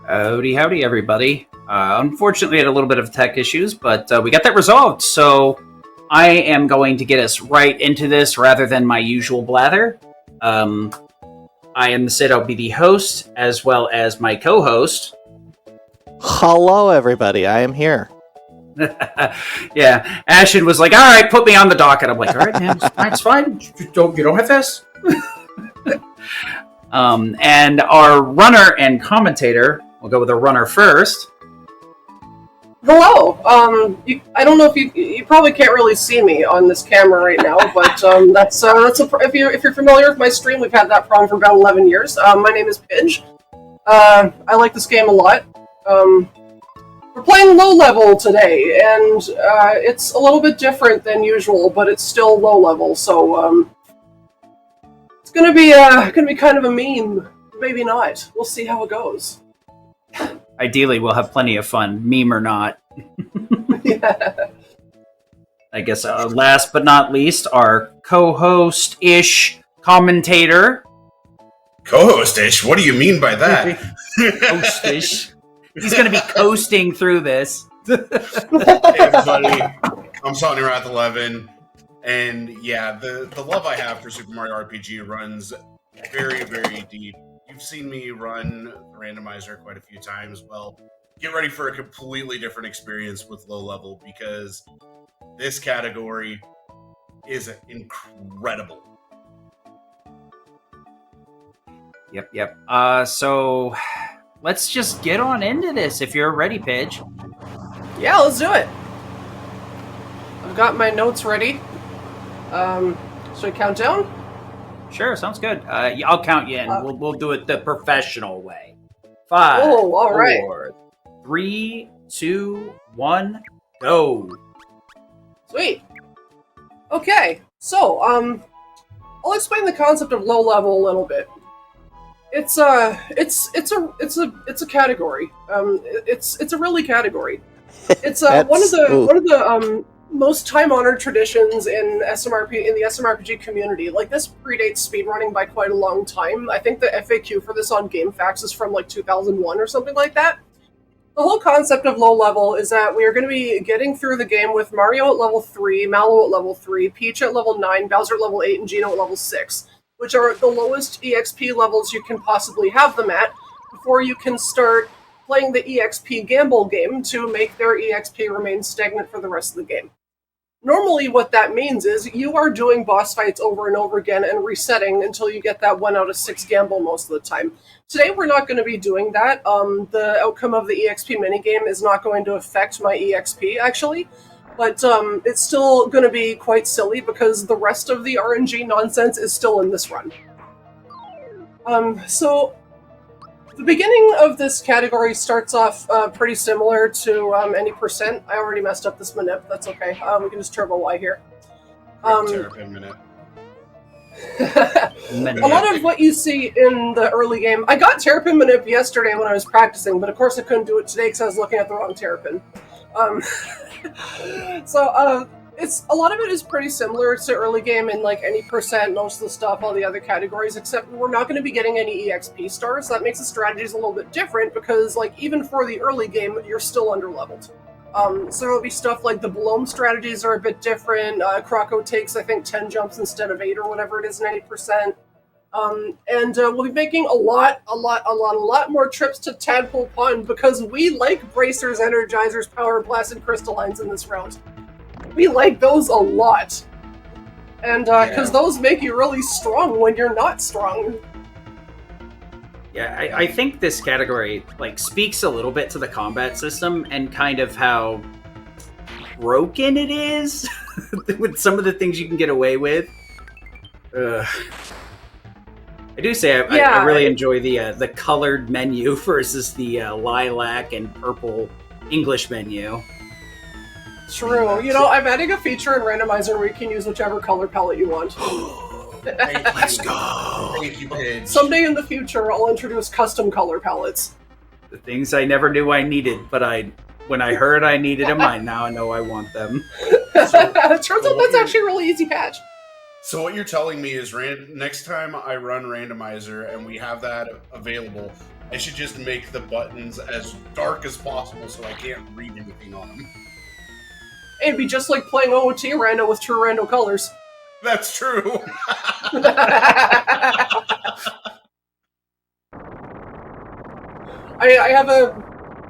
Howdy, howdy, everybody. Unfortunately, I had a little bit of tech issues, but we got that resolved. So I am going to get us right into this rather than my usual blather. I am Sid. I'll be the host as well as my co-host. Hello, everybody. I am here. Yeah, Ashen was like, "All right, put me on the docket." I'm like, "All right, man, it's fine. You don't have this." And our runner and commentator. We'll go with the runner first. Hello. I don't know if you probably can't really see me on this camera right now, but if you're familiar with my stream, we've had that problem for about 11 years. My name is Pidge. I like this game a lot. We're playing low level today, and it's a little bit different than usual, but it's still low level. So it's gonna be kind of a meme. Maybe not. We'll see how it goes. Ideally, we'll have plenty of fun, meme or not. Yeah. I guess last but not least, our co-host-ish commentator. Co-host-ish? What do you mean by that? Host-ish. He's going to be coasting through this. Hey everybody, I'm SonnyWrath11, and yeah, the love I have for Super Mario RPG runs very, very deep. You've seen me run the randomizer quite a few times. Well, get ready for a completely different experience with low level, because this category is incredible. Yep. So let's just get on into this if you're ready, Pidge. Yeah, let's do it. I've got my notes ready. Should I count down? Sure, sounds good. I'll count you in. We'll do it the professional way. 5, all right. 4, 3, 2, 1, go. Sweet. Okay, so I'll explain the concept of low level a little bit. It's a category. It's a really category. It's one of the most time-honored traditions in the SMRPG community. Like, this predates speedrunning by quite a long time. I think the FAQ for this on GameFAQs is from like 2001 or something like that. The whole concept of low level is that we are going to be getting through the game with Mario at level 3, Mallow at level 3, Peach at level 9, Bowser at level 8, and Geno at level 6, which are the lowest EXP levels you can possibly have them at before you can start playing the EXP gamble game to make their EXP remain stagnant for the rest of the game. Normally what that means is you are doing boss fights over and over again and resetting until you get that 1 out of 6 gamble most of the time. Today we're not going to be doing that. The outcome of the EXP minigame is not going to affect my EXP, actually. But it's still going to be quite silly because the rest of the RNG nonsense is still in this run. So the beginning of this category starts off pretty similar to any percent. I already messed up this Manip. That's okay. We can just turbo Y here. Terrapin Minute. A lot of what you see in the early game... I got Terrapin Manip yesterday when I was practicing, but of course I couldn't do it today because I was looking at the wrong Terrapin. It's a lot of it is pretty similar to early game in like any percent, most of the stuff, all the other categories, except we're not going to be getting any EXP stars. That makes the strategies a little bit different because, like, even for the early game, you're still underleveled. So there'll be stuff like the Balom strategies are a bit different. Croco takes, I think, 10 jumps instead of 8 or whatever it is in 80%. And we'll be making a lot more trips to Tadpole Pond because we like bracers, energizers, power blasts, and crystallines in this round. We like those a lot. And because those make you really strong when you're not strong. Yeah, I think this category like speaks a little bit to the combat system and kind of how broken it is with some of the things you can get away with. I do say I really enjoy the colored menu versus the lilac and purple English menu. True. You know, I'm adding a feature in Randomizer where you can use whichever color palette you want. Let's go! Thank you, Pidge. Someday in the future, I'll introduce custom color palettes. The things I never knew I needed, but when I heard I needed them, I now know I want them. Turns out that's actually a really easy patch. So what you're telling me is next time I run Randomizer and we have that available, I should just make the buttons as dark as possible so I can't read anything on them. It'd be just like playing OOT rando with true rando colors. That's true. I have a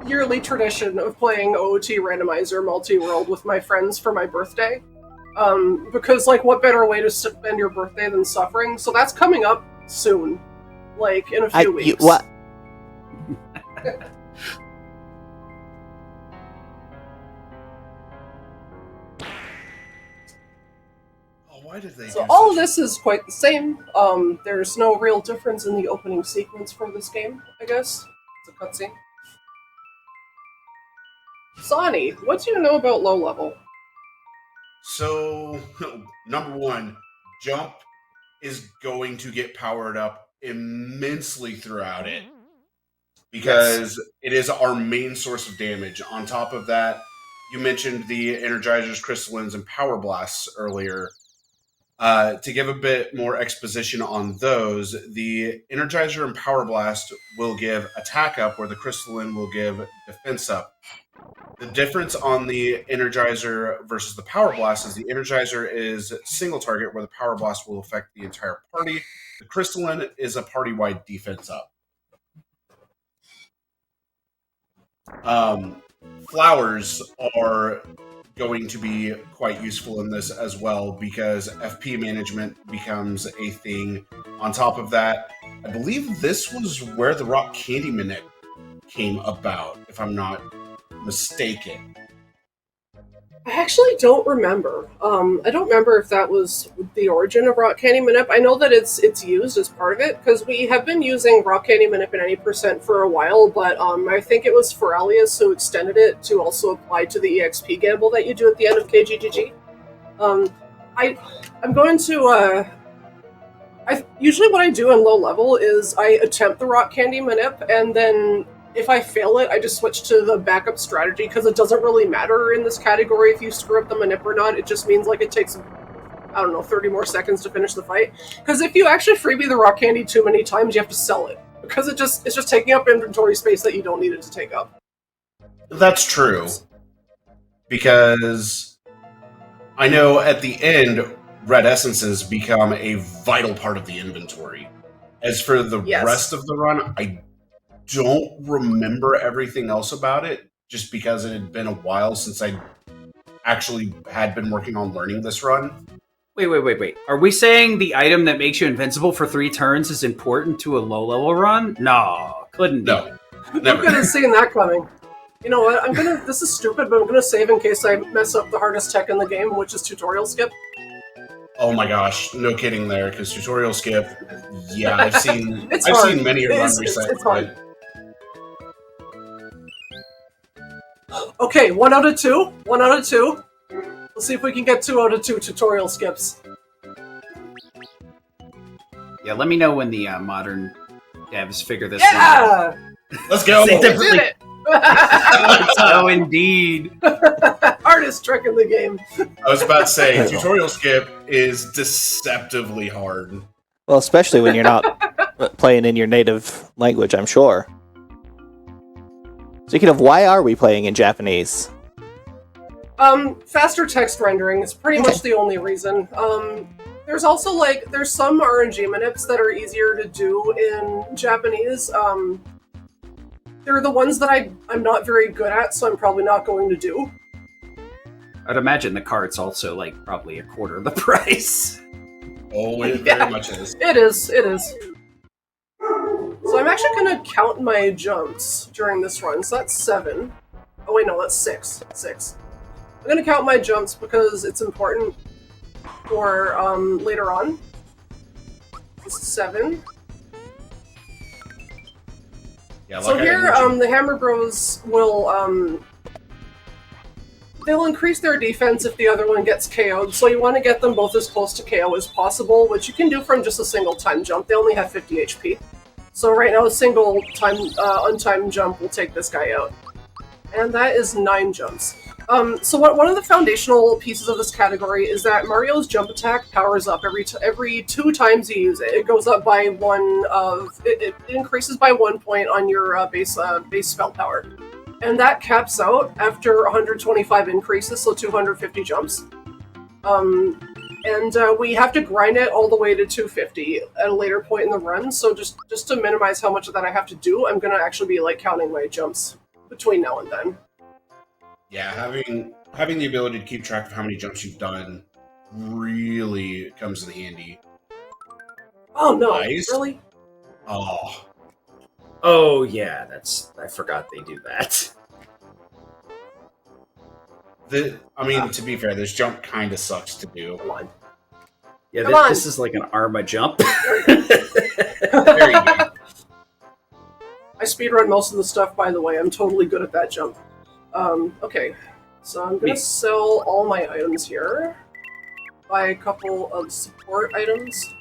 yearly tradition of playing OOT Randomizer Multi-World with my friends for my birthday. Because, like, what better way to spend your birthday than suffering? So that's coming up soon. Like, in a few weeks. What? Why did they So all of this is quite the same. There's no real difference in the opening sequence for this game, I guess. It's a cutscene. Sonny, what do you know about low level? So, number one, jump is going to get powered up immensely throughout it. Because it is our main source of damage. On top of that, you mentioned the Energizers, Crystallines, and Power Blasts earlier. To give a bit more exposition on those, the Energizer and Power Blast will give attack up, where the Crystalline will give defense up. The difference on the Energizer versus the Power Blast is the Energizer is single target, where the Power Blast will affect the entire party. The Crystalline is a party-wide defense up. Flowers are going to be quite useful in this as well, because FP management becomes a thing. On top of that, I believe this was where the Rock Candy Manip came about, if I'm not mistaken. I actually don't remember. I don't remember if that was the origin of Rock Candy Manip. I know that it's used as part of it, because we have been using Rock Candy Manip in any % for a while, but I think it was Feralius who extended it to also apply to the EXP gamble that you do at the end of KGGG. I'm going to... usually what I do in low level is I attempt the Rock Candy Manip, and then if I fail it, I just switch to the backup strategy, because it doesn't really matter in this category if you screw up the Manip or not. It just means, like, it takes, I don't know, 30 more seconds to finish the fight. Because if you actually freebie the Rock Candy too many times, you have to sell it. Because it's just taking up inventory space that you don't need it to take up. That's true. Because I know at the end, red essences become a vital part of the inventory. As for the rest of the run, I don't remember everything else about it, just because it had been a while since I actually had been working on learning this run. Wait. Are we saying the item that makes you invincible for 3 turns is important to a low-level run? No, couldn't be. No, never. I'm gonna see that coming. You know what, this is stupid, but I'm gonna save in case I mess up the hardest tech in the game, which is tutorial skip. Oh my gosh, no kidding there, because tutorial skip, yeah, I've seen many a run reset. It's hard. Okay, 1 out of 2. 1 out of 2. Let's see if we can get 2 out of 2 tutorial skips. Yeah, let me know when the modern devs figure this one out. Let's go! We did it! Oh, indeed. Hardest trick in the game. I was about to say, tutorial skip is deceptively hard. Well, especially when you're not playing in your native language, I'm sure. Speaking of, why are we playing in Japanese? Faster text rendering is pretty much the only reason. There's also, there's some RNG manips that are easier to do in Japanese. They're the ones that I'm not very good at, so I'm probably not going to do. I'd imagine the cart's also, probably a quarter of the price. Oh, it very much is. It is. So I'm actually going to count my jumps during this run. So that's 7. Oh wait, no, that's 6. 6. I'm going to count my jumps because it's important for later on. 7. Yeah, so here, the Hammer Bros will, they'll increase their defense if the other one gets KO'd, so you want to get them both as close to KO as possible, which you can do from just a single time jump. They only have 50 HP. So right now, a single time untimed jump will take this guy out. And that is 9 jumps. So one of the foundational pieces of this category is that Mario's jump attack powers up every 2 times you use it. It goes up by it increases by 1 point on your base spell power, and that caps out after 125 increases, so 250 jumps. And we have to grind it all the way to 250 at a later point in the run. So just to minimize how much of that I have to do, I'm gonna actually be like counting my jumps between now and then. Yeah, having the ability to keep track of how many jumps you've done really comes in handy. Oh no! Nice. Really? Oh yeah, I forgot they do that. To be fair, this jump kind of sucks to do. Come on. Yeah, this is like an Arma jump. There you go. I speedrun most of the stuff, by the way. I'm totally good at that jump. Okay, so I'm gonna sell all my items here. Buy a couple of support items.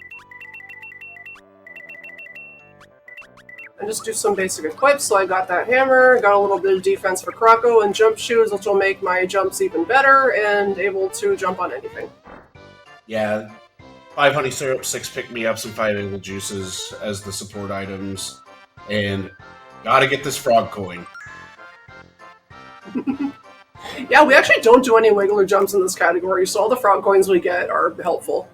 And just do some basic equips. So I got that hammer, got a little bit of defense for Croco, and jump shoes, which will make my jumps even better, and able to jump on anything. Yeah, 5 honey syrup, 6 pick-me-ups, and 5 angle juices as the support items. And gotta get this frog coin. Yeah, we actually don't do any wiggler jumps in this category, so all the frog coins we get are helpful.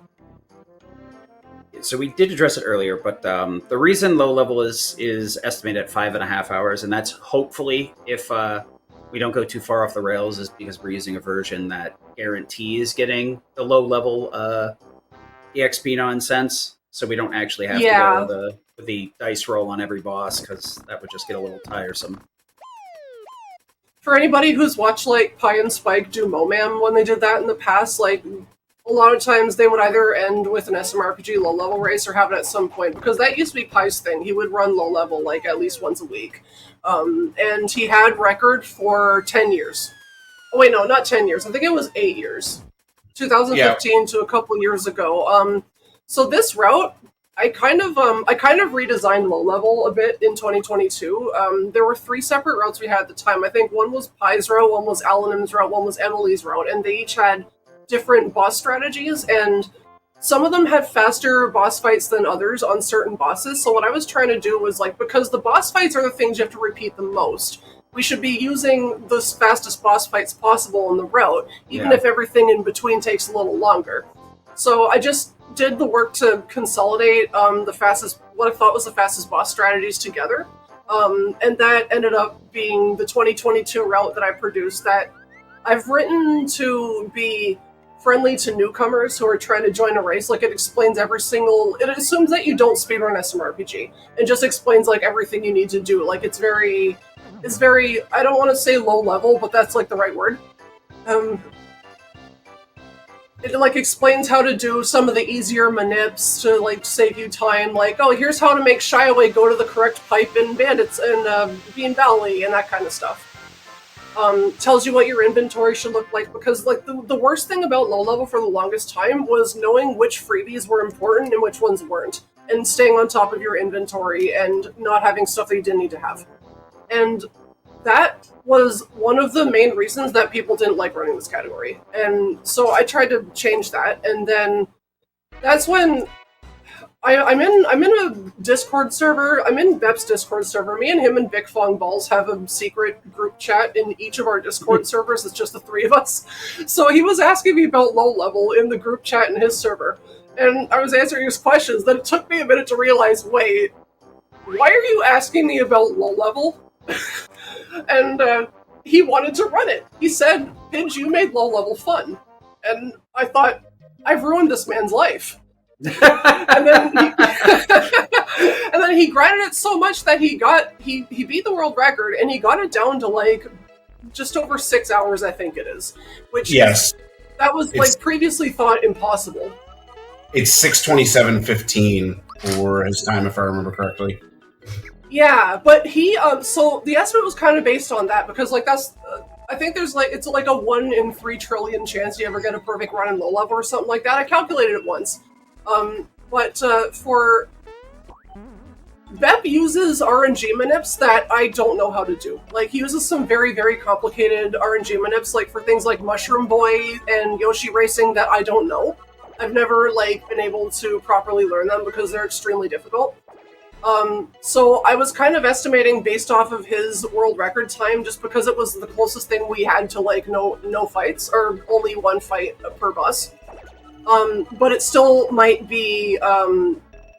So we did address it earlier, but the reason low level is estimated at 5.5 hours, and that's hopefully if we don't go too far off the rails, is because we're using a version that guarantees getting the low level EXP nonsense, so we don't actually have to go the dice roll on every boss, because that would just get a little tiresome. For anybody who's watched like Pie and Spike do Momam when they did that in the past, like a lot of times they would either end with an SMRPG low level race or have it at some point, because that used to be Pie's thing. He would run low level like at least once a week. And he had record for 10 years. Oh wait, no, not 10 years. I think it was 8 years. 2015 to a couple years ago. So this route, I kind of redesigned low level a bit in 2022. There were 3 separate routes we had at the time. I think one was Pie's route, one was Alanim's route, one was Emily's route, and they each had different boss strategies, and some of them had faster boss fights than others on certain bosses. So what I was trying to do was, like, because the boss fights are the things you have to repeat the most, we should be using the fastest boss fights possible on the route, even if everything in between takes a little longer. So I just did the work to consolidate what I thought was the fastest boss strategies together, and that ended up being the 2022 route that I produced, that I've written to be friendly to newcomers who are trying to join a race. Like, it explains it assumes that you don't speedrun SMRPG, and just explains like everything you need to do. Like, it's very, I don't want to say low level, but that's like the right word. It like explains how to do some of the easier manips to like save you time. Like, oh, here's how to make Shy Away go to the correct pipe in Bandits and Bean Valley and that kind of stuff. Tells you what your inventory should look like, because like the worst thing about low level for the longest time was knowing which freebies were important and which ones weren't, and staying on top of your inventory and not having stuff that you didn't need to have. And that was one of the main reasons that people didn't like running this category. And so I tried to change that, and then that's when I'm in a Discord server. I'm in Bep's Discord server. Me and him and Vic Fong Balls have a secret group chat in each of our Discord servers. It's just the 3 of us. So he was asking me about low level in the group chat in his server, and I was answering his questions. Then it took me a minute to realize, wait, why are you asking me about low level? And he wanted to run it. He said, Pidge, you made low level fun. And I thought, I've ruined this man's life. and then he grinded it so much that he beat the world record, and he got it down to like just over 6 hours, I think it is. Which that was like previously thought impossible. It's 6:27:15 for his time, if I remember correctly. Yeah, but he so the estimate was kind of based on that, because like that's I think there's like it's like a 1 in 3 trillion chance you ever get a perfect run in low level or something like that. I calculated it once. But for Bep uses RNG manips that I don't know how to do. Like, he uses some very, very complicated RNG manips, like for things like Mushroom Boy and Yoshi Racing that I don't know. I've never, like, been able to properly learn them because they're extremely difficult. So I was kind of estimating based off of his world record time, just because it was the closest thing we had to, like, no fights, or only one fight per bus. But it still might be,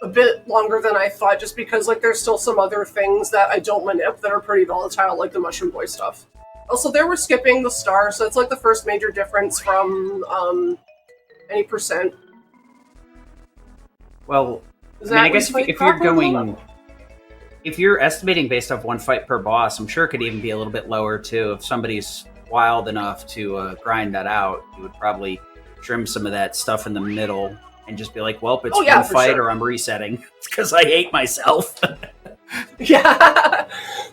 a bit longer than I thought, just because, like, there's still some other things that I don't manip that are pretty volatile, like the Mushroom Boy stuff. Also, there we're skipping the star, so it's, like, the first major difference from, any percent. Well, I mean, I guess if you're going... If you're estimating based off one fight per boss, I'm sure it could even be a little bit lower, too. If somebody's wild enough to grind that out, you would probably trim some of that stuff in the middle and just be like, well, it's one fight or I'm resetting. Because I hate myself. Yeah.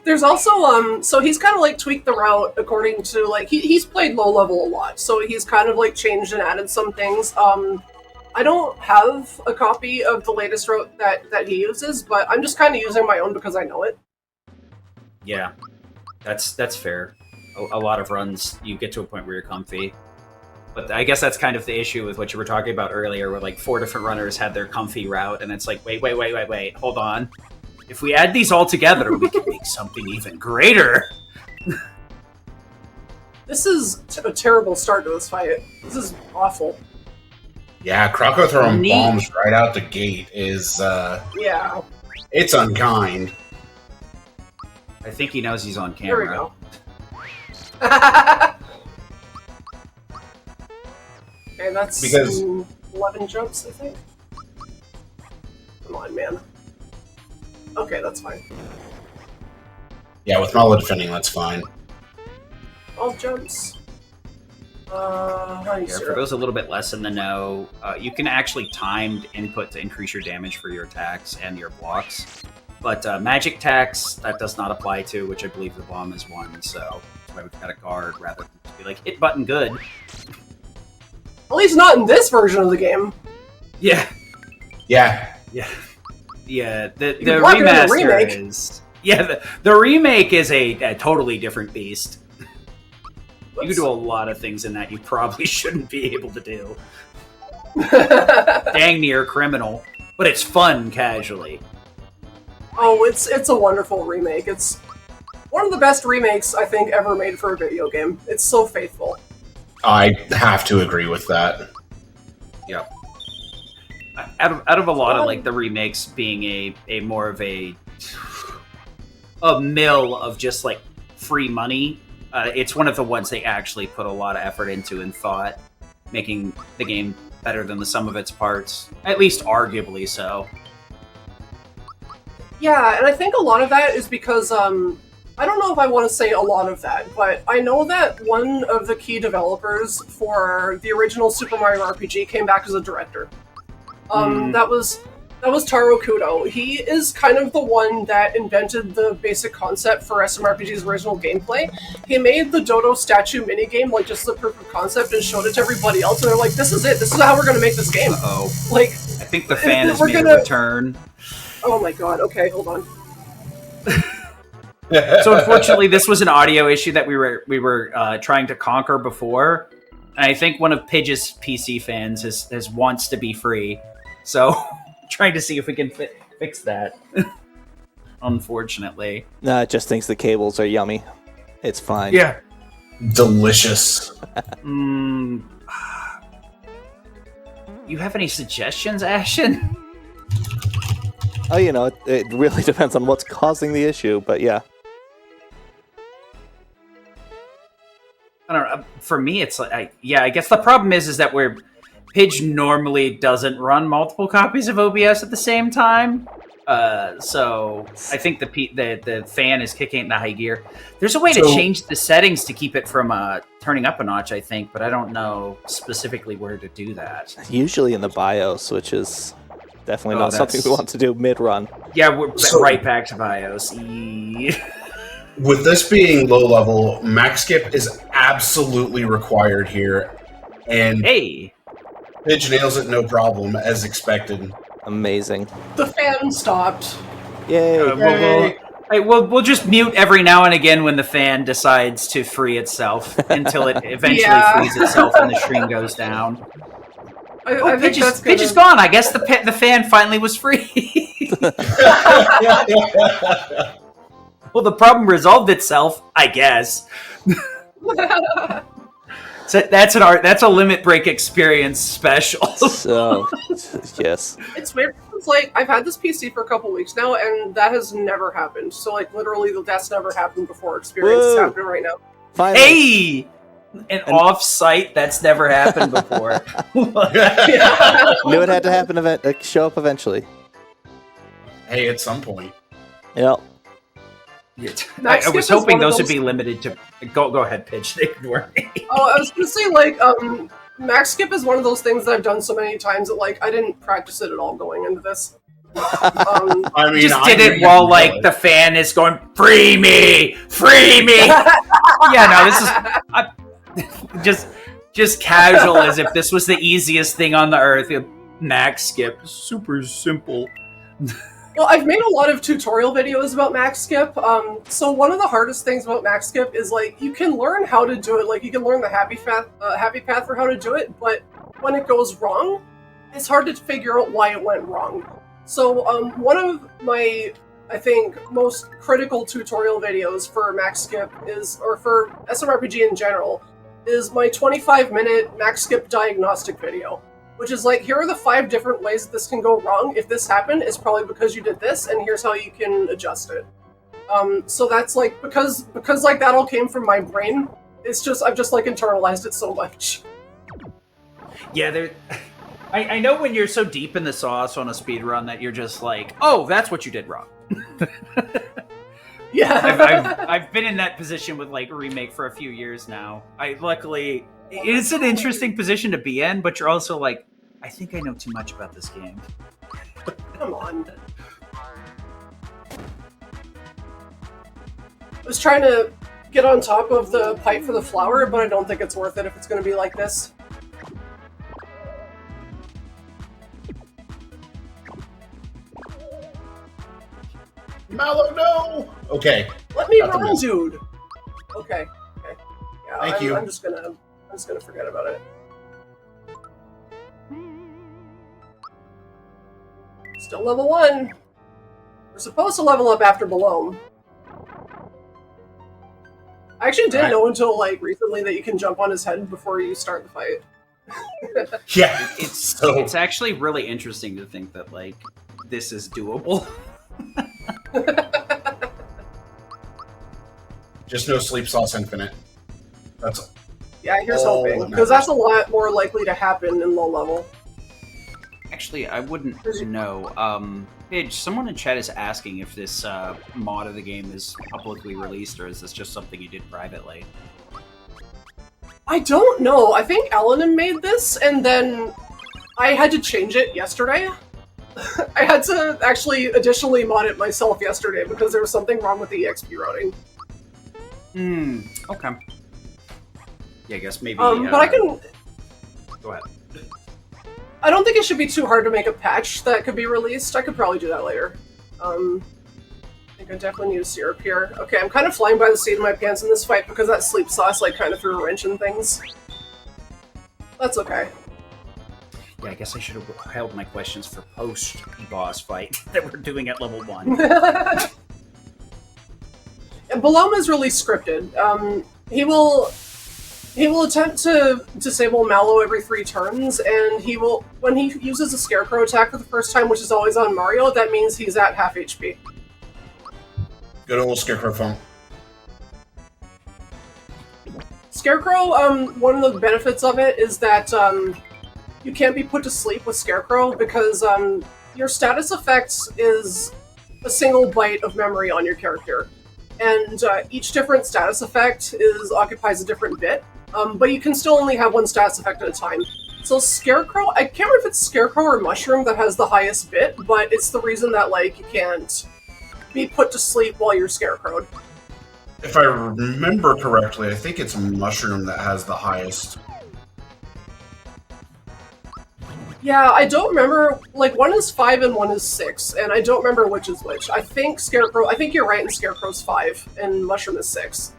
There's also, so he's kind of, like, tweaked the route according to, like, he's played low level a lot, so he's kind of, like, changed and added some things. I don't have a copy of the latest route that he uses, but I'm just kind of using my own because I know it. Yeah, that's fair. A lot of runs, you get to a point where you're comfy. But I guess that's kind of the issue with what you were talking about earlier, where, like, 4 different runners had their comfy route, and it's like, wait, hold on. If we add these all together, we can make something even greater. This is a terrible start to this fight. This is awful. Yeah, Croco throwing bombs right out the gate is, yeah. It's unkind. I think he knows he's on camera. There we go. Okay, that's because 11 jumps, I think. Come on, man. Okay, that's fine. Yeah, with Mala defending, that's fine. 12 jumps. For those a little bit less in the know, you can actually timed input to increase your damage for your attacks and your blocks. But magic attacks, that does not apply to, which I believe the bomb is one, so that's why we've got a guard rather than just be like, hit button good. At least not in this version of the game. Yeah. Yeah. Yeah. Yeah, the remaster is... Yeah, the remake is a totally different beast. You can do a lot of things in that you probably shouldn't be able to do. Dang near criminal. But it's fun casually. Oh, it's a wonderful remake. It's one of the best remakes, I think, ever made for a video game. It's so faithful. I have to agree with that. Yep. Out of a lot of, like, the remakes being a more of a mill of just, like, free money, it's one of the ones they actually put a lot of effort into and thought, making the game better than the sum of its parts. At least arguably so. Yeah, and I think a lot of that is because, I don't know if I want to say a lot of that, but I know that one of the key developers for the original Super Mario RPG came back as a director. That was Taro Kudo. He is kind of the one that invented the basic concept for SMRPG's original gameplay. He made the Dodo statue minigame, like, just the proof of concept and showed it to everybody else, and they're like, this is it, this is how we're gonna make this game. Uh-oh. Like, I think the fan has made a return. Oh my god, okay, hold on. So unfortunately, this was an audio issue that we were trying to conquer before, and I think one of Pidge's PC fans has wants to be free, so trying to see if we can fix that. Unfortunately, no, it just thinks the cables are yummy. It's fine. Yeah, delicious. You have any suggestions, Ashen? Oh, you know, it really depends on what's causing the issue, but yeah. I don't know. For me, it's like, I guess the problem is that Pidge normally doesn't run multiple copies of OBS at the same time. So I think the fan is kicking it in the high gear. There's a way to change the settings to keep it from turning up a notch, I think, but I don't know specifically where to do that. Usually in the BIOS, which is definitely not something we want to do mid-run. Yeah, we're right back to BIOS. With this being low level, max skip is absolutely required here, and hey, Pidge nails it no problem, as expected. Amazing. The fan stopped. Yay! We'll just mute every now and again when the fan decides to free itself until it eventually frees itself and the stream goes down. I think Pitch is gone. I guess the fan finally was free. Well, the problem resolved itself, I guess. So that's a limit break experience special. So, yes. It's weird. It's like I've had this PC for a couple weeks now, and that has never happened. So like literally, that's never happened before. Experience is happening right now. Finally. Hey, off-site that's never happened before. Knew it had to happen. Show up eventually. Hey, at some point. Yep. I was hoping those would be limited to. Go ahead, Pitch. Ignore me. Oh, I was gonna say like max skip is one of those things that I've done so many times that like I didn't practice it at all going into this. I mean, just did it while like the fan is going, free me. Yeah, no, this is just casual as if this was the easiest thing on the earth. Max skip, super simple. Well, I've made a lot of tutorial videos about max skip. So one of the hardest things about max skip is like you can learn how to do it. Like you can learn the happy path for how to do it, but when it goes wrong, it's hard to figure out why it went wrong. So one of my, I think, most critical tutorial videos for max skip is, or for SMRPG in general, is my 25-minute max skip diagnostic video. Which is like, here are the 5 different ways that this can go wrong. If this happened, it's probably because you did this, and here's how you can adjust it. So that's like, because like that all came from my brain, it's just, I've just like internalized it so much. Yeah, I know when you're so deep in the sauce on a speedrun that you're just like, oh, that's what you did wrong. Yeah. I've been in that position with like Remake for a few years now. Luckily, it's an interesting position to be in, but you're also like, I think I know too much about this game. Come on. I was trying to get on top of the pipe for the flower, but I don't think it's worth it if it's going to be like this. Mallow, no! Okay. Let me run, dude! Okay. Yeah, Thank you. I'm just gonna forget about it. Still level 1. We're supposed to level up after Balom. I actually didn't know until like recently that you can jump on his head before you start the fight. Yeah, it's actually really interesting to think that like this is doable. Just no sleep sauce infinite. That's yeah. Here's hoping, because that's a lot more likely to happen in low level. Actually, I wouldn't know. Pidge, someone in chat is asking if this mod of the game is publicly released, or is this just something you did privately? I don't know. I think Eleanor made this, and then I had to change it yesterday. I had to actually additionally mod it myself yesterday because there was something wrong with the EXP routing. Okay. Yeah, I guess maybe... but I can... Go ahead. I don't think it should be too hard to make a patch that could be released. I could probably do that later. I think I definitely need a syrup here. Okay, I'm kind of flying by the seat of my pants in this fight because that sleep sauce like kind of threw a wrench in things. That's okay. Yeah, I guess I should have held my questions for post-boss fight that we're doing at level 1. Balom is really scripted. He will attempt to disable Mallow every 3 turns, and he will, when he uses a Scarecrow attack for the first time, which is always on Mario, that means he's at half HP. Good old Scarecrow phone. Scarecrow, one of the benefits of it is that you can't be put to sleep with Scarecrow because your status effects is a single byte of memory on your character. And each different status effect occupies a different bit, but you can still only have one status effect at a time. So Scarecrow, I can't remember if it's Scarecrow or Mushroom that has the highest bit, but it's the reason that like you can't be put to sleep while you're Scarecrowed. If I remember correctly, I think it's Mushroom that has the highest. Yeah, I don't remember, like, one is 5 and one is 6, and I don't remember which is which. I think you're right, and Scarecrow's 5, and Mushroom is 6.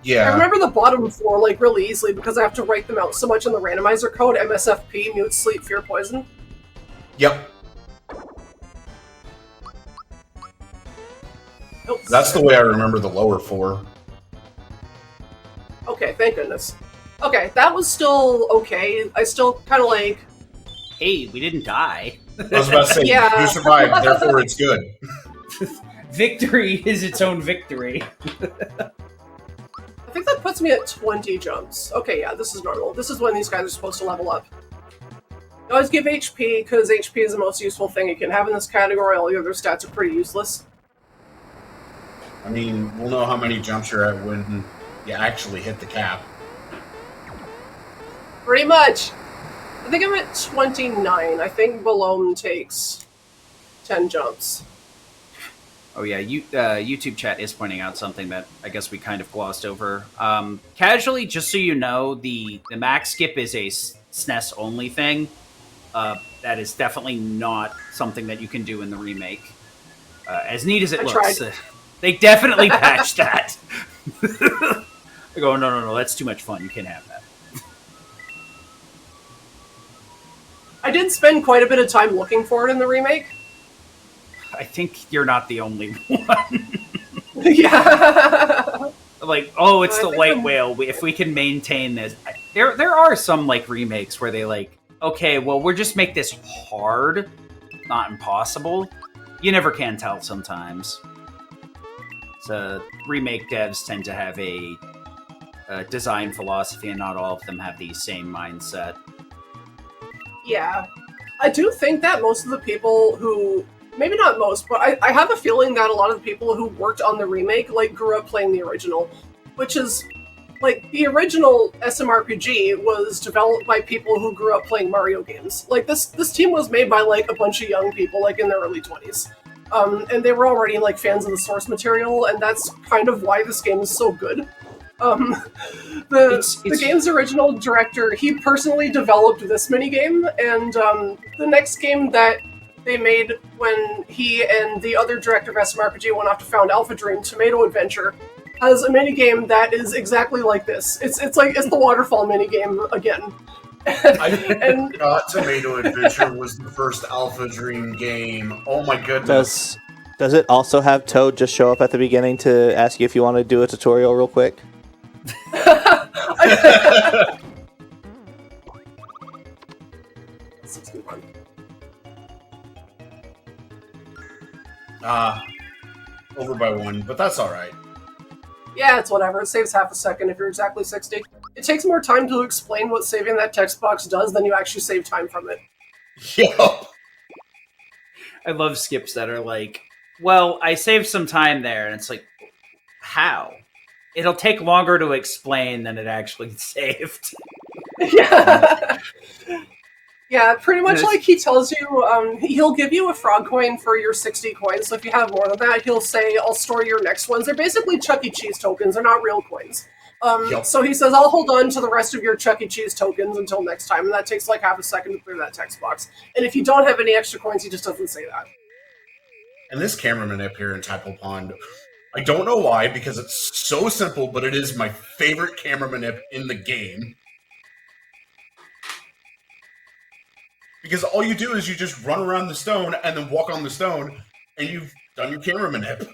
Yeah. I remember the bottom 4, like, really easily, because I have to write them out so much in the randomizer code, MSFP, mute, sleep, fear, poison. Yep. Oops. That's the way I remember the lower 4. Okay, thank goodness. Okay, that was still okay. I still kind of like... Hey, we didn't die. I was about to say, Yeah. you survived, therefore it's good. Victory is its own victory. I think that puts me at 20 jumps. Okay, yeah, this is normal. This is when these guys are supposed to level up. I always give HP, because HP is the most useful thing you can have in this category. All the other stats are pretty useless. I mean, we'll know how many jumps you're at when you actually hit the cap. Pretty much. I think I'm at 29. I think Balom takes 10 jumps. Oh yeah, YouTube chat is pointing out something that I guess we kind of glossed over. Casually, just so you know, the max skip is a SNES only thing. That is definitely not something that you can do in the remake. As neat as it looks, they definitely patched that. I go, no, that's too much fun. You can't have that. I did spend quite a bit of time looking for it in the remake. I think you're not the only one. Yeah. Like, oh, it's the white whale. If we can maintain this, there are some like remakes where they like, okay, well, we'll just make this hard, not impossible. You never can tell sometimes. So remake devs tend to have a design philosophy, and not all of them have the same mindset. Yeah. I do think that most of the people who, maybe not most, but I have a feeling that a lot of the people who worked on the remake, like, grew up playing the original. Which is, like, the original SMRPG was developed by people who grew up playing Mario games. Like, this team was made by, like, a bunch of young people, like, in their early 20s. And they were already, like, fans of the source material, and that's kind of why this game is so good. The game's original director, he personally developed this minigame, and the next game that they made when he and the other director of SMRPG went off to found Alpha Dream, Tomato Adventure, has a minigame that is exactly like this. It's the waterfall minigame again. I forgot Tomato Adventure was the first Alpha Dream game. Oh my goodness. Does it also have Toad just show up at the beginning to ask you if you want to do a tutorial real quick? 61. Over by 1, but that's alright. Yeah, it's whatever. It saves half a second if you're exactly 60. It takes more time to explain what saving that text box does than you actually save time from it. Yup. I love skips that are like, well, I saved some time there, and it's like, how? It'll take longer to explain than it actually saved. Yeah. Yeah, pretty much like he tells you, he'll give you a frog coin for your 60 coins, so if you have more than that, he'll say, I'll store your next ones. They're basically Chuck E. Cheese tokens, they're not real coins. So he says, I'll hold on to the rest of your Chuck E. Cheese tokens until next time, and that takes like half a second to clear that text box. And if you don't have any extra coins, he just doesn't say that. And this camera manip here in Tadpole Pond, I don't know why, because it's so simple, but it is my favorite camera manip in the game. Because all you do is you just run around the stone and then walk on the stone, and you've done your camera manip.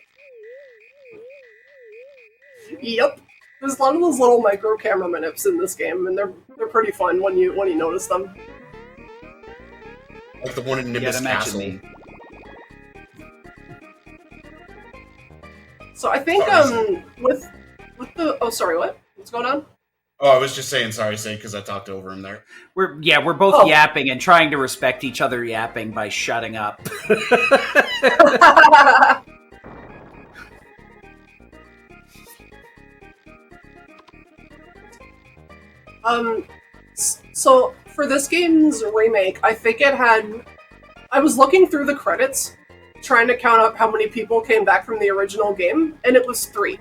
Yep. There's a lot of those little micro camera manips in this game, and they're pretty fun when you notice them. Like the one in Nimbus Castle. Me. So I think with the sorry, what? What's going on? Oh, I was just saying sorry, because I talked over him there. We're both yapping and trying to respect each other yapping by shutting up. So for this game's remake, I think it had... I was looking through the credits, trying to count up how many people came back from the original game, and it was 3.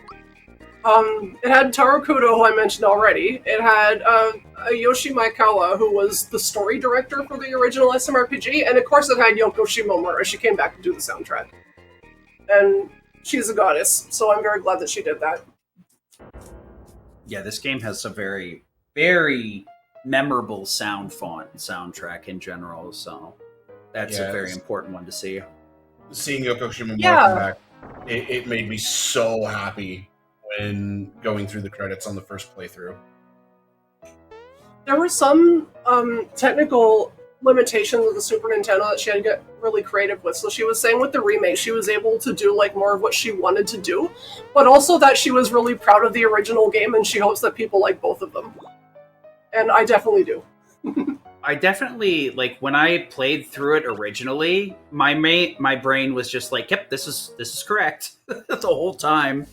It had Taro Kudo, who I mentioned already. It had Yoshi Maekawa, who was the story director for the original SMRPG, and of course it had Yoko Shimomura. She came back to do the soundtrack. And she's a goddess, so I'm very glad that she did that. Yeah, this game has a very, very memorable sound font and soundtrack in general, so that's a very important one to see. Seeing Yoko Shimomura come back, it made me so happy when going through the credits on the first playthrough. There were some technical limitations with the Super Nintendo that she had to get really creative with. So she was saying with the remake, she was able to do like more of what she wanted to do, but also that she was really proud of the original game and she hopes that people like both of them. And I definitely do. I definitely, like, when I played through it originally, my brain was just like, yep, this is correct the whole time.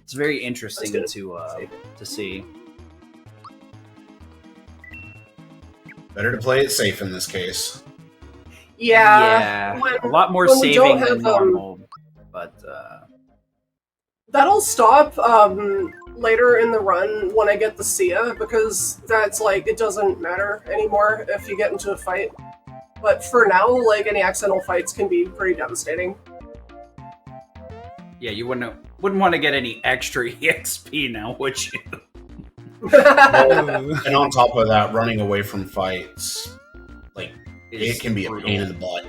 It's very interesting to see. Better to play it safe in this case. Yeah. A lot more saving than normal. But that'll stop later in the run when I get the Sia, because that's like, it doesn't matter anymore if you get into a fight. But for now, like, any accidental fights can be pretty devastating. Yeah, you wouldn't want to get any extra EXP now, would you? And on top of that, running away from fights, like, it can be a pain in the butt.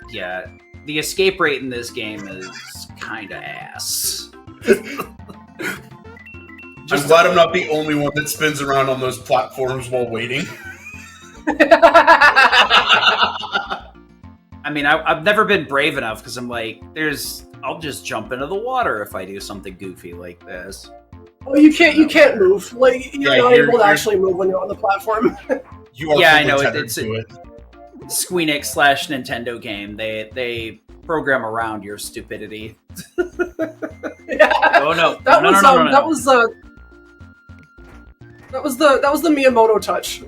Yeah, the escape rate in this game is kind of ass. I'm glad I'm not the only one that spins around on those platforms while waiting. I mean, I've never been brave enough because I'm like, I'll just jump into the water if I do something goofy like this. Oh, you can't move. Like, you're not able to actually move when you're on the platform. You are I know it's a Squeenix / Nintendo game. They program around your stupidity. Yeah. Oh no! That No. was the Miyamoto touch.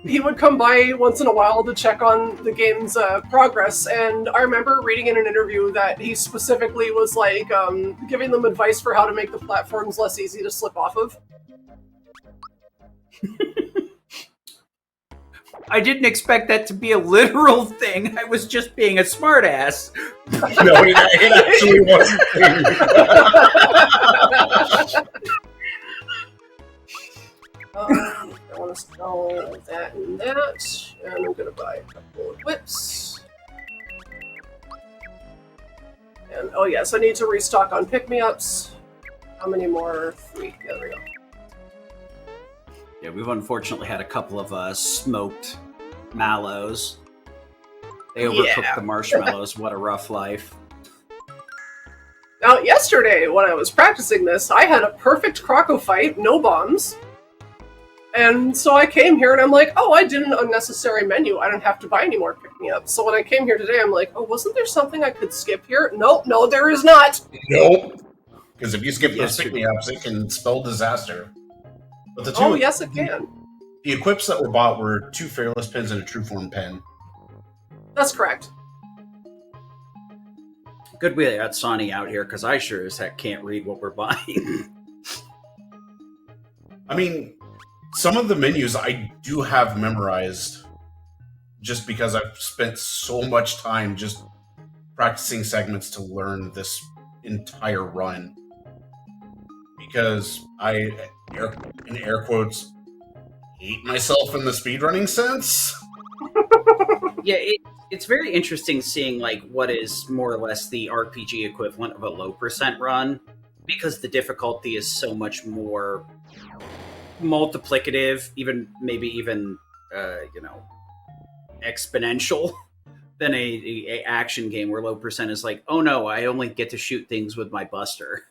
He would come by once in a while to check on the game's progress, and I remember reading in an interview that he specifically was like giving them advice for how to make the platforms less easy to slip off of. I didn't expect that to be a literal thing. I was just being a smartass. No, it actually wasn't. I want to sell that and that, and I'm going to buy a couple of whips. And oh yes, I need to restock on pick-me-ups. How many more? 3. There we go. Yeah, we've unfortunately had a couple of smoked mallows. They overcooked the marshmallows. What a rough life. Now, yesterday, when I was practicing this, I had a perfect Croco fight, no bombs. And so I came here and I'm like, oh, I did an unnecessary menu. I don't have to buy any more pick-me-ups. So when I came here today, I'm like, oh, wasn't there something I could skip here? No, there is not. Nope. Because if you skip those pick-me-ups, it can spell disaster. But Yes, it can. The equips that were bought were 2 Fearless pins and a True Form pen. That's correct. Good we got Sonny out here, because I sure as heck can't read what we're buying. I mean, some of the menus I do have memorized just because I've spent so much time just practicing segments to learn this entire run. Because I, in air quotes, hate myself in the speedrunning sense. Yeah, it's very interesting seeing like what is more or less the RPG equivalent of a low percent run, because the difficulty is so much more multiplicative, maybe even exponential than a action game where low percent is like, oh no, I only get to shoot things with my buster.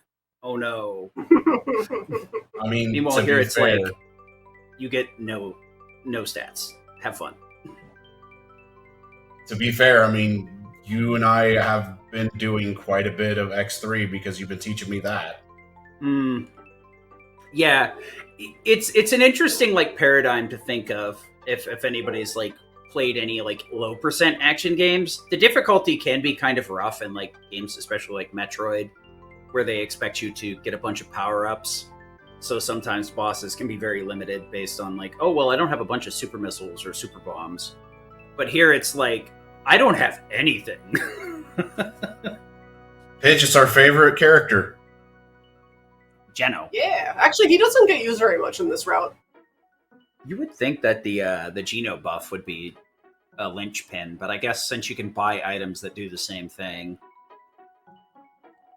Oh no. I mean, meanwhile here it's fair, like you get no stats. Have fun. To be fair, I mean, you and I have been doing quite a bit of X3 because you've been teaching me that. Yeah, it's an interesting like paradigm to think of if anybody's like played any like low percent action games. The difficulty can be kind of rough in like games, especially like Metroid, where they expect you to get a bunch of power-ups. So sometimes bosses can be very limited based on like, oh, well, I don't have a bunch of super missiles or super bombs. But here it's like, I don't have anything. Pitch is our favorite character. Geno. Yeah, actually, he doesn't get used very much in this route. You would think that the Geno buff would be a linchpin, but I guess since you can buy items that do the same thing.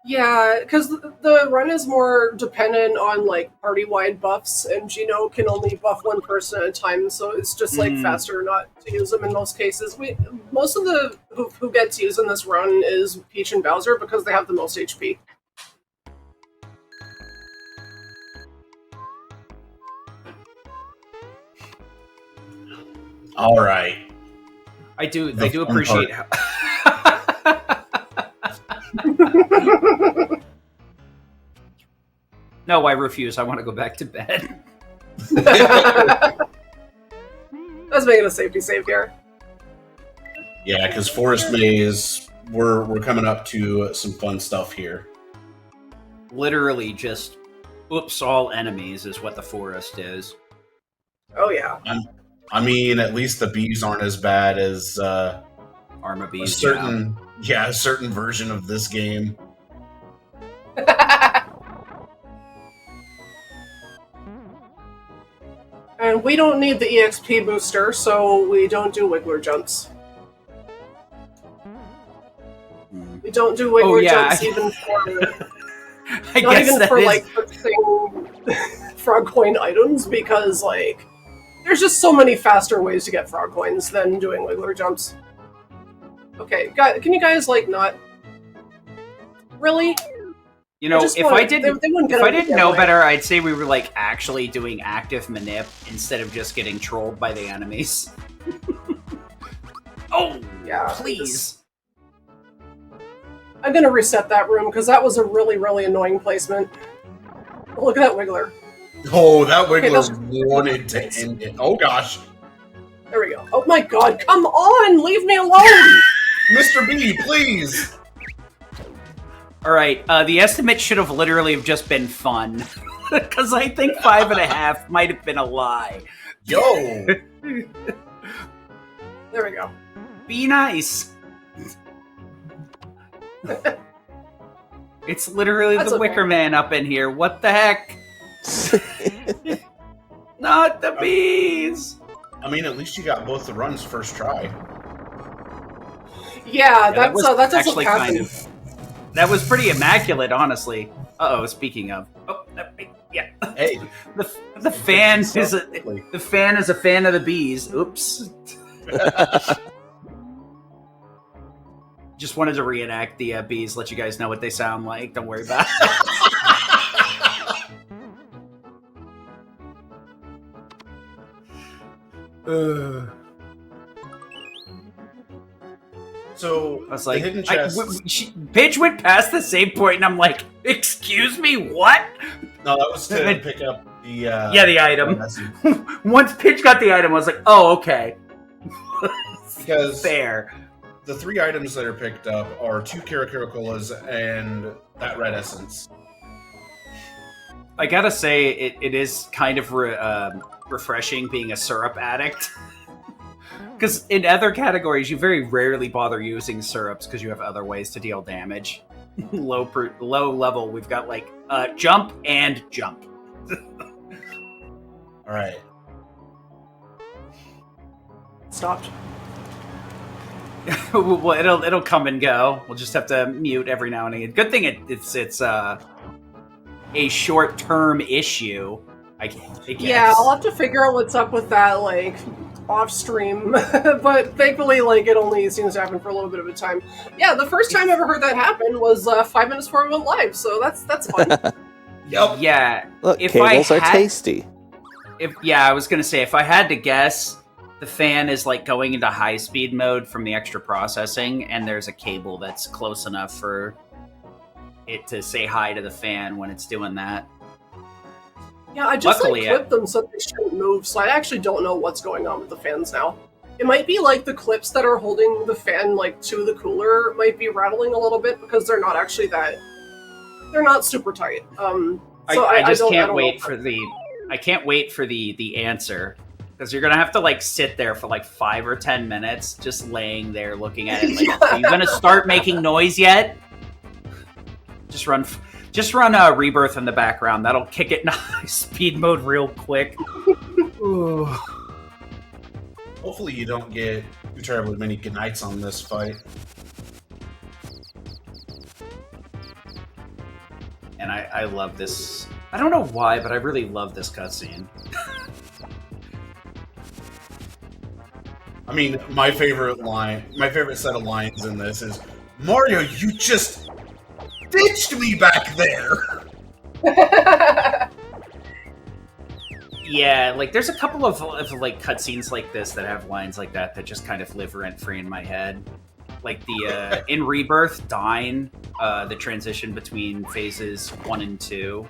Yeah, because the run is more dependent on like party-wide buffs, and Geno can only buff one person at a time, so it's just like faster not to use them in most cases. Most of the who gets used in this run is Peach and Bowser because they have the most HP. All right. I do appreciate how. No, I refuse. I want to go back to bed. That's making a safety save here. Yeah, because Forest Maze, we're coming up to some fun stuff here. Literally just, oops, all enemies is what the forest is. Oh yeah. I mean, at least the bees aren't as bad as Arma a bees. certain version of this game. And we don't need the EXP booster, so we don't do Wiggler jumps. We don't do Wiggler jumps even for like fixing frog coin items because like there's just so many faster ways to get frog coins than doing Wiggler jumps. Okay, can you guys like not really? You know, if I didn't know better, I'd say we were like actually doing active manip instead of just getting trolled by the enemies. Oh, yeah, please. I'm gonna reset that room because that was a really, really annoying placement. Look at that Wiggler. Oh, that Wiggler wanted to end it. Oh gosh. There we go. Oh my god, come on! Leave me alone! Mr. B, please! Alright, the estimate should have literally have just been fun. Because I think 5.5 might have been a lie. Yo! There we go. Be nice. It's literally the Wicker Man up in here. What the heck? Not the bees! I mean, at least you got both the runs first try. Yeah, that's actually kind of. That was pretty immaculate, honestly. Uh-oh, speaking of. Oh, yeah. Hey. The fan is the fan is a fan of the bees. Oops. Just wanted to reenact the bees, let you guys know what they sound like. Don't worry about it. So I was like, the hidden chest. Paige went past the same point, and I'm like, "Excuse me, what?" No, that was to pick up the the item. Once Paige got the item, I was like, "Oh, okay." Because fair. The 3 items that are picked up are 2 Caracolas and that red essence. I gotta say, it is kind of refreshing being a syrup addict. Because in other categories, you very rarely bother using syrups because you have other ways to deal damage. Low level, we've got like jump and jump. All right. Stopped. Well, it'll come and go. We'll just have to mute every now and again. Good thing it's a short-term issue. I guess. Yeah, I'll have to figure out what's up with that, like, off-stream. But thankfully, like, it only seems to happen for a little bit of a time. Yeah, the first time I ever heard that happen was 5 minutes before we went live, so that's fun. Yep. Yeah. Look, cables are tasty. I was gonna say, if I had to guess, the fan is like going into high-speed mode from the extra processing, and there's a cable that's close enough for it to say hi to the fan when it's doing that. Yeah, I just clipped them so they shouldn't move, so I actually don't know what's going on with the fans now. It might be like the clips that are holding the fan like to the cooler might be rattling a little bit because they're not actually that they're not super tight. So I just can't wait for the answer, because you're gonna have to like sit there for like 5 or 10 minutes just laying there looking at it. Like, Yeah. Are you gonna start making noise yet? Just run Rebirth in the background. That'll kick it nice speed mode real quick. Ooh. Hopefully you don't get too terribly many good nights on this fight. And I love this. I don't know why, but I really love this cutscene. I mean, my favorite set of lines in this is, Mario, you just ditched me back there! Yeah, like there's a couple of like cutscenes like this that have lines like that just kind of live rent free in my head. Like the in Rebirth, Dine, the transition between phases 1 and 2,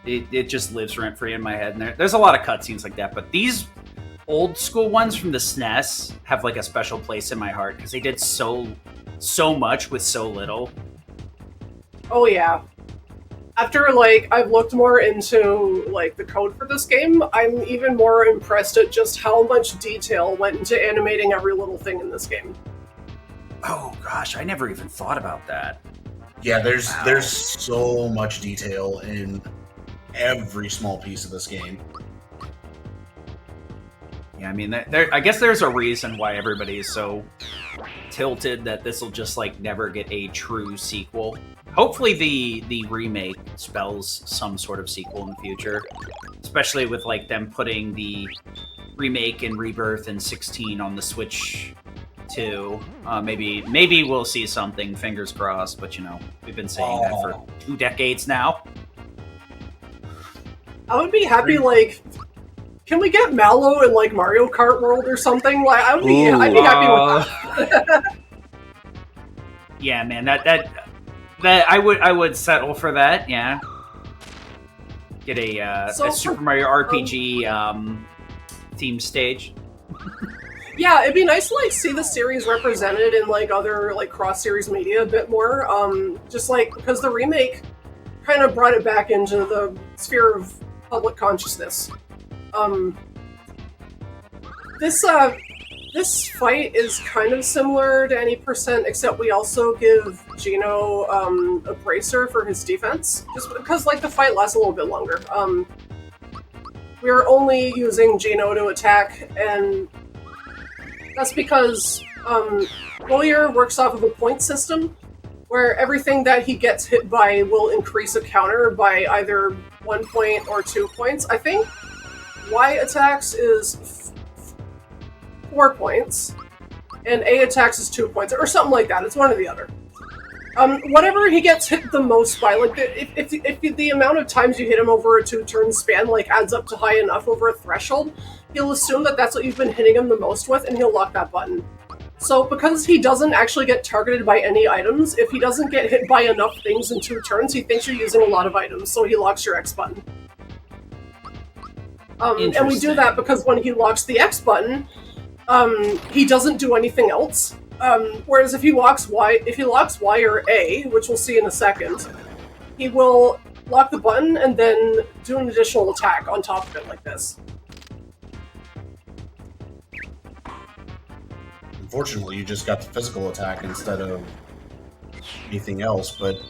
it just lives rent free in my head. And there's a lot of cutscenes like that, but these old school ones from the SNES have like a special place in my heart because they did so much with so little. Oh yeah. After like I've looked more into like the code for this game, I'm even more impressed at just how much detail went into animating every little thing in this game. Oh gosh, I never even thought about that. Yeah, there's so much detail in every small piece of this game. Yeah, I mean, I guess there's a reason why everybody is so tilted that this will just like never get a true sequel. Hopefully the remake spells some sort of sequel in the future, especially with like them putting the remake and Rebirth and 16 on the Switch 2. Maybe we'll see something, fingers crossed, but you know, we've been saying that for 2 decades now. I would be happy, like, can we get Mallow in like Mario Kart World or something? Like, I'd be happy with that. Yeah, man, that I would settle for that. Yeah, get a Super Mario RPG theme stage. Yeah, it'd be nice to like see the series represented in like other like cross-series media a bit more. Just like because the remake kind of brought it back into the sphere of public consciousness. This fight is kind of similar to any percent, except we also give Gino a bracer for his defense, just because like the fight lasts a little bit longer. We're only using Gino to attack, and that's because Warrior works off of a point system, where everything that he gets hit by will increase a counter by either 1 point or 2 points. I think Y attacks is 4 points, and A attacks is 2 points, or something like that. It's one or the other. Whatever he gets hit the most by, like if the amount of times you hit him over a 2-turn span like adds up to high enough over a threshold, he'll assume that that's what you've been hitting him the most with, and he'll lock that button. So because he doesn't actually get targeted by any items, if he doesn't get hit by enough things in 2 turns, he thinks you're using a lot of items, so he locks your X button. And we do that because when he locks the X button, he doesn't do anything else. Whereas if he locks Y or A, which we'll see in a second, he will lock the button and then do an additional attack on top of it like this. Unfortunately, you just got the physical attack instead of anything else, but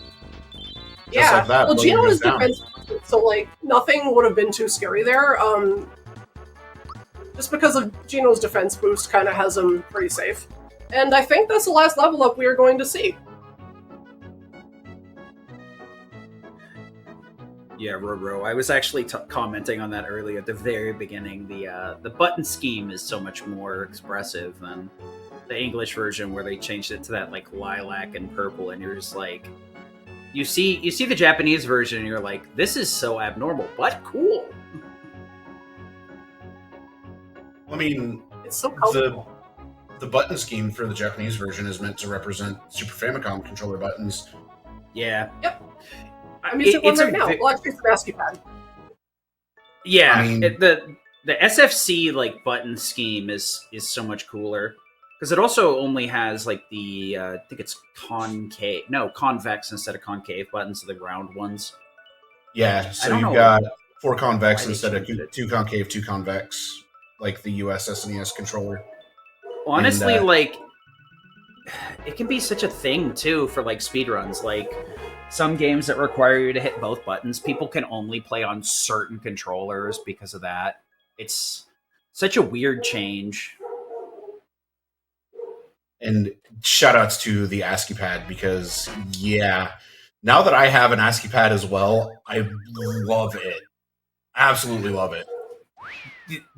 just like that, well, Gino is defense, so like nothing would have been too scary there. Just because of Gino's defense boost kind of has him pretty safe. And I think that's the last level up we are going to see. Yeah, Roro. I was actually commenting on that earlier at the very beginning. The button scheme is so much more expressive than the English version, where they changed it to that like lilac and purple, and you're just like, you see the Japanese version, and you're like, this is so abnormal, but cool. I mean, it's so colorful. The button scheme for the Japanese version is meant to represent Super Famicom controller buttons. Yeah. Yep. I'm using one right now. Well, actually, it's the ASCII pad. Yeah, I mean, the SFC like button scheme is so much cooler Because it also only has like the I think it's convex instead of concave buttons, the round ones. Yeah, so you've got 4 convex instead of 2 concave, 2 convex, like the US SNES controller. Honestly, like, it can be such a thing too for like speedruns. Like some games that require you to hit both buttons, people can only play on certain controllers because of that. It's such a weird change. And shoutouts to the ASCII pad because, yeah, now that I have an ASCII pad as well, I love it. Absolutely love it.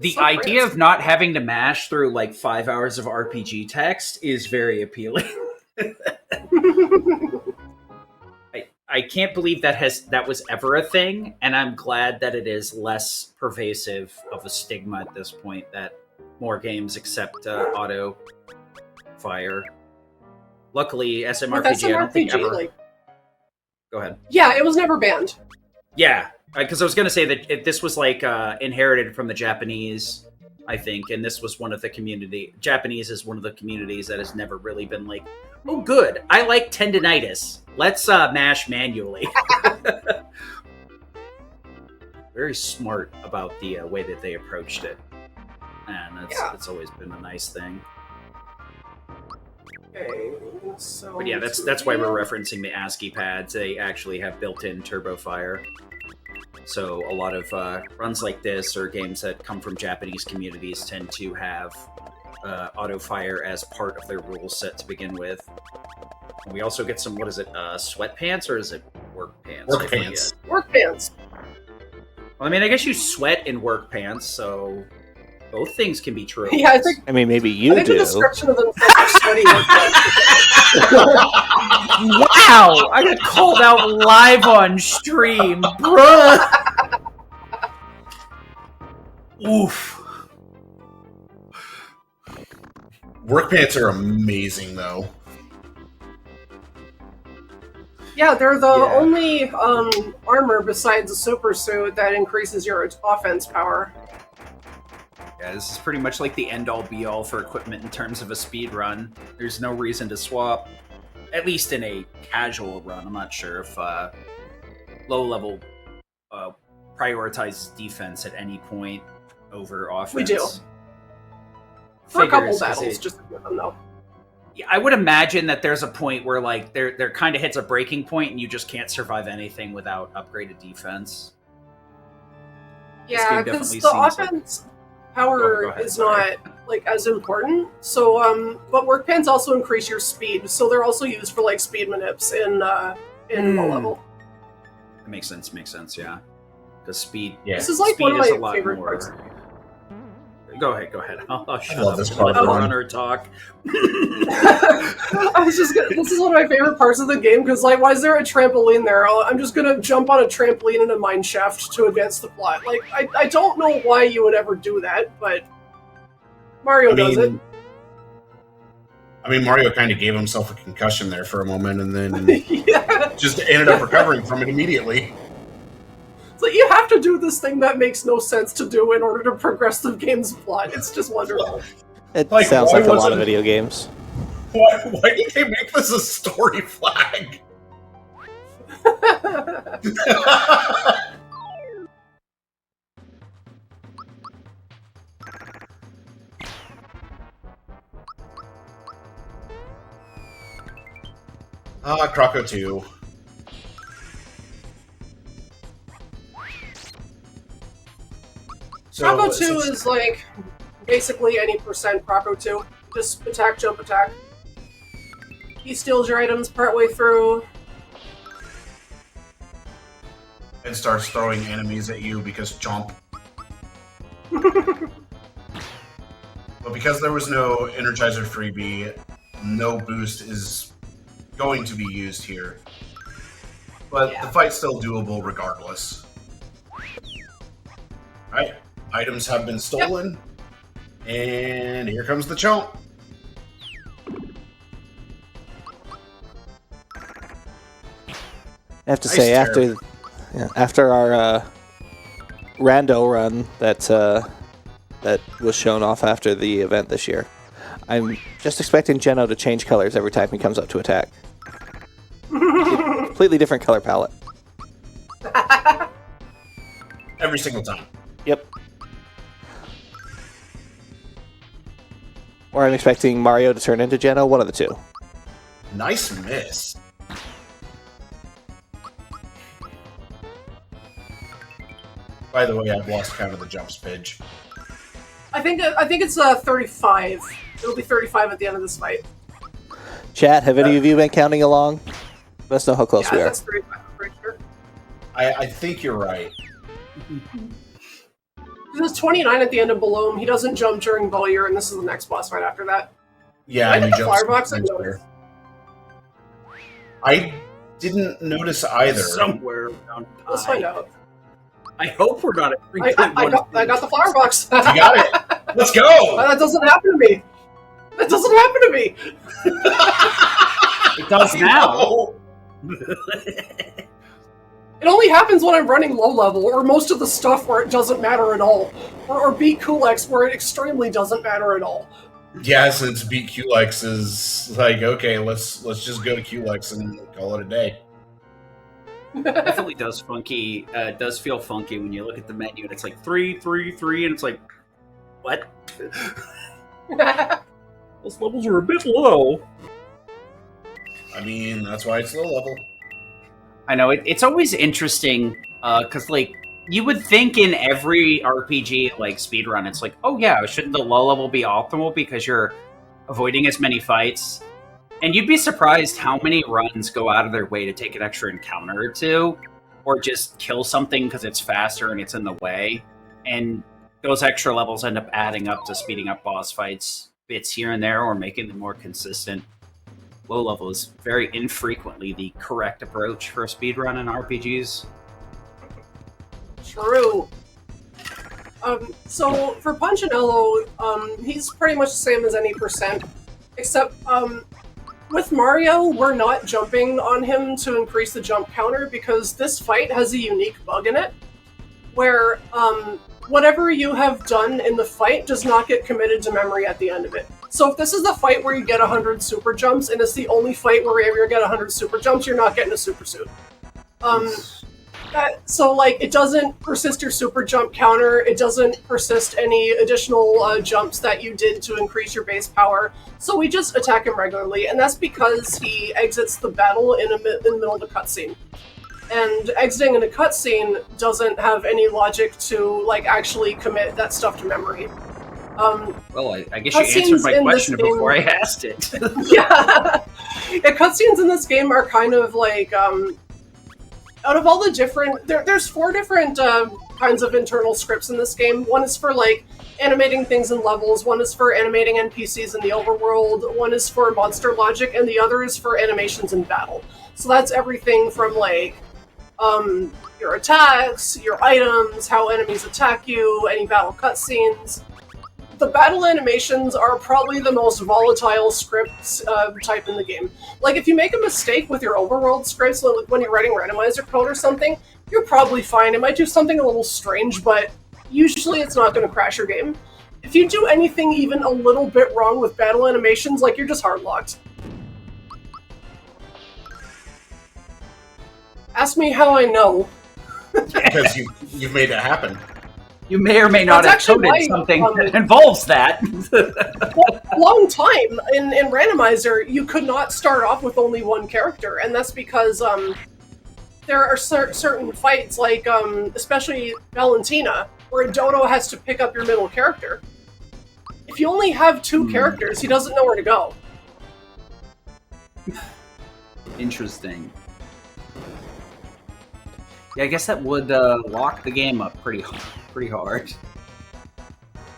The idea of not having to mash through like 5 hours of RPG text is very appealing. I can't believe that was ever a thing, and I'm glad that it is less pervasive of a stigma at this point that more games accept auto fire. Luckily, SMRPG, I don't think ever. Like, go ahead. Yeah, it was never banned. Yeah, because I was going to say that this was like inherited from the Japanese, I think, and this was one of the Japanese is one of the communities that has never really been like, oh, good, I like tendinitis. Let's mash manually. Very smart about the way that they approached it, and that's always been a nice thing. Okay, so but yeah, that's why we're referencing the ASCII pads. They actually have built-in turbo fire. So a lot of runs like this or games that come from Japanese communities tend to have auto fire as part of their rule set to begin with. And we also get some, what is it, sweatpants or is it work pants? Work pants. Work pants. Well, I mean, I guess you sweat in work pants, so both things can be true. Yeah, I mean, maybe you do. The description of them is sweaty work pants. Wow! I got called out live on stream, bruh! Oof. Work pants are amazing, though. Yeah, they're the only armor besides a super suit that increases your offense power. Yeah, this is pretty much like the end-all be-all for equipment in terms of a speed run. There's no reason to swap. At least in a casual run. I'm not sure if low-level prioritizes defense at any point over offense. We do. For a couple battles, just with them, though. Yeah, I would imagine that there's a point where like there kind of hits a breaking point and you just can't survive anything without upgraded defense. Yeah, because the offense power is not like as important. So, but work pants also increase your speed, so they're also used for like speed manips in low level. It makes sense. Yeah, because speed. Yeah, this is like one of my favorite parts. Go ahead. I'll shut love up. This part I'll run or talk. I was just gonna, this is one of my favorite parts of the game because, like, why is there a trampoline there? I'm just gonna jump on a trampoline in a mine shaft to advance the plot. Like, I don't know why you would ever do that, but Mario does it. I mean, Mario kind of gave himself a concussion there for a moment and then just ended up recovering from it immediately. It's like, you have to do this thing that makes no sense to do in order to progress the game's plot. It's just wonderful. It sounds like a lot of video games. Why did they make this a story flag? Croco 2. Croco 2 is like basically any percent Croco 2. Just attack, jump, attack. He steals your items partway through. And starts throwing enemies at you because chomp. But because there was no Energizer freebie, no boost is going to be used here. But the fight's still doable regardless. Alright, items have been stolen. And here comes the chomp. I have to say, after our rando run that was shown off after the event this year, I'm just expecting Geno to change colors every time he comes up to attack. Completely different color palette. Every single time. Yep. Or I'm expecting Mario to turn into Geno, one of the two. Nice miss. By the way, I've lost count of the jumps, Pidge. I think it's 35. It'll be 35 at the end of this fight. Chat, have any of you been counting along? Let us know how close we are. That's 35, I'm pretty sure. I think you're right. There's 29 at the end of Balom. He doesn't jump during Volier, and this is the next boss fight after that. Yeah, I get the flower box. I didn't notice either. Somewhere around. Let's find out. I hope we're not at I got the flower box. You got it. Let's go. That doesn't happen to me. That doesn't happen to me. It does now. It only happens when I'm running low level, or most of the stuff where it doesn't matter at all, or beat Kulex where it extremely doesn't matter at all. Yeah, since beat Kulex is like, okay, let's just go to Kulex and call it a day. Definitely does funky. Does feel funky when you look at the menu and it's like 3, 3, 3, and it's like, what? Those levels are a bit low. I mean, that's why it's low level. I know it's always interesting because like you would think in every RPG like speedrun, it's like, oh yeah, shouldn't the low level be optimal because you're avoiding as many fights? And you'd be surprised how many runs go out of their way to take an extra encounter or two, or just kill something because it's faster and it's in the way. And those extra levels end up adding up to speeding up boss fights bits here and there, or making them more consistent. Low level is very infrequently the correct approach for a speedrun in RPGs. True. So for Punchinello, he's pretty much the same as any percent, except with Mario, we're not jumping on him to increase the jump counter because this fight has a unique bug in it, where whatever you have done in the fight does not get committed to memory at the end of it. So if this is the fight where you get 100 super jumps, and it's the only fight where you ever get 100 super jumps, you're not getting a super suit. So, like, it doesn't persist your super jump counter, it doesn't persist any additional jumps that you did to increase your base power, so we just attack him regularly, and that's because he exits the battle in the middle of the cutscene. And exiting in a cutscene doesn't have any logic to, like, actually commit that stuff to memory. Well, I guess you answered my question before I asked it. Yeah, cutscenes in this game are kind of like, out of all the different... There's 4 different kinds of internal scripts in this game. One is for, like, animating things in levels, one is for animating NPCs in the overworld, one is for monster logic, and the other is for animations in battle. So that's everything from, like, your attacks, your items, how enemies attack you, any battle cutscenes. The battle animations are probably the most volatile scripts type in the game. Like, if you make a mistake with your overworld scripts, like when you're writing randomizer code or something, you're probably fine. It might do something a little strange, but usually it's not going to crash your game. If you do anything even a little bit wrong with battle animations, like, you're just hard-locked. Ask me how I know. Because you've made it happen. You may or may not have coded something that involves that. A long time in Randomizer, you could not start off with only one character, and that's because there are certain fights, like especially Valentina, where Dodo has to pick up your middle character. If you only have 2 characters, he doesn't know where to go. Interesting. Yeah, I guess that would lock the game up pretty hard.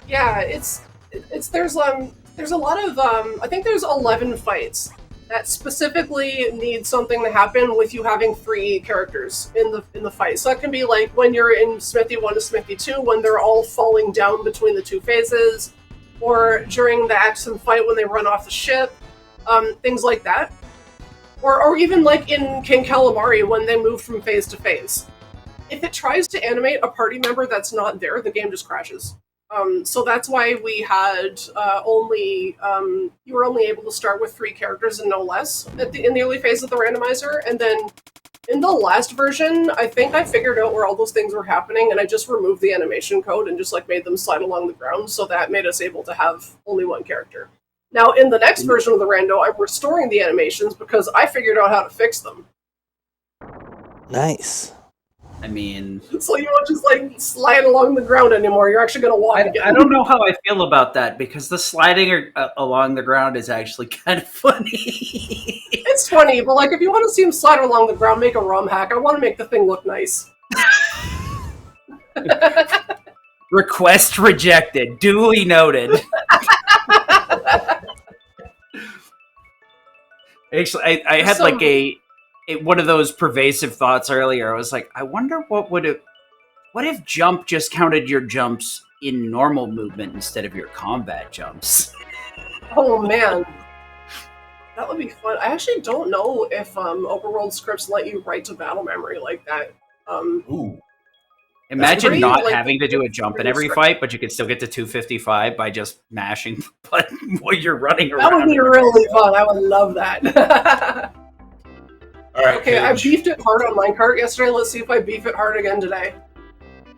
Yeah, there's a lot of I think there's 11 fights that specifically need something to happen with you having 3 characters in the fight. So that can be like when you're in Smithy 1 to Smithy 2, when they're all falling down between the 2 phases, or during the Axum fight when they run off the ship, things like that. Or even like in King Calamari when they move from phase to phase. If it tries to animate a party member that's not there, the game just crashes. So that's why we had you were only able to start with 3 characters and no less in the early phase of the randomizer, and then in the last version, I think I figured out where all those things were happening, and I just removed the animation code and just like made them slide along the ground, so that made us able to have only 1 character. Now, in the next version of the rando, I'm restoring the animations because I figured out how to fix them. Nice. I mean, so you won't just like slide along the ground anymore. You're actually going to walk again. I don't know how I feel about that because the sliding along the ground is actually kind of funny. It's funny, but like if you want to see him slide along the ground, make a ROM hack. I want to make the thing look nice. Request rejected. Duly noted. Actually, I had like one of those pervasive thoughts earlier. I was like, I wonder what if jump just counted your jumps in normal movement instead of your combat jumps? Oh man, that would be fun. I actually don't know if overworld scripts let you write to battle memory like that. Ooh. Imagine not having to do a jump in every fight, but you could still get to 255 by just mashing the button while you're running around. That would be really fun. I would love that. All right. Okay, I beefed it hard on Minecart yesterday. Let's see if I beef it hard again today.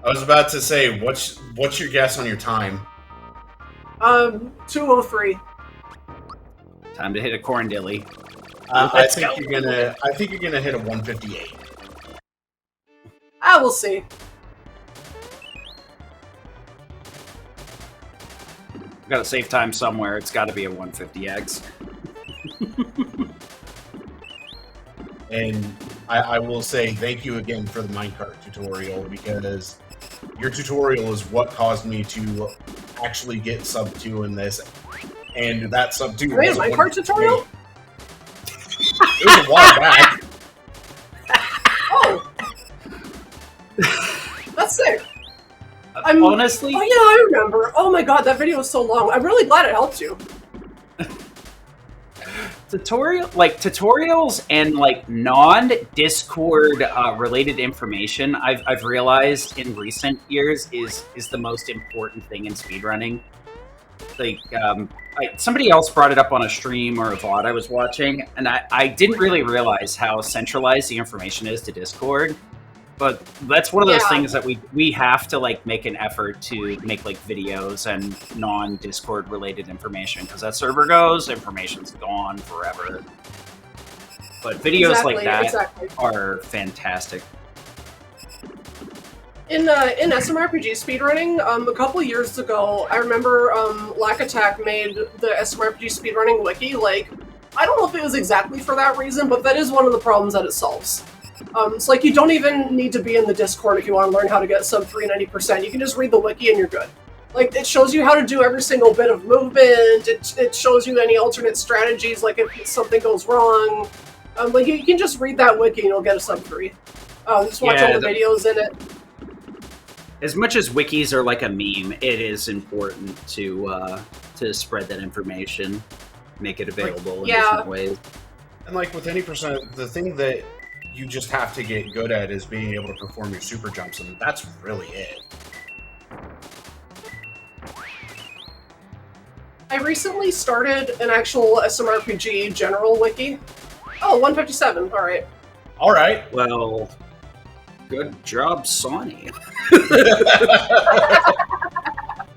I was about to say, what's your guess on your time? 2:03. Time to hit a corn dilly. I think you're gonna hit a 158. We'll see. Got a safe time somewhere. It's got to be a 150x. And I will say thank you again for the minecart tutorial, because your tutorial is what caused me to actually get sub 2 in this. And that sub 2 was a minecart tutorial? It was a while back. Oh. That's sick. Honestly? Oh yeah, I remember. Oh my god, that video was so long. I'm really glad it helped you. Tutorials and like non-Discord related information, I've realized in recent years is the most important thing in speedrunning. Like somebody else brought it up on a stream or a VOD I was watching, and I didn't really realize how centralized the information is to Discord. But that's one of those things that we have to like make an effort to make like videos and non-Discord related information, because that server goes, information's gone forever. But videos like that are fantastic. In SMRPG speedrunning, a couple years ago, I remember Lack Attack made the SMRPG speedrunning wiki. Like, I don't know if it was exactly for that reason, but that is one of the problems that it solves. It's like you don't even need to be in the Discord if you want to learn how to get sub 390%. You can just read the wiki and you're good. Like, it shows you how to do every single bit of movement. It shows you any alternate strategies, like if something goes wrong. Like, you can just read that wiki and you'll get a sub 3. Just watch all the videos in it. As much as wikis are like a meme, it is important to spread that information, make it available in different ways. And like with any percent, the thing that you just have to get good at is being able to perform your super jumps, and that's really it. I recently started an actual SMRPG general wiki. Oh, 157, alright. Alright. Well, good job, Sonny.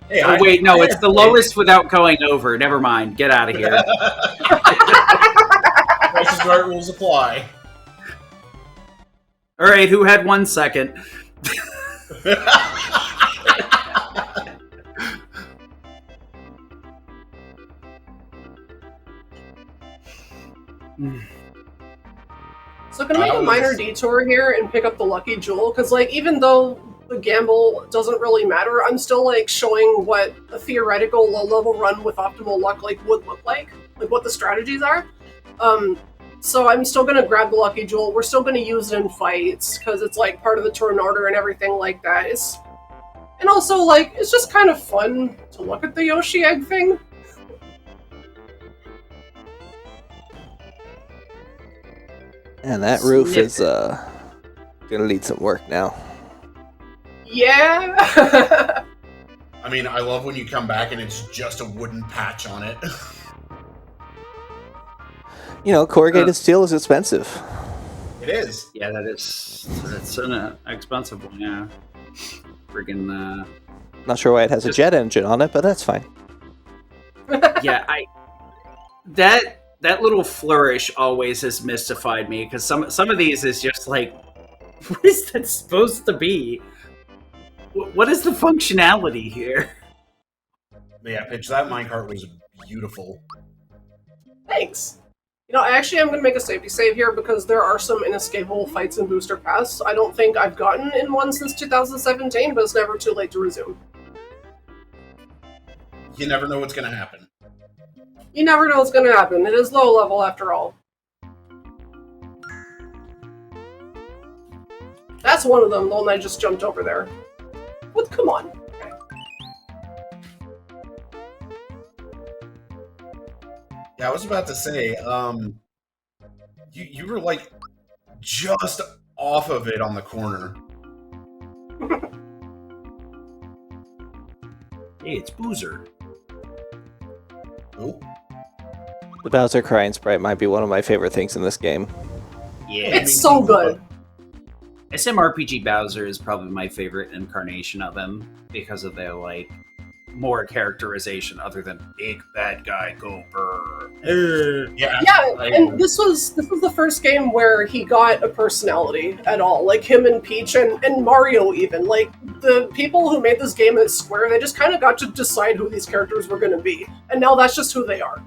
Hey, oh, wait, no, it's the lowest without going over. Never mind. Get out of here. Price is right, rules apply. All right, who had 1 second? So can I make a minor detour here and pick up the lucky jewel? Because, like, even though the gamble doesn't really matter, I'm still, like, showing what a theoretical low-level run with optimal luck, like, would look like what the strategies are. So I'm still going to grab the lucky jewel. We're still going to use it in fights, because it's, like, part of the turn order and everything like that. And also, like, it's just kind of fun to look at the Yoshi egg thing. And that roof is gonna need some work now. Yeah. I mean, I love when you come back and it's just a wooden patch on it. You know, corrugated steel is expensive. It is. Yeah, that's an expensive one. Yeah, friggin'. Not sure why it has a jet engine on it, but that's fine. Yeah, that little flourish always has mystified me because some of these is just like, what is that supposed to be? What is the functionality here? Yeah, Pitch, that minecart was beautiful. Thanks. You know, actually, I'm going to make a safety save here because there are some inescapable fights in Booster Pass. I don't think I've gotten in one since 2017, but it's never too late to resume. You never know what's going to happen. You never know what's going to happen. It is low level after all. That's one of them, the one I just jumped over there. But come on. Yeah, I was about to say, you were like just off of it on the corner. Hey, it's Boozer. Oh. The Bowser crying sprite might be one of my favorite things in this game. Yeah, It's so good. SMRPG Bowser is probably my favorite incarnation of him because of their like more characterization other than big bad guy go brr. Yeah. Yeah, and this was the first game where he got a personality at all. Like him and Peach and Mario even. Like the people who made this game at Square, they just kind of got to decide who these characters were going to be. And now that's just who they are.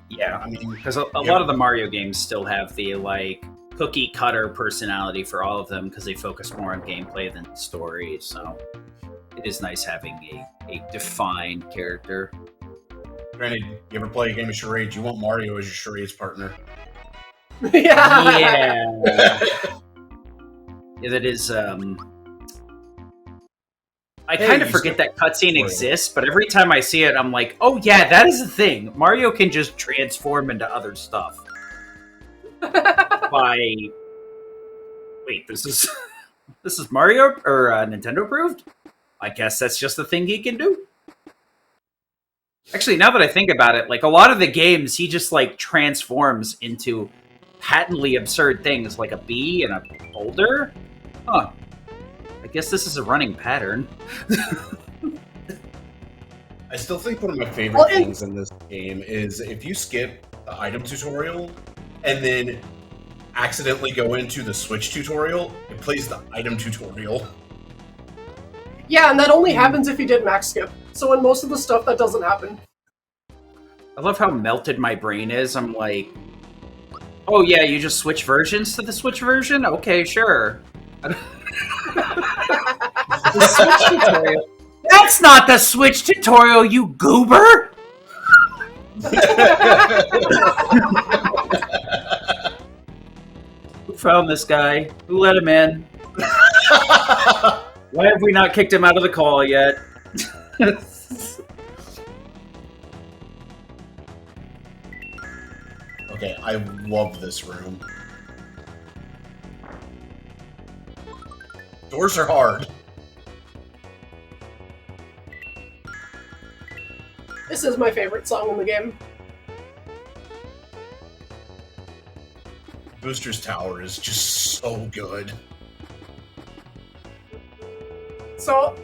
Yeah, I mean, because a lot of the Mario games still have the like cookie cutter personality for all of them because they focus more on gameplay than story. So it is nice having a defined character. Granted, you ever play a game of charades, you want Mario as your charades partner. Yeah. Yeah, that is. I kind of forget that cutscene exists, but every time I see it, I'm like, oh yeah, that is a thing. Mario can just transform into other stuff. Wait, this is Mario or Nintendo approved? I guess that's just the thing he can do. Actually, now that I think about it, like a lot of the games, he just like transforms into patently absurd things, like a bee and a boulder. Huh. I guess this is a running pattern. I still think one of my favorite things in this game is if you skip the item tutorial and then accidentally go into the Switch tutorial, it plays the item tutorial. Yeah, and that only happens if you did max skip. So in most of the stuff, that doesn't happen. I love how melted my brain is. I'm like, oh yeah, you just switch versions to the Switch version? Okay, sure. The Switch tutorial. That's not the Switch tutorial, you goober! Who found this guy? Who let him in? Why have we not kicked him out of the call yet? Okay, I love this room. Doors are hard. This is my favorite song in the game. Booster's Tower is just so good. So,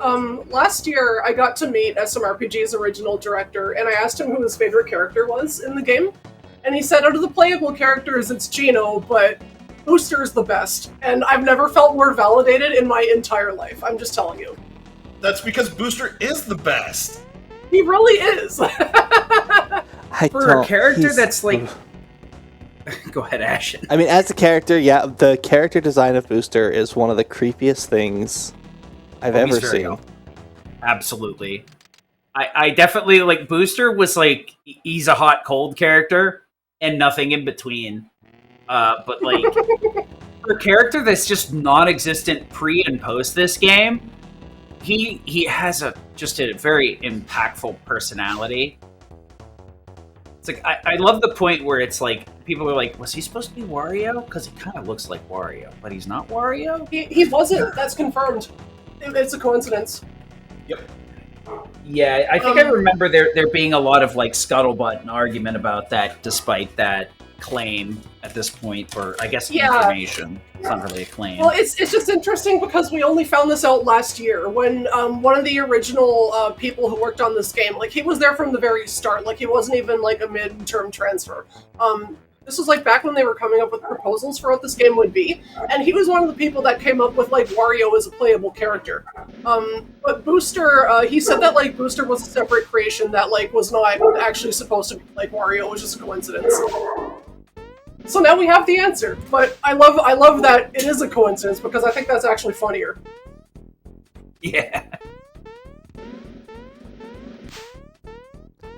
last year I got to meet SMRPG's original director, and I asked him who his favorite character was in the game. And he said, out of the playable characters, it's Gino, but Booster is the best. And I've never felt more validated in my entire life. I'm just telling you. That's because Booster is the best. He really is. For a character that's like... Go ahead, Ashen. I mean, as a character, yeah, the character design of Booster is one of the creepiest things I've ever seen. Cool. Absolutely. I definitely, like, Booster was like, he's a hot, cold character, and nothing in between. But, like, for a character that's just non-existent pre and post this game, he has just a very impactful personality. It's like, I love the point where it's like, people are like, was he supposed to be Wario? Because he kind of looks like Wario, but he's not Wario? He wasn't. That's confirmed. It's a coincidence. Yep. Yeah, I think I remember there being a lot of like scuttlebutt and argument about that, despite that claim at this point, or I guess information. It's not really a claim. Well, it's just interesting because we only found this out last year when one of the original people who worked on this game, like he was there from the very start. Like he wasn't even like a mid-term transfer. This was like back when they were coming up with proposals for what this game would be, and he was one of the people that came up with like Wario as a playable character. But Booster, he said that like Booster was a separate creation that like was not actually supposed to be like Wario. It was just a coincidence. So now we have the answer, but I love that it is a coincidence because I think that's actually funnier. Yeah.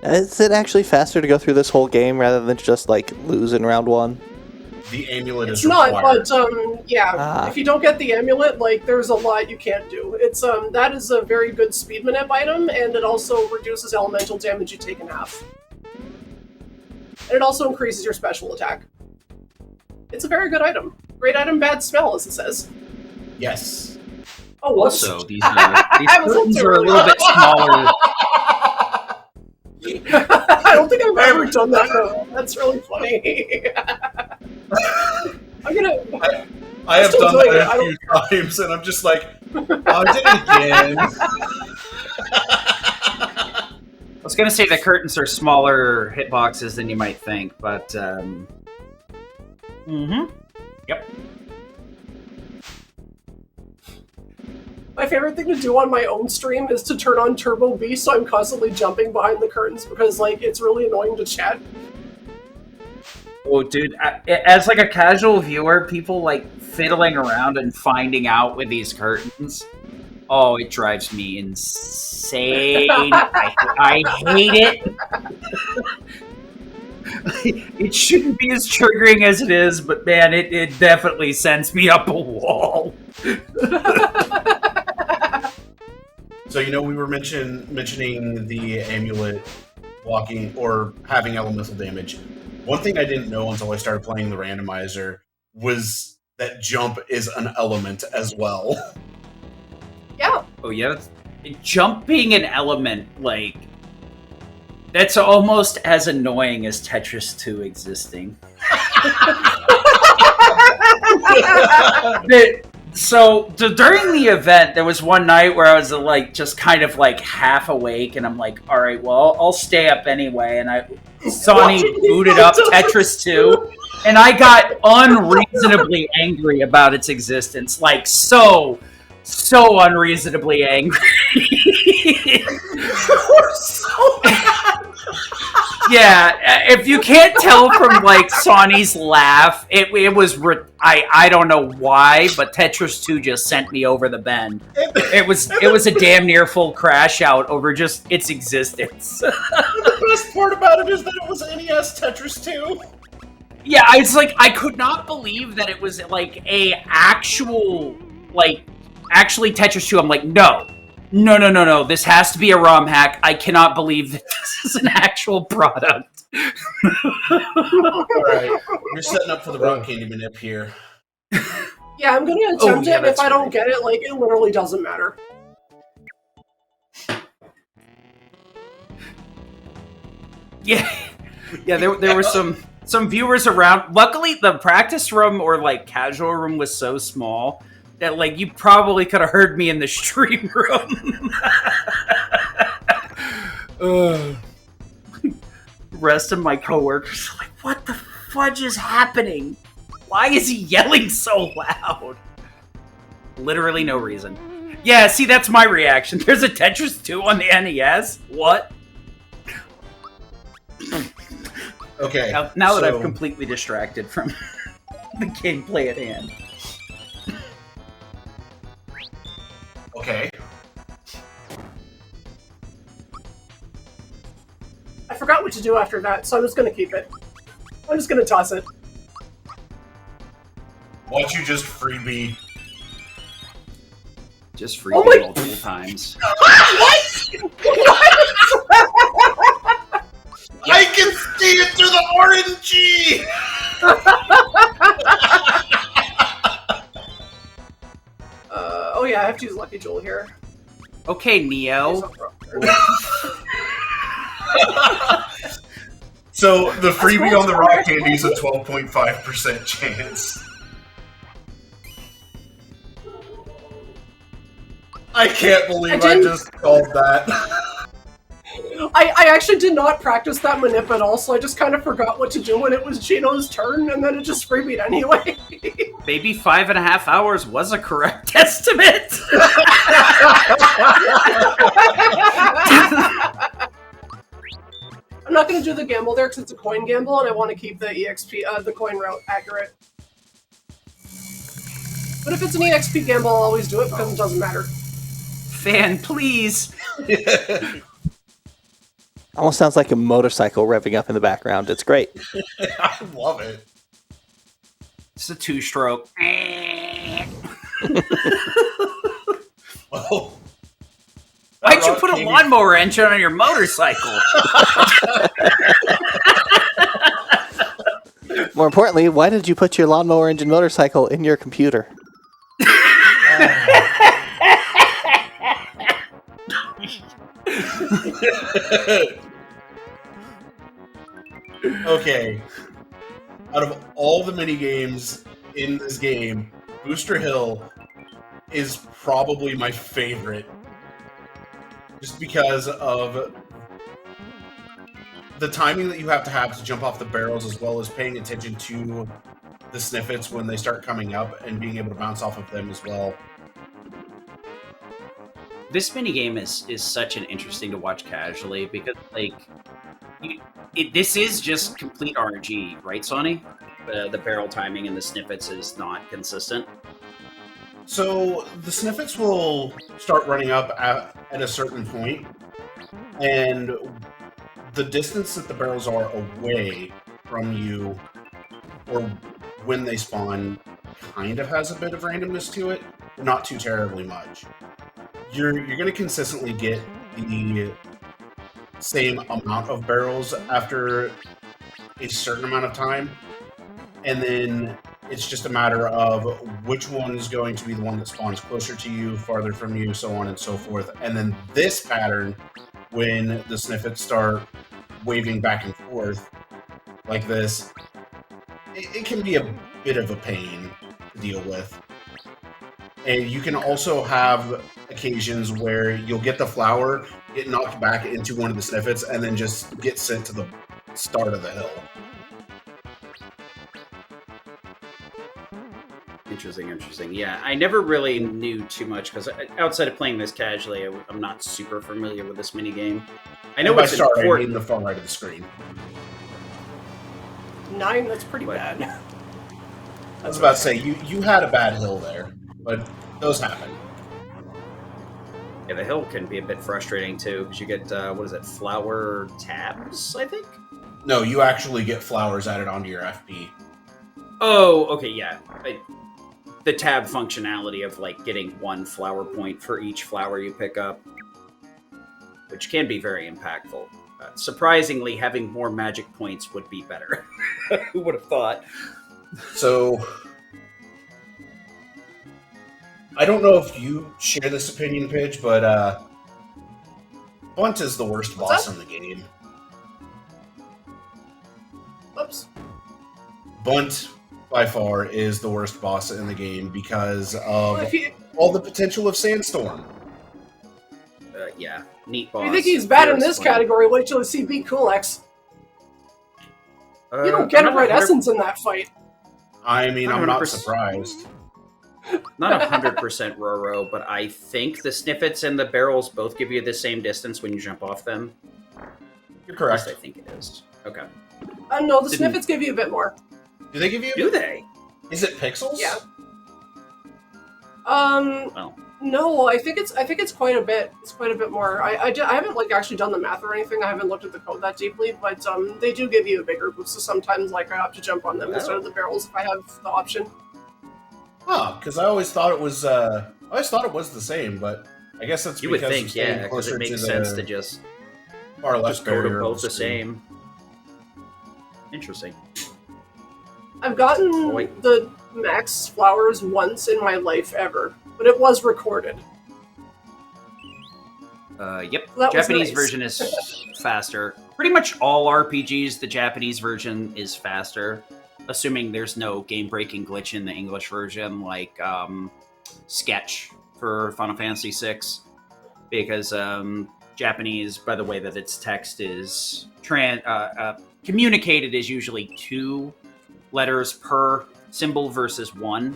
Is it actually faster to go through this whole game rather than just like lose in round 1? The amulet it's is required. But if you don't get the amulet, like there's a lot you can't do. It's that is a very good speed manip item, and it also reduces elemental damage you take in half. And it also increases your special attack. It's a very good item. Great item, bad smell, as it says. Yes. Oh, whoops. Also, these curtains are a little bit smaller. I don't think I've ever done that though. That's really funny. I have done that a few times, and I'm just like, I did it again. I was gonna say the curtains are smaller hitboxes than you might think, but Yep. My favorite thing to do on my own stream is to turn on Turbo B, so I'm constantly jumping behind the curtains because, like, it's really annoying to chat. Oh, dude, as like a casual viewer, people like fiddling around and finding out with these curtains. Oh, it drives me insane. I hate it. It shouldn't be as triggering as it is, but man, it definitely sends me up a wall. So, you know, we were mentioning the amulet blocking or having elemental damage. One thing I didn't know until I started playing the randomizer was that jump is an element as well. Yeah. Oh yeah, jump being an element, like, that's almost as annoying as Tetris 2 existing. So during the event, there was one night where I was like just kind of like half awake, and I'm like, all right, well, I'll stay up anyway. And Sonny booted up Tetris 2, and I got unreasonably angry about its existence, like so unreasonably angry. So Yeah, if you can't tell from like Sonny's laugh, it was I don't know why, but Tetris 2 just sent me over the bend. It was a damn near full crash out over just its existence. The best part about it is that it was NES Tetris 2. Yeah, it's like I could not believe that it was like actually Tetris 2. I'm like, no. This has to be a ROM hack. I cannot believe that this is an actual product. Alright, you're setting up for the rock candy manip here. yeah, I'm gonna attempt it, and if I don't get it, like, it literally doesn't matter. Yeah, there were some viewers around. Luckily, the practice room or like casual room was so small that like you probably could have heard me in the stream room. Rest of my coworkers are like, what the fudge is happening? Why is he yelling so loud? Literally no reason. Yeah, see, that's my reaction. There's a Tetris 2 on the NES? What? Okay. Now that I've completely distracted from the gameplay at hand. Okay. I forgot what to do after that, so I'm just gonna keep it. I'm just gonna toss it. Why don't you just freebie? Just freebie multiple times. What? I can see it through the RNG! Oh yeah, I have to use Lucky Jewel here. Okay, Neo. So the freebie on the rock candy is a 12.5% chance. I can't believe I just called that. I actually did not practice that Manip at all, so I just kind of forgot what to do when it was Gino's turn, and then it just freebied anyway. Maybe 5.5 hours was a correct estimate. I'm not going to do the gamble there because it's a coin gamble, and I want to keep the EXP, the coin route accurate. But if it's an EXP gamble, I'll always do it because it doesn't matter. Fan, please. Almost sounds like a motorcycle revving up in the background. It's great. I love it. It's a 2-stroke. Oh. Why'd you put a lawnmower engine on your motorcycle? More importantly, why did you put your lawnmower engine motorcycle in your computer? Okay. Out of all the mini games in this game, Booster Hill is probably my favorite. Just because of the timing that you have to jump off the barrels, as well as paying attention to the snippets when they start coming up and being able to bounce off of them as well. This minigame is such an interesting to watch casually because, like, this is just complete RNG, right, Sonny? The barrel timing and the snippets is not consistent. So the snippets will start running up at a certain point, and the distance that the barrels are away from you, or when they spawn, kind of has a bit of randomness to it, but not too terribly much. You're going to consistently get the same amount of barrels after a certain amount of time, and then it's just a matter of which one is going to be the one that spawns closer to you, farther from you, so on and so forth. And then this pattern, when the snippets start waving back and forth like this, it can be a bit of a pain to deal with. And you can also have occasions where you'll get the flower, get knocked back into one of the snippets, and then just get sent to the start of the hill. Interesting. Yeah, I never really knew too much because outside of playing this casually, I'm not super familiar with this minigame. I know it's important. I mean the far right of the screen. 9, that's pretty bad. I was about to say, you had a bad hill there, but those happen. Yeah, the hill can be a bit frustrating too because you get, flower tabs, I think? No, you actually get flowers added onto your FP. Oh, okay, yeah. The tab functionality of, like, getting 1 flower point for each flower you pick up, which can be very impactful. Surprisingly, having more magic points would be better. Who would have thought? So, I don't know if you share this opinion, Pidge, but Bunt is the worst boss in the game. Oops. Bunt, by far, is the worst boss in the game because of all the potential of Sandstorm. Yeah, neat boss. If you think he's bad in this category, wait till you see Beat Coolx. You don't get a right essence in that fight. I mean, I'm not surprised. Not 100% Roro, but I think the snippets and the barrels both give you the same distance when you jump off them. You're correct. I think it is. Okay. No, the snippets give you a bit more. Do they give you? Do they? Is it pixels? Yeah. Well. No, I think it's quite a bit. It's quite a bit more. I haven't like actually done the math or anything. I haven't looked at the code that deeply, but they do give you a bigger boost. So sometimes like I have to jump on them instead of the barrels if I have the option. Huh? Because I always thought it was. I always thought it was the same, but I guess that's you because would think, yeah, because it makes sense to just far less go to both the same. Interesting. I've gotten the max flowers once in my life ever, but it was recorded. Yep. That was Japanese nice. version is faster. Pretty much all RPGs, the Japanese version is faster, assuming there's no game-breaking glitch in the English version, like Sketch for Final Fantasy VI, because Japanese, by the way that its text is communicated, is usually 2 letters per symbol versus 1,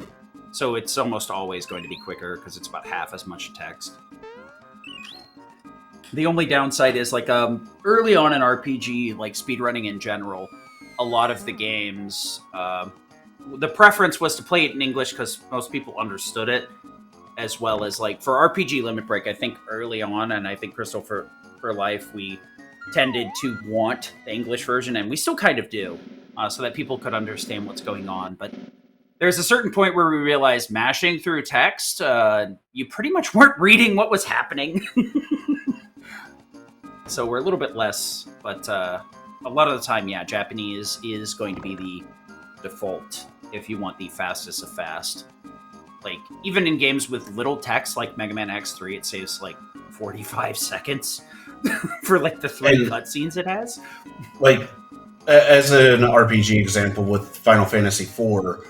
so it's almost always going to be quicker because it's about half as much text. The only downside is, like, early on in RPG, like speedrunning in general, a lot of the games, the preference was to play it in English because most people understood it, as well as, like, for RPG Limit Break, I think early on, and I think Crystal for Life, we tended to want the English version, and we still kind of do, so that people could understand what's going on, but there's a certain point where we realized mashing through text, you pretty much weren't reading what was happening. So we're a little bit less, but a lot of the time, yeah, Japanese is going to be the default if you want the fastest of fast. Like, even in games with little text, like Mega Man X3, it saves, like, 45 seconds for, like, the 3 cutscenes it has. Like, as an RPG example with Final Fantasy IV,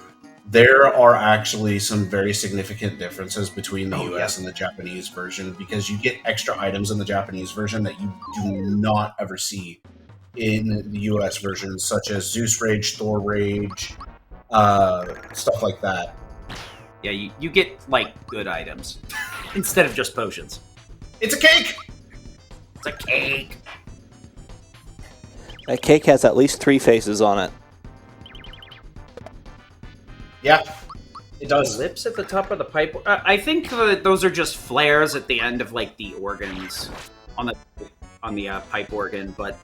there are actually some very significant differences between the US and the Japanese version, because you get extra items in the Japanese version that you do not ever see in the US version, such as Zeus Rage, Thor Rage, stuff like that. Yeah, you get, like, good items instead of just potions. It's a cake! It's a cake! That cake has at least 3 faces on it. Yeah, it does. Lips at the top of the pipe. I think that those are just flares at the end of, like, the organs on the pipe organ. But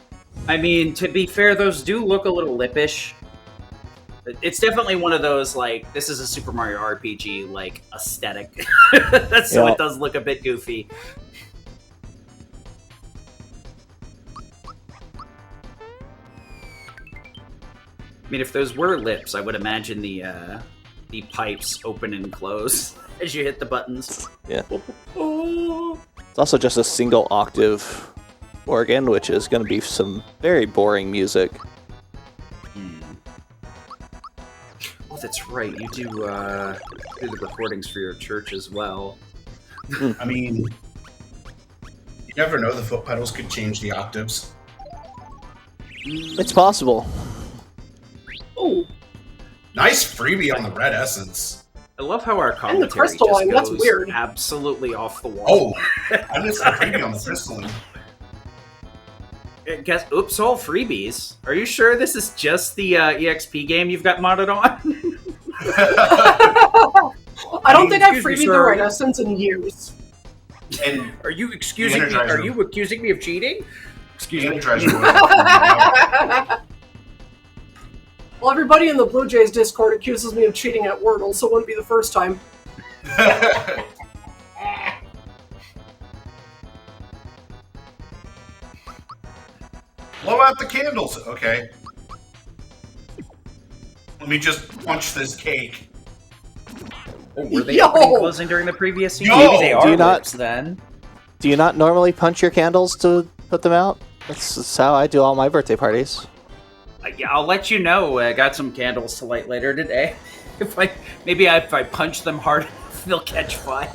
I mean, to be fair, those do look a little lippish. It's definitely one of those, like, this is a Super Mario RPG, like, aesthetic. So it does look a bit goofy. I mean, if those were lips, I would imagine the pipes open and close as you hit the buttons. Yeah. It's also just a single octave organ, which is going to be some very boring music. Oh, that's right. You do the recordings for your church as well. I mean, you never know, the foot pedals could change the octaves. It's possible. Oh, nice freebie on the red essence. I love how our commentary and the crystalline, just goes that's weird. Absolutely off the wall. Oh, I missed the freebie on the crystalline. Guess, oops, all freebies. Are you sure this is just the EXP game you've got modded on? I don't think I've excuse me, freebied the sir. red essence in years. And Are you excusing me? Are you accusing me of cheating? Excuse me. Well, everybody in the Blue Jays Discord accuses me of cheating at Wordle, so it wouldn't be the first time. Blow out the candles. Okay. Let me just punch this cake. Oh, were they Yo! opening and closing during the previous scene? Yo! Maybe they are Do you not- lips, then. Do you not normally punch your candles to put them out? That's how I do all my birthday parties. Yeah, I'll let you know. I got some candles to light later today. If I punch them hard enough, they'll catch fire.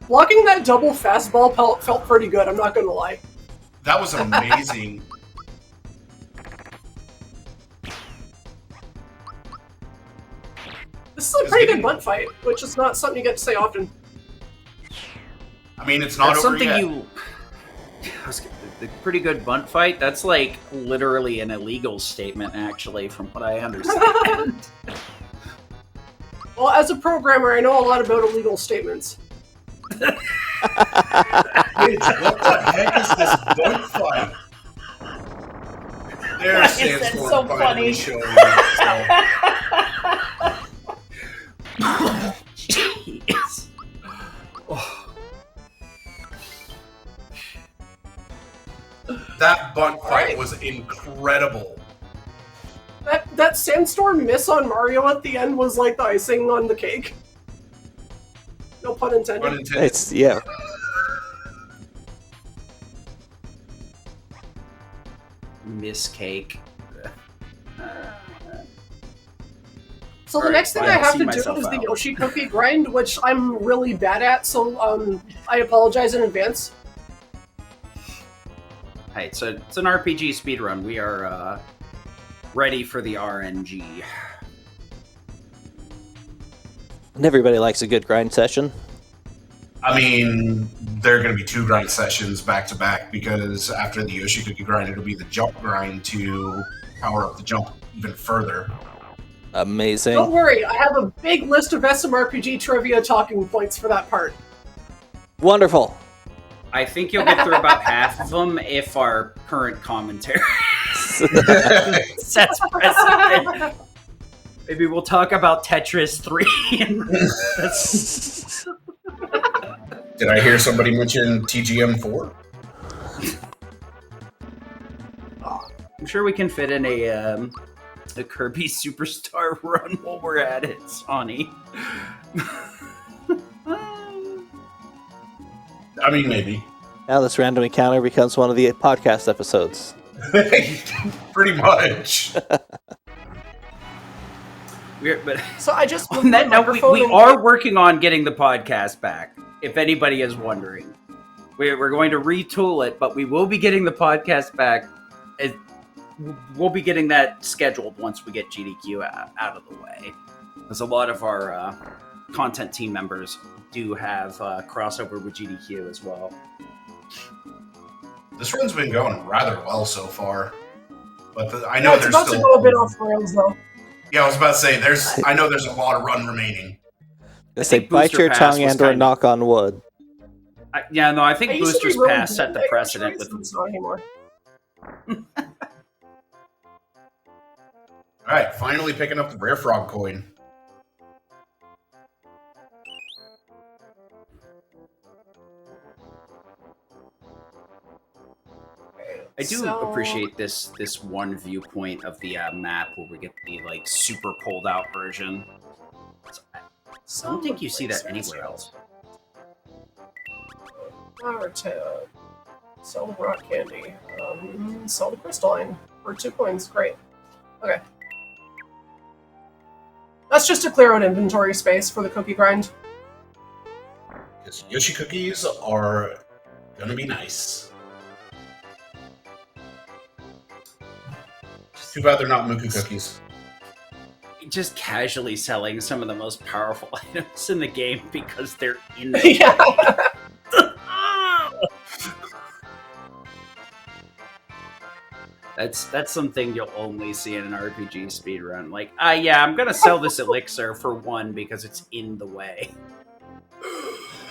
Blocking that double fastball felt pretty good, I'm not gonna lie. That was amazing. This is a pretty good butt fight, which is not something you get to say often. I mean, it's not That's over something yet. the pretty good bunt fight. That's like literally an illegal statement, actually, from what I understand. Well, as a programmer, I know a lot about illegal statements. Bitch, what the heck is this butt fight? There Why is stands that for so finally funny? showing yourself. Jeez. Oh. That butt fight was incredible. That sandstorm miss on Mario at the end was like the icing on the cake. No pun intended. Pun intended. It's yeah. Miss Cake. So the next thing I I'll have see to do myself is the out. Yoshi cookie grind, which I'm really bad at, so I apologize in advance. Hey, so it's an RPG speedrun. We are ready for the RNG. And everybody likes a good grind session. I mean, there are going to be 2 grind sessions back to back because after the Yoshi cookie grind, it'll be the jump grind to power up the jump even further. Amazing. Don't worry, I have a big list of SMRPG trivia talking points for that part. Wonderful. I think you'll get through about half of them if our current commentary sets precedent. Maybe we'll talk about Tetris 3. And that's... Did I hear somebody mention TGM4? I'm sure we can fit in a Kirby Superstar run while we're at it, Sonny. I mean, maybe. Now this random encounter becomes one of the podcast episodes. Pretty much. But So I just on that note, we microphone are working on getting the podcast back, if anybody is wondering. We're going to retool it, but we will be getting the podcast back. We'll be getting that scheduled once we get GDQ out of the way. Because a lot of our content team members do have crossover with GDQ as well. This run's been going rather well so far. But I No, know it's there's about still... to go a bit off the rails, though. Yeah, I was about to say, I know there's a lot of run remaining. They say think bite Booster your Pass tongue was and or kind of- knock on wood. I I think used to be Booster's really Pass good set the at precedent Yoshi with... Races, not anymore. Alright, finally picking up the rare frog coin. I do appreciate this one viewpoint of the map where we get the like super pulled out version. I don't think you see that anywhere else. Flower tab. Sell the rock candy. Sell the crystalline for 2 coins. Great. Okay. That's just to clear out inventory space for the cookie grind. Because Yoshi cookies are gonna be nice. Too bad they're not Muku cookies. Just casually selling some of the most powerful items in the game because they're in the Yeah. That's something you'll only see in an RPG speedrun. Like, yeah, I'm gonna sell this elixir for 1 because it's in the way.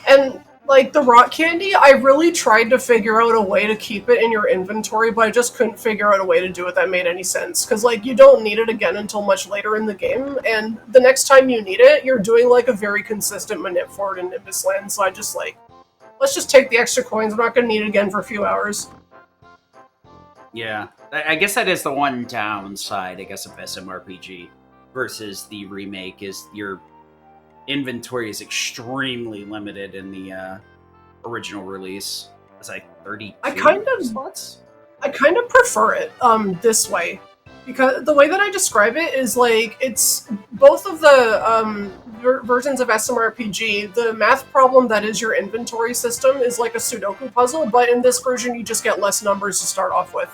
And, like, the rock candy, I really tried to figure out a way to keep it in your inventory, but I just couldn't figure out a way to do it that made any sense. Because, like, you don't need it again until much later in the game, and the next time you need it, you're doing, like, a very consistent manip for it in Nimbus Land, so I just, like, let's just take the extra coins, I'm not gonna need it again for a few hours. Yeah, I guess that is the one downside, I guess, of SMRPG versus the remake is your inventory is extremely limited in the original release. It's like 30 slots. I kind of prefer it this way, because the way that I describe it is like it's both of the versions of SMRPG. The math problem that is your inventory system is like a Sudoku puzzle, but in this version you just get less numbers to start off with.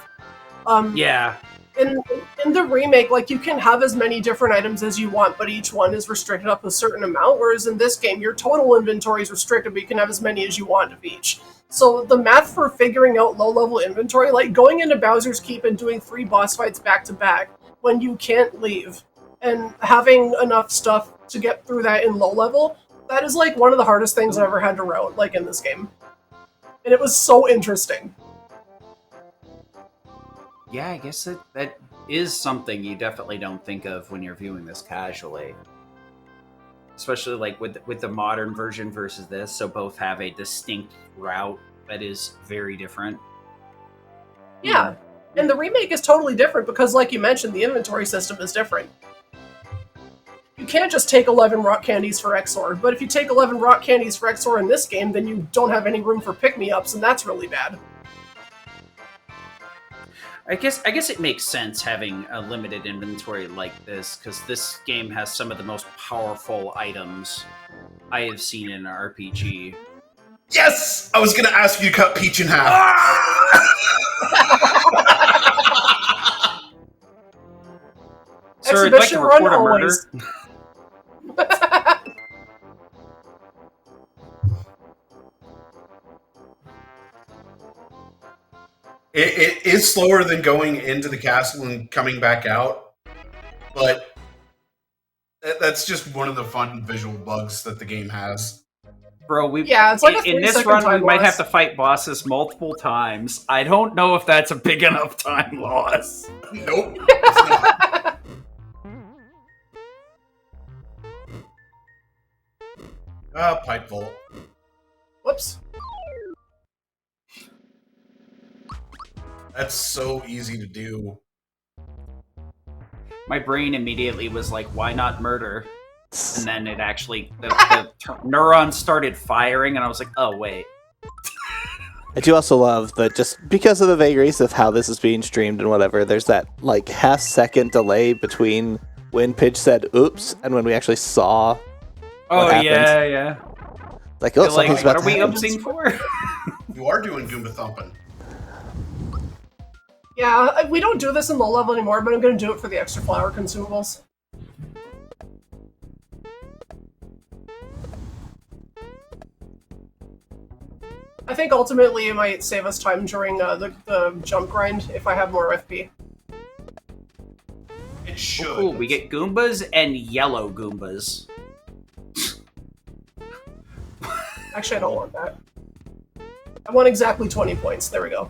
Yeah. In the remake, like, you can have as many different items as you want, but each one is restricted up a certain amount, whereas in this game, your total inventory is restricted, but you can have as many as you want of each. So the math for figuring out low-level inventory, like going into Bowser's Keep and doing 3 boss fights back-to-back when you can't leave, and having enough stuff to get through that in low-level, that is, like, one of the hardest things I've ever had to route, like, in this game. And it was so interesting. Yeah, I guess that is something you definitely don't think of when you're viewing this casually. Especially like with the modern version versus this, so both have a distinct route that is very different. Yeah, and the remake is totally different because, like you mentioned, the inventory system is different. you can't just take 11 rock candies for XOR, but if you take 11 rock candies for XOR in this game, then you don't have any room for pick-me-ups, and that's really bad. I guess it makes sense having a limited inventory like this, because this game has some of the most powerful items I have seen in an RPG. Yes! I was going to ask you to cut Peach in half. Sir, I'd like to report a murder. It is slower than going into the castle and coming back out, but that's just one of the fun visual bugs that the game has. Bro, it's like in this run we might have to fight bosses multiple times. I don't know if that's a big enough time loss. Nope. It's not. Pipe vault. Whoops. That's so easy to do. My brain immediately was like, why not murder? And then it actually, the neurons started firing, and I was like, oh, wait. I do also love that just because of the vagaries of how this is being streamed and whatever, there's that like half-second delay between when Pidge said oops and when we actually saw what happened. Yeah. Like, oh, something's about what are we to happen. oopsing for? You are doing Goomba thumping. Yeah, we don't do this in low level anymore, but I'm going to do it for the extra flower consumables. I think ultimately it might save us time during the jump grind if I have more FP. It should. Oh, cool. We get Goombas and yellow Goombas. Actually, I don't want that. I want exactly 20 points. There we go.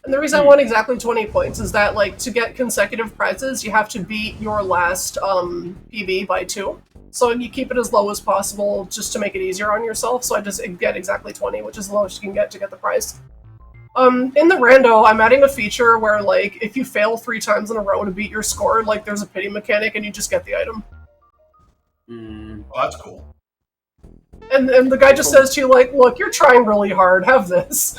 And the reason I want exactly 20 points is that, like, to get consecutive prizes, you have to beat your last PB by 2. So you keep it as low as possible just to make it easier on yourself. So I just get exactly 20, which is the lowest you can get to get the prize. In the rando, I'm adding a feature where, like, if you fail 3 times in a row to beat your score, like, there's a pity mechanic and you just get the item. Oh, that's cool. And the guy just says to you, like, look, you're trying really hard, have this.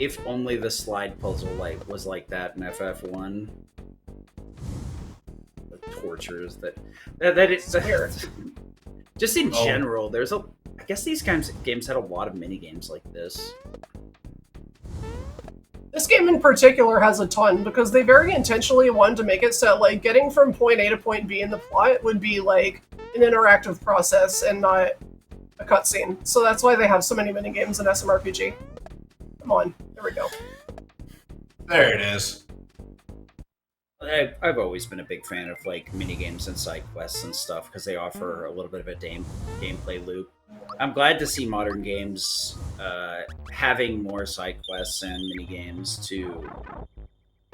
If only the slide puzzle was like that in FF1. The tortures that it's weird. Just in general, there's I guess these games had a lot of mini games like this. This game in particular has a ton, because they very intentionally wanted to make it so, like, getting from point A to point B in the plot would be, like, an interactive process and not a cutscene. So that's why they have so many minigames in SMRPG. Come on, there we go. There it is. I've always been a big fan of, like, minigames and side quests and stuff, because they offer a little bit of a gameplay loop. I'm glad to see modern games having more side quests and minigames to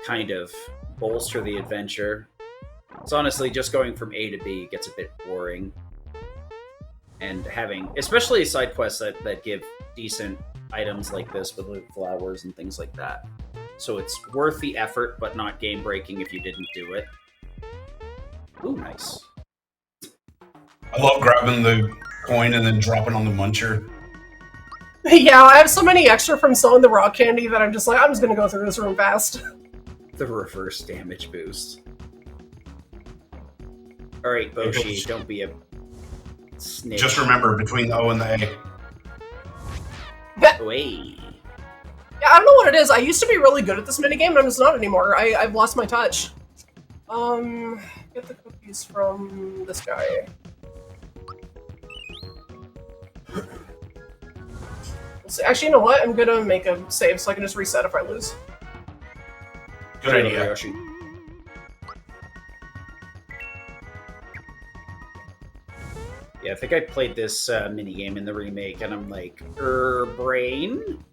kind of bolster the adventure. It's honestly just going from A to B gets a bit boring. And having, especially side quests that give decent items like this with flowers and things like that. So it's worth the effort, but not game-breaking if you didn't do it. Ooh, nice. I love grabbing the coin and then dropping on the muncher. Yeah, I have so many extra from selling the rock candy that I'm just like, I'm just gonna go through this room fast. The reverse damage boost. Alright, Boshi, don't be a snitch. Just remember, between the O and the A. Wait. Yeah, I don't know what it is. I used to be really good at this minigame, and I'm just not anymore. I've lost my touch. Get the cookies from this guy. Actually, you know what? I'm gonna make a save so I can just reset if I lose. Good idea. Yoshi. Yeah, I think I played this minigame in the remake, and I'm like, brain?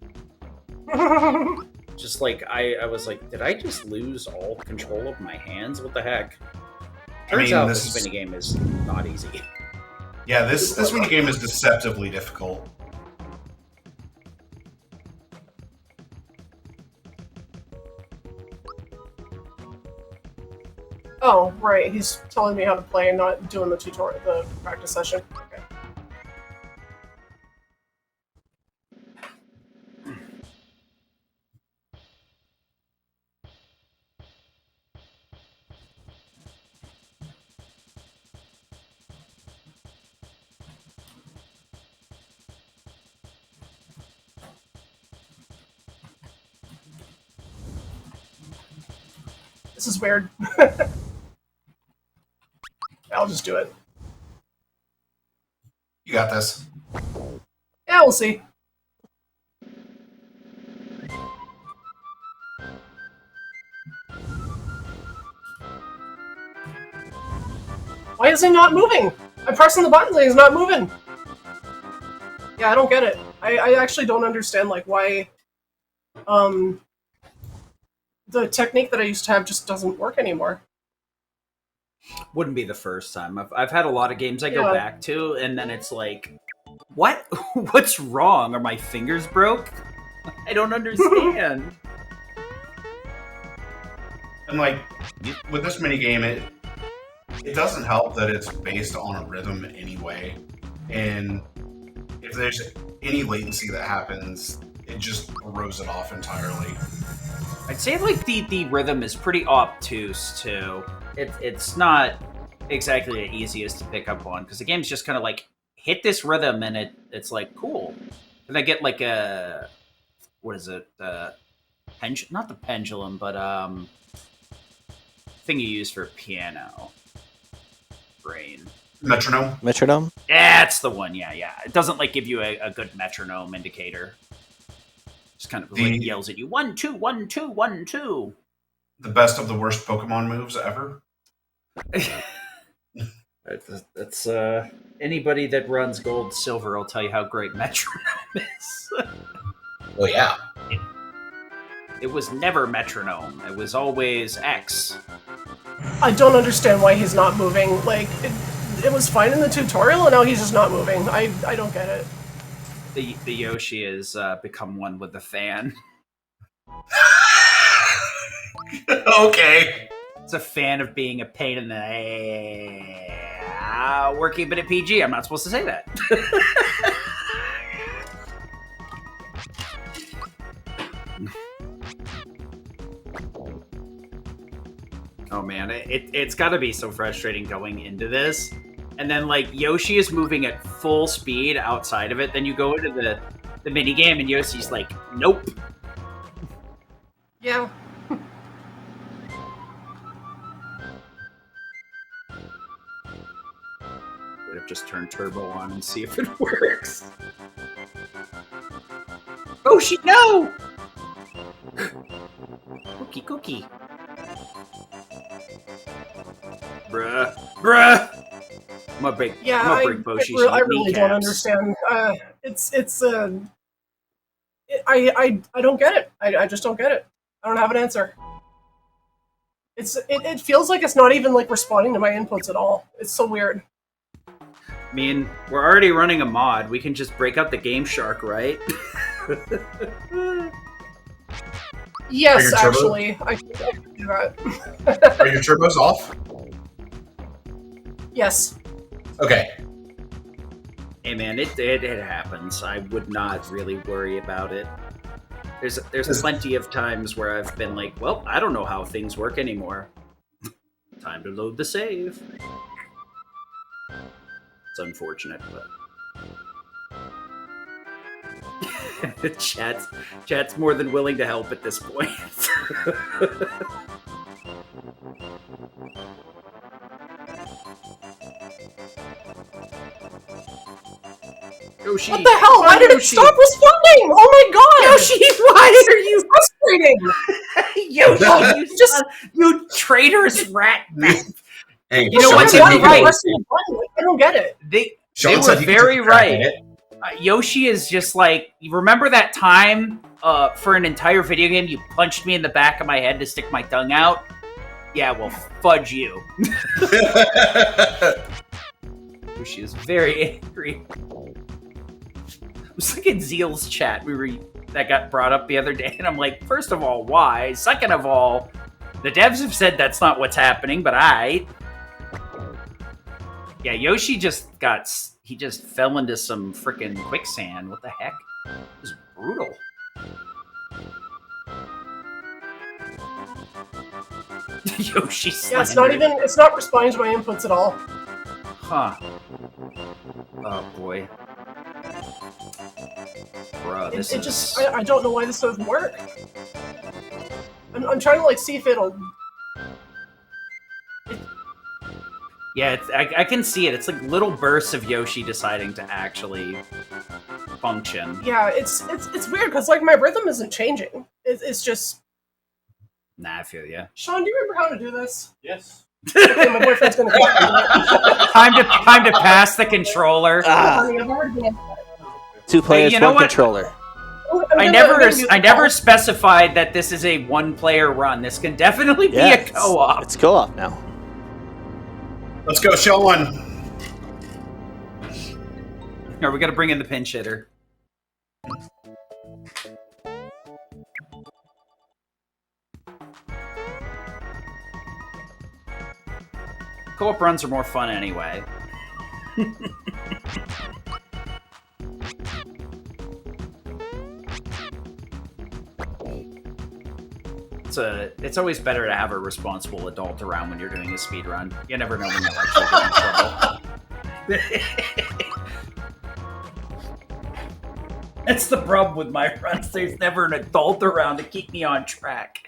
Just like, I was like, did I just lose all control of my hands? What the heck? Turns out this minigame is not easy. Yeah, this minigame is deceptively difficult. Oh, right. He's telling me how to play and not doing the tutorial, the practice session. Okay. This is weird. I'll just do it. You got this. Yeah, we'll see. Why is he not moving? I'm pressing the buttons and he's not moving. Yeah, I don't get it. I actually don't understand, like, why the technique that I used to have just doesn't work anymore. Wouldn't be the first time. I've had a lot of games I go back to, and then it's like, what? What's wrong? Are my fingers broke? I don't understand. And like with this mini game, it doesn't help that it's based on a rhythm anyway, and if there's any latency that happens, it just throws it off entirely. I'd say like the rhythm is pretty obtuse too. It's not exactly the easiest to pick up on because the game's just kind of like hit this rhythm and it's like cool. And I get like a what is it? Not the pendulum, but thing you use for piano. Brain. Metronome. That's the one. Yeah. It doesn't like give you a good metronome indicator. Just kind of like yells at you 1 2 1 2 1 2. The best of the worst Pokemon moves ever. That's anybody that runs Gold Silver will tell you how great metronome is. Well, yeah. It was never metronome. It was always X. I don't understand why he's not moving. Like, it was fine in the tutorial, and now he's just not moving. I don't get it. The Yoshi has become one with the fan. Okay. It's a fan of being a pain in the we're keeping it PG. I'm not supposed to say that. Oh man, it's got to be so frustrating going into this. And then, like, Yoshi is moving at full speed outside of it. Then you go into the mini game, and Yoshi's like, nope. Yeah. Could have just turned turbo on and see if it works. Yoshi, no! Cookie. Bruh. I'm gonna break Boshi's I really don't understand. I don't get it. I just don't get it. I don't have an answer. It feels like it's not even like responding to my inputs at all. It's so weird. I mean, we're already running a mod. We can just break out the Game Shark, right? Yes, actually, I can do that. Are your turbos off? Yes. Okay. Hey man, it happens. I would not really worry about it. There's plenty of times where I've been like, well, I don't know how things work anymore. Time to load the save. It's unfortunate, but chat's more than willing to help at this point. Yoshi, what the hell? Why did it stop responding? Oh my god! Yoshi, why are you frustrating? Yoshi, you traitorous rat. Hey, you know what's right? I don't get it. They were very right. Yoshi is just like, you remember that time for an entire video game you punched me in the back of my head to stick my tongue out? Yeah, well, fudge you. Yoshi is very angry. I was looking at Zeal's chat that got brought up the other day, and I'm like, first of all, why? Second of all, The devs have said that's not what's happening, but yeah, Yoshi just he just fell into some freaking quicksand. What the heck? It was brutal. Yoshi slander. Yeah, it's not responding to my inputs at all. Huh. Oh boy. Bruh, this is... I don't know why this doesn't work. I'm trying to like see if it'll... Yeah, I can see it. It's like little bursts of Yoshi deciding to actually function. Yeah, it's weird because like my rhythm isn't changing. It's just... Nah, I feel ya. Sean, do you remember how to do this? Yes. Okay, my boyfriend's gonna come. Time to pass the controller. Honey, I've already been... 2 players, you know 1 what? controller. I never specified that this is a 1-player run. This can definitely be a co-op. It's co-op now. Let's go, Sean. Are we gonna bring in the pinch hitter? Co-op runs are more fun anyway. It's alwas better to have a responsible adult around when you're doing a speed run. You never know when you'll actually get in trouble. That's the problem with my runs. There's never an adult around to keep me on track.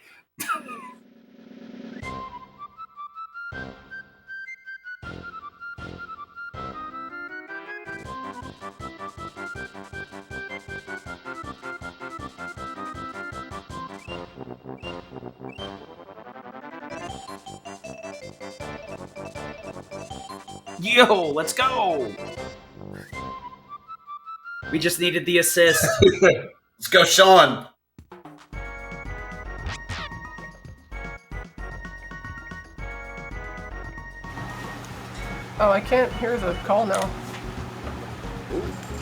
Yo, let's go! We just needed the assist. Let's go, Sean. Oh, I can't hear the call now.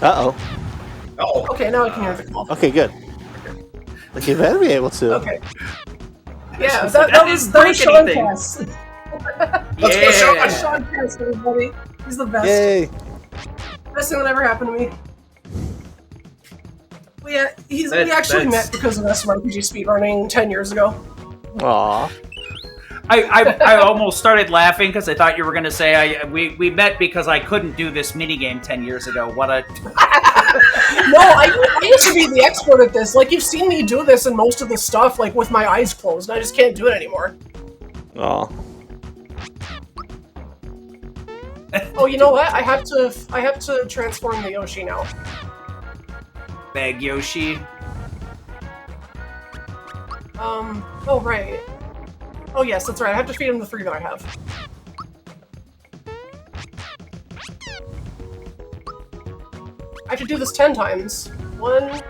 Uh-oh. Oh. Okay, now I can hear the call. Okay, good. Like, you better be able to. Okay. Yeah, that was Sean Cass. Let's go, Sean. Sean Cass, everybody. He's the best. Yay! Best thing that ever happened to me. Well, yeah, we actually met because of SMRPG speedrunning 10 years ago. Aww. I almost started laughing because I thought you were going to say we met because I couldn't do this minigame 10 years ago. What a... No, I used to be the expert at this. Like, you've seen me do this in most of the stuff, like, with my eyes closed, and I just can't do it anymore. Aw. Oh, you know what? I have to transform the Yoshi now. Bag Yoshi. Oh, right. Oh, yes, that's right. I have to feed him the 3 that I have. I have to do this 10 times. 1...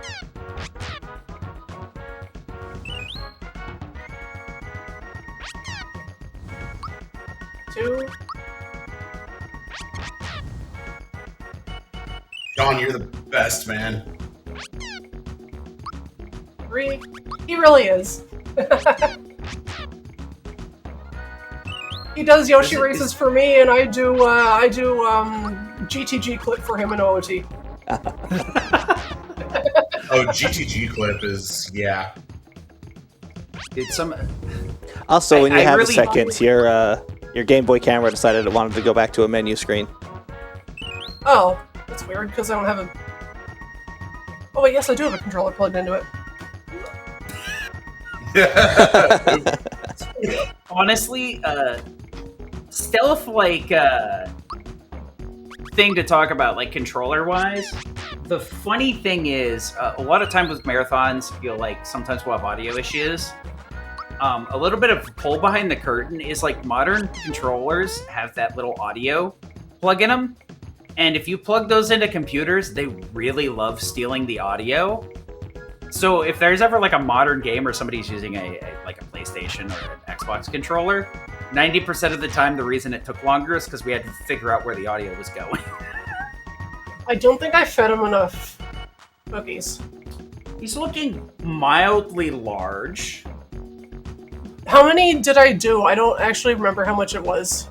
2... Sean, you're the best, man. 3... He really is. He does Yoshi Races for me, and I do GTG clip for him in OOT. Oh, GTG clip is, yeah. It's some... Also, when you have really... a second, your Game Boy camera decided it wanted to go back to a menu screen. Oh, that's weird, because I don't have a... Oh wait, yes, I do have a controller plugged into it. Honestly, stealth-like thing to talk about, like, controller-wise. The funny thing is, a lot of times with marathons, you'll, like, sometimes we'll have audio issues. A little bit of pull behind the curtain is, like, modern controllers have that little audio plug in them. And if you plug those into computers, they really love stealing the audio. So if there's ever like a modern game or somebody's using a PlayStation or an Xbox controller, 90% of the time the reason it took longer is because we had to figure out where the audio was going. I don't think I fed him enough cookies. He's looking mildly large. How many did I do? I don't actually remember how much it was.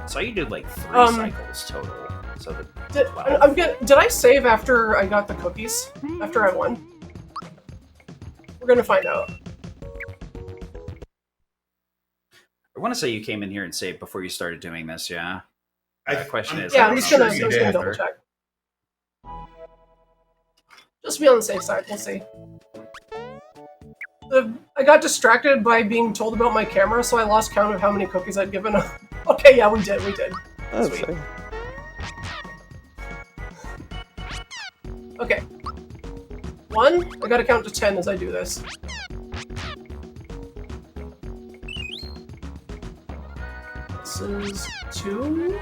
So you did like 3 cycles total. So did I save after I got the cookies? After I won? We're gonna find out. I want to say you came in here and saved before you started doing this, yeah? The question is... Yeah, I'm just gonna double check. Just be on the safe side, we'll see. I got distracted by being told about my camera, so I lost count of how many cookies I'd given up. Okay, yeah, we did. Oh, sweet. Okay. 1, I gotta count to 10 as I do this. This is 2.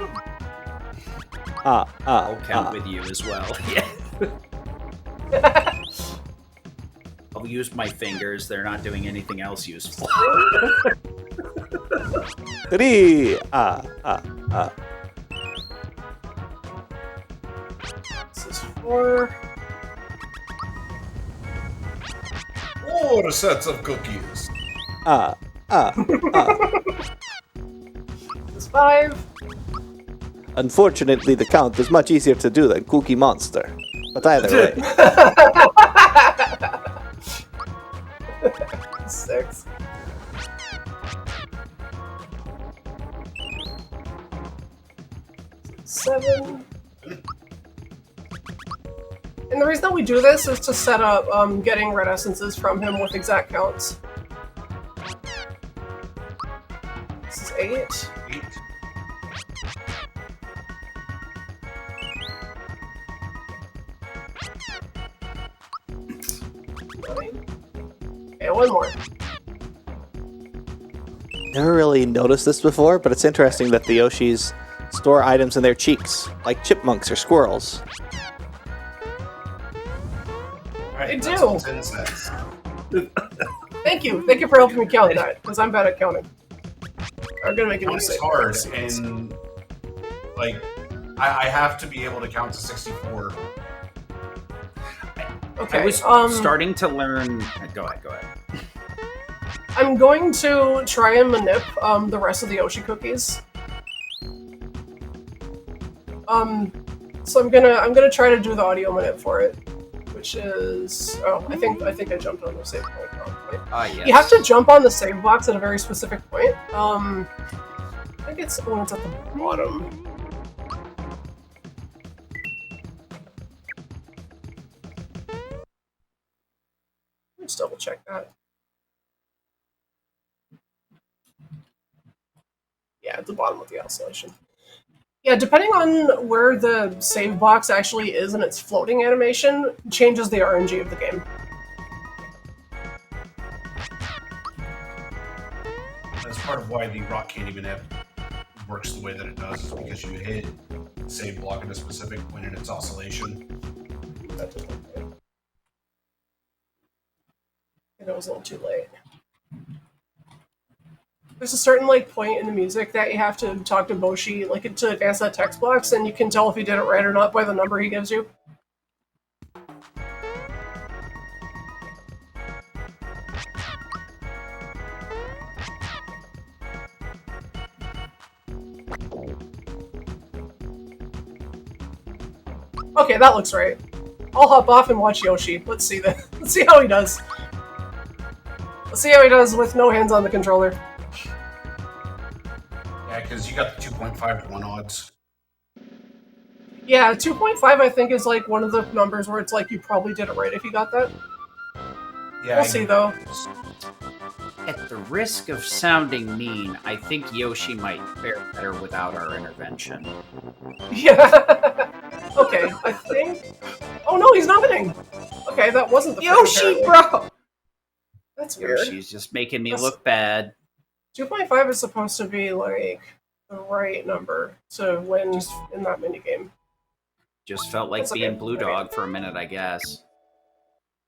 I'll count with you as well. Yeah. I'll use my fingers. They're not doing anything else useful. 3. This is 4. 4 sets of cookies. This is 5. Unfortunately, the count is much easier to do than Cookie Monster. But either way. 6. 7. And the reason that we do this is to set up getting red essences from him with exact counts. This is 8. 8. Okay, 1 more. Never really noticed this before, but it's interesting that the Yoshis store items in their cheeks, like chipmunks or squirrels. They do. 10 cents. Thank you for helping me count that, because I'm bad at counting. I'm gonna make a It's mistake. hard, and like I have to be able to count to 64. Okay. I was starting to learn. Go ahead. I'm going to try and manip the rest of the Yoshi cookies. So I'm gonna try to do the audio manip for it, which is I think I jumped on the save point. Yes. You have to jump on the save box at a very specific point. I think it's when it's at the bottom. Let's double check that. Yeah, at the bottom of the oscillation. Yeah, depending on where the save box actually is in its floating animation, changes the RNG of the game. That's part of why the rock candy manip works the way that it does, is because you hit the same block at a specific point in its oscillation. That didn't look good. And it was a little too late. There's a certain point in the music that you have to talk to Boshi to advance that text box, and you can tell if he did it right or not by the number he gives you. Okay, that looks right. I'll hop off and watch Yoshi. Let's see Let's see how he does. Let's see how he does with no hands on the controller. Yeah, because you got the 2.5 to 1 odds. Yeah, 2.5 I think is one of the numbers where it's you probably did it right if you got that. Yeah, We'll see though. At the risk of sounding mean, I think Yoshi might fare better without our intervention. Yeah. Okay, I think. Oh no, he's not winning. Okay, that wasn't the Yoshi, bro. That's weird. Yoshi's just making me look bad. 2.5 is supposed to be the right number to win in that minigame. Just felt like That's being okay. Blue Dog for a minute, I guess.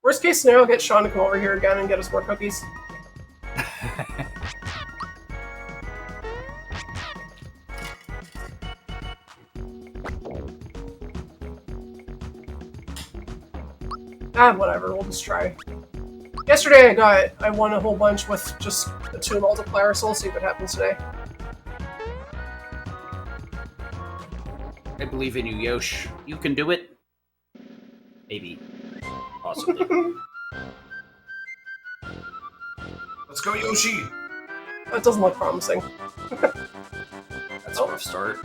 Worst case scenario, get Sean to come over here again and get us more cookies. Whatever, we'll just try. Yesterday I won a whole bunch with just a 2 multiplier, so we'll see what happens today. I believe in you, Yosh. You can do it. Maybe. Possibly. Let's go, Yoshi! That doesn't look promising. That's a rough start.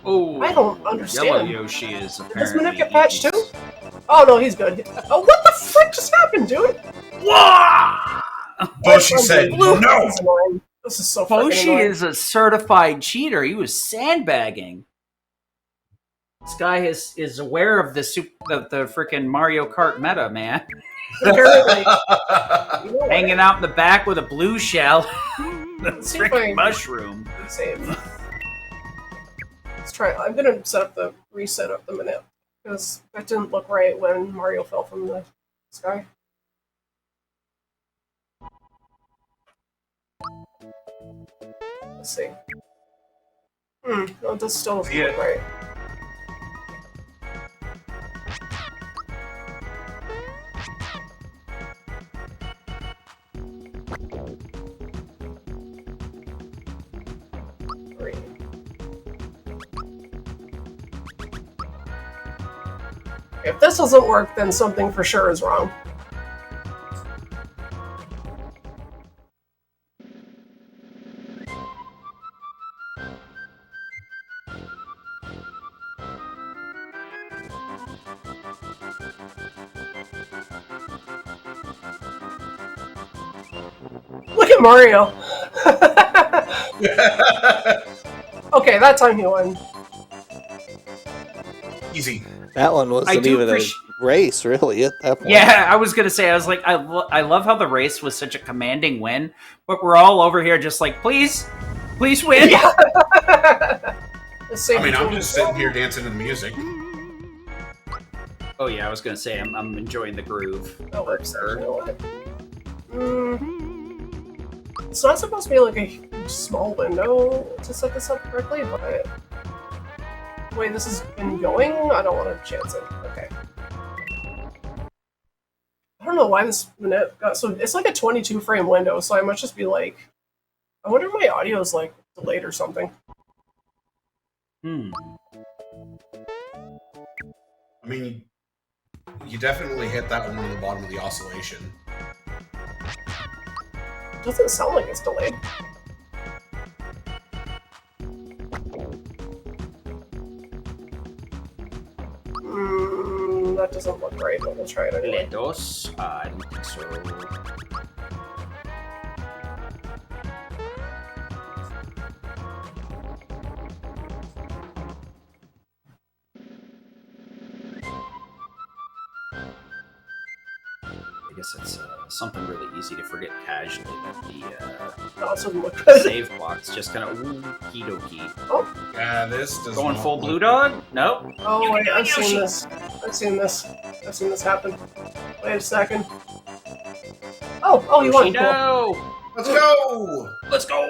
Oh, I don't understand. Yellow Yoshi is Did this apparently... Manip get patched too? Oh no, he's good. Oh, what the frick just happened, dude? Wah! Yoshi said no! This is annoying. This is so fucking Yoshi annoying. is a certified cheater. He was sandbagging. This guy is aware of the freaking Mario Kart meta, man. Apparently. Hanging out in the back with a blue shell. The See if freaking I- mushroom. Save. Let's try. I'm gonna reset up the Manip because that didn't look right when Mario fell from the sky. Let's see. No, this still doesn't look right. If this doesn't work, then something for sure is wrong. Look at Mario! Okay, that time he won. Easy. That one wasn't even a race, really, at that point. Yeah, I was gonna say, I was like, I love how the race was such a commanding win, but we're all over here just like, please win. Yeah. I mean, I'm just sitting here dancing to the music. Oh yeah, I was gonna say, I'm enjoying the groove. That works. It's not supposed to be like a small window to set this up correctly, but the way this has been going, I don't want to chance it. Okay. I don't know why this minute got so. It's like a 22 frame window, so I must just be like. I wonder if my audio is like delayed or something. Hmm. I mean, you definitely hit that one on the bottom of the oscillation. Doesn't sound like it's delayed. That doesn't look right, but we'll try it anyway. Ledos? I don't think so. I guess it's something really easy to forget casually that the No, it doesn't look good. save blocks just kind of okie dokie. Oh, Yeah, this does Going not full look blue dog? Nope. oh wait, I've seen this. I've seen this. I've seen this happen. Wait a second. Oh, you won. Cool. No! Let's go! Let's go!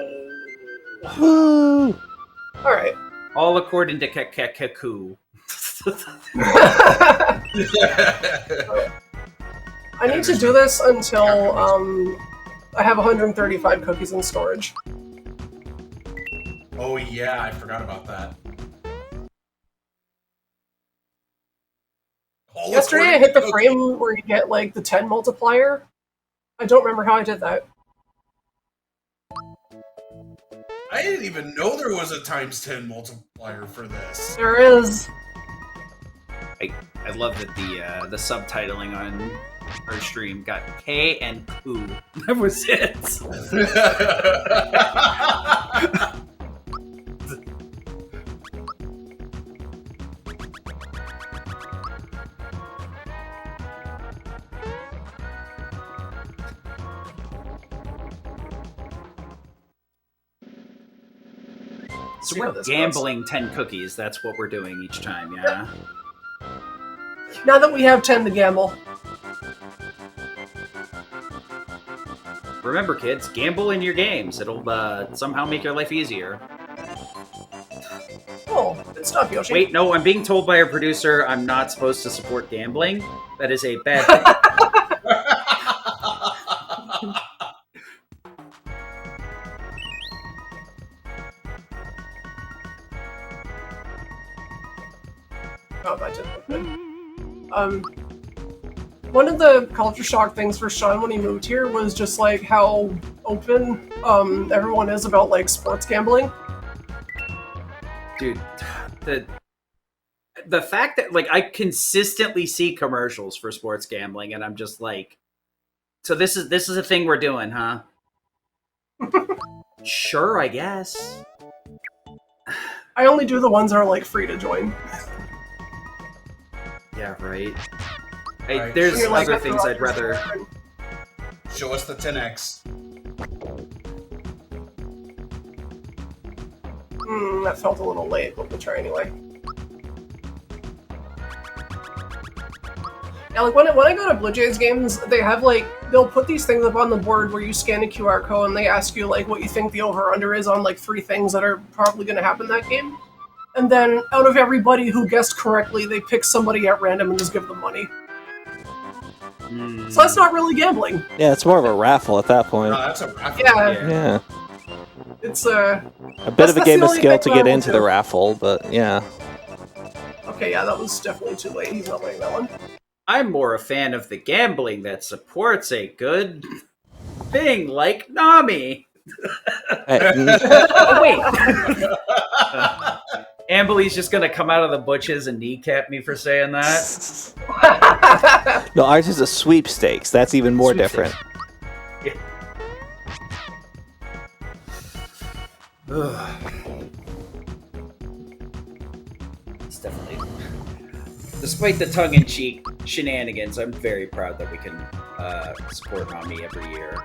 Woo! All right. All according to Kekaku. I need to do this until I have 135 cookies in storage. Oh yeah, I forgot about that. All Yesterday I according hit to the frame where you get like the 10 multiplier. I don't remember how I did that. I didn't even know there was a times 10 multiplier for this. There is. I love that the subtitling on our stream got K and Ku. That was it. So we're gambling 10 cookies. That's what we're doing each time, yeah? Now that we have 10 to gamble. Remember, kids, gamble in your games. It'll somehow make your life easier. Oh, Good stuff, Yoshi. Wait, no, I'm being told by our producer I'm not supposed to support gambling. That is a bad thing. Oh, that didn't look good. One of the culture shock things for Sean when he moved here was just like how open everyone is about like sports gambling. Dude, the fact that like I consistently see commercials for sports gambling, and I'm just like, so this is a thing we're doing, huh? Sure, I guess. I only do the ones that are like free to join. Yeah, right. Right. There's You're like, other things I'd rather. Show us the 10x. That felt a little late, but we'll try anyway. Yeah, like when I go to Blue Jays games, they have like, they'll put these things up on the board where you scan a QR code and they ask you like what you think the over-under is on like 3 things that are probably going to happen that game. And then out of everybody who guessed correctly, they pick somebody at random and just give them money. So that's not really gambling. Yeah, it's more of a raffle at that point. No, that's a raffle. Yeah. It's a bit of a game of skill to get into the raffle, but yeah. Okay, yeah, that was definitely too late. He's not winning that one. I'm more a fan of the gambling that supports a good thing like Nami. Oh, wait. Amberly's just gonna come out of the butches and kneecap me for saying that. No, ours is a sweepstakes. That's even more different. Yeah. It's definitely. Despite the tongue-in-cheek shenanigans, I'm very proud that we can support Nami every year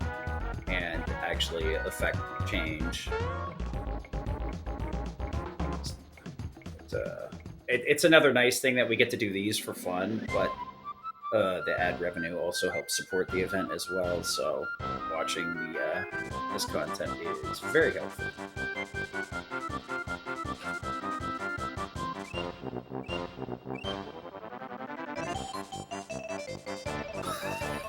and actually affect change. It's another nice thing that we get to do these for fun, but the ad revenue also helps support the event as well. So watching this content is very helpful.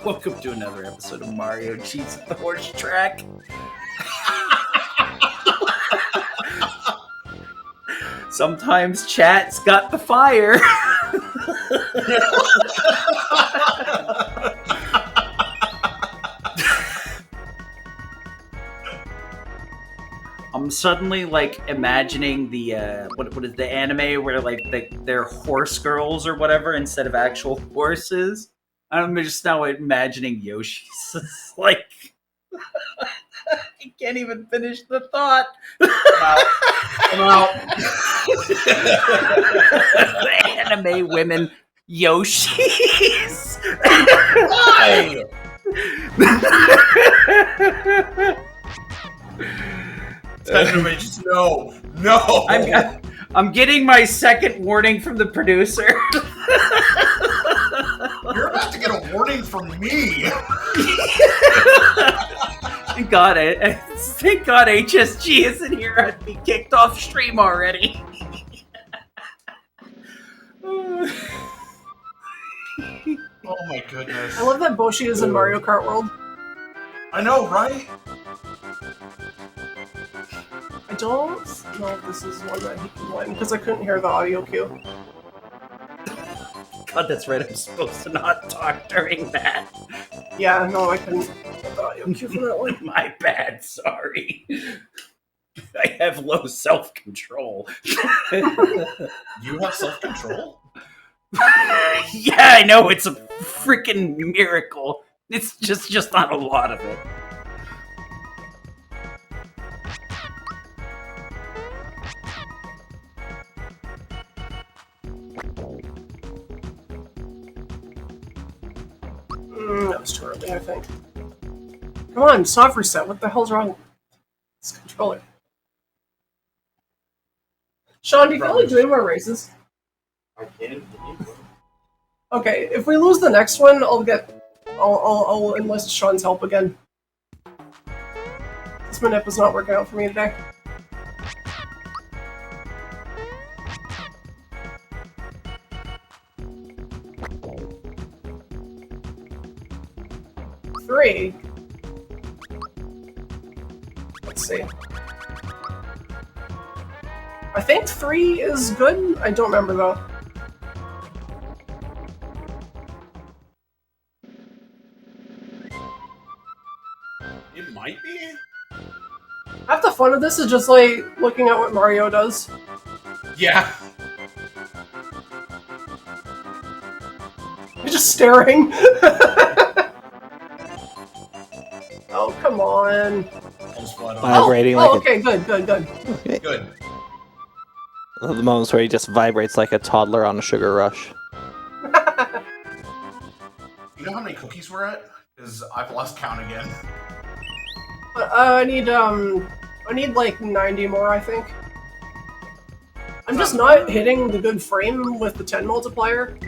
Welcome to another episode of Mario Cheats at the Horse Track. Sometimes chat's got the fire. I'm suddenly like imagining the what is the anime where like they're horse girls or whatever instead of actual horses. I'm just now imagining Yoshi's like. I can't even finish the thought. I'm out. The anime women Yoshis. Why? No. I'm getting my second warning from the producer. You're about to get a warning from me. Thank God HSG isn't here. I'd be kicked off stream already. Oh my goodness. I love that Boshi is in Mario Kart World. I know, right? I don't know if this is one that he can win, because I couldn't hear the audio cue. God, that's right. I'm supposed to not talk during that. Yeah, no, I couldn't get the audio cue for that one. My bad, sorry. I have low self-control. You have self-control? Yeah, I know, it's a freaking miracle. It's just not a lot of it. That was too early, I think. Come on, soft reset. What the hell's wrong with this controller? Sean, do you feel like doing more races? I can. Okay, if we lose the next one, I'll enlist Sean's help again. This Manip is not working out for me today. 3. Let's see. I think 3 is good. I don't remember though. It might be. Half the fun of this is just like looking at what Mario does. Yeah. You're just staring. Oh, come on. Vibrating like okay, good. Okay. Good. The moments where he just vibrates like a toddler on a sugar rush. You know how many cookies we're at? Because I've lost count again. I need like 90 more, I think. I'm just not hitting the good frame with the 10 multiplier.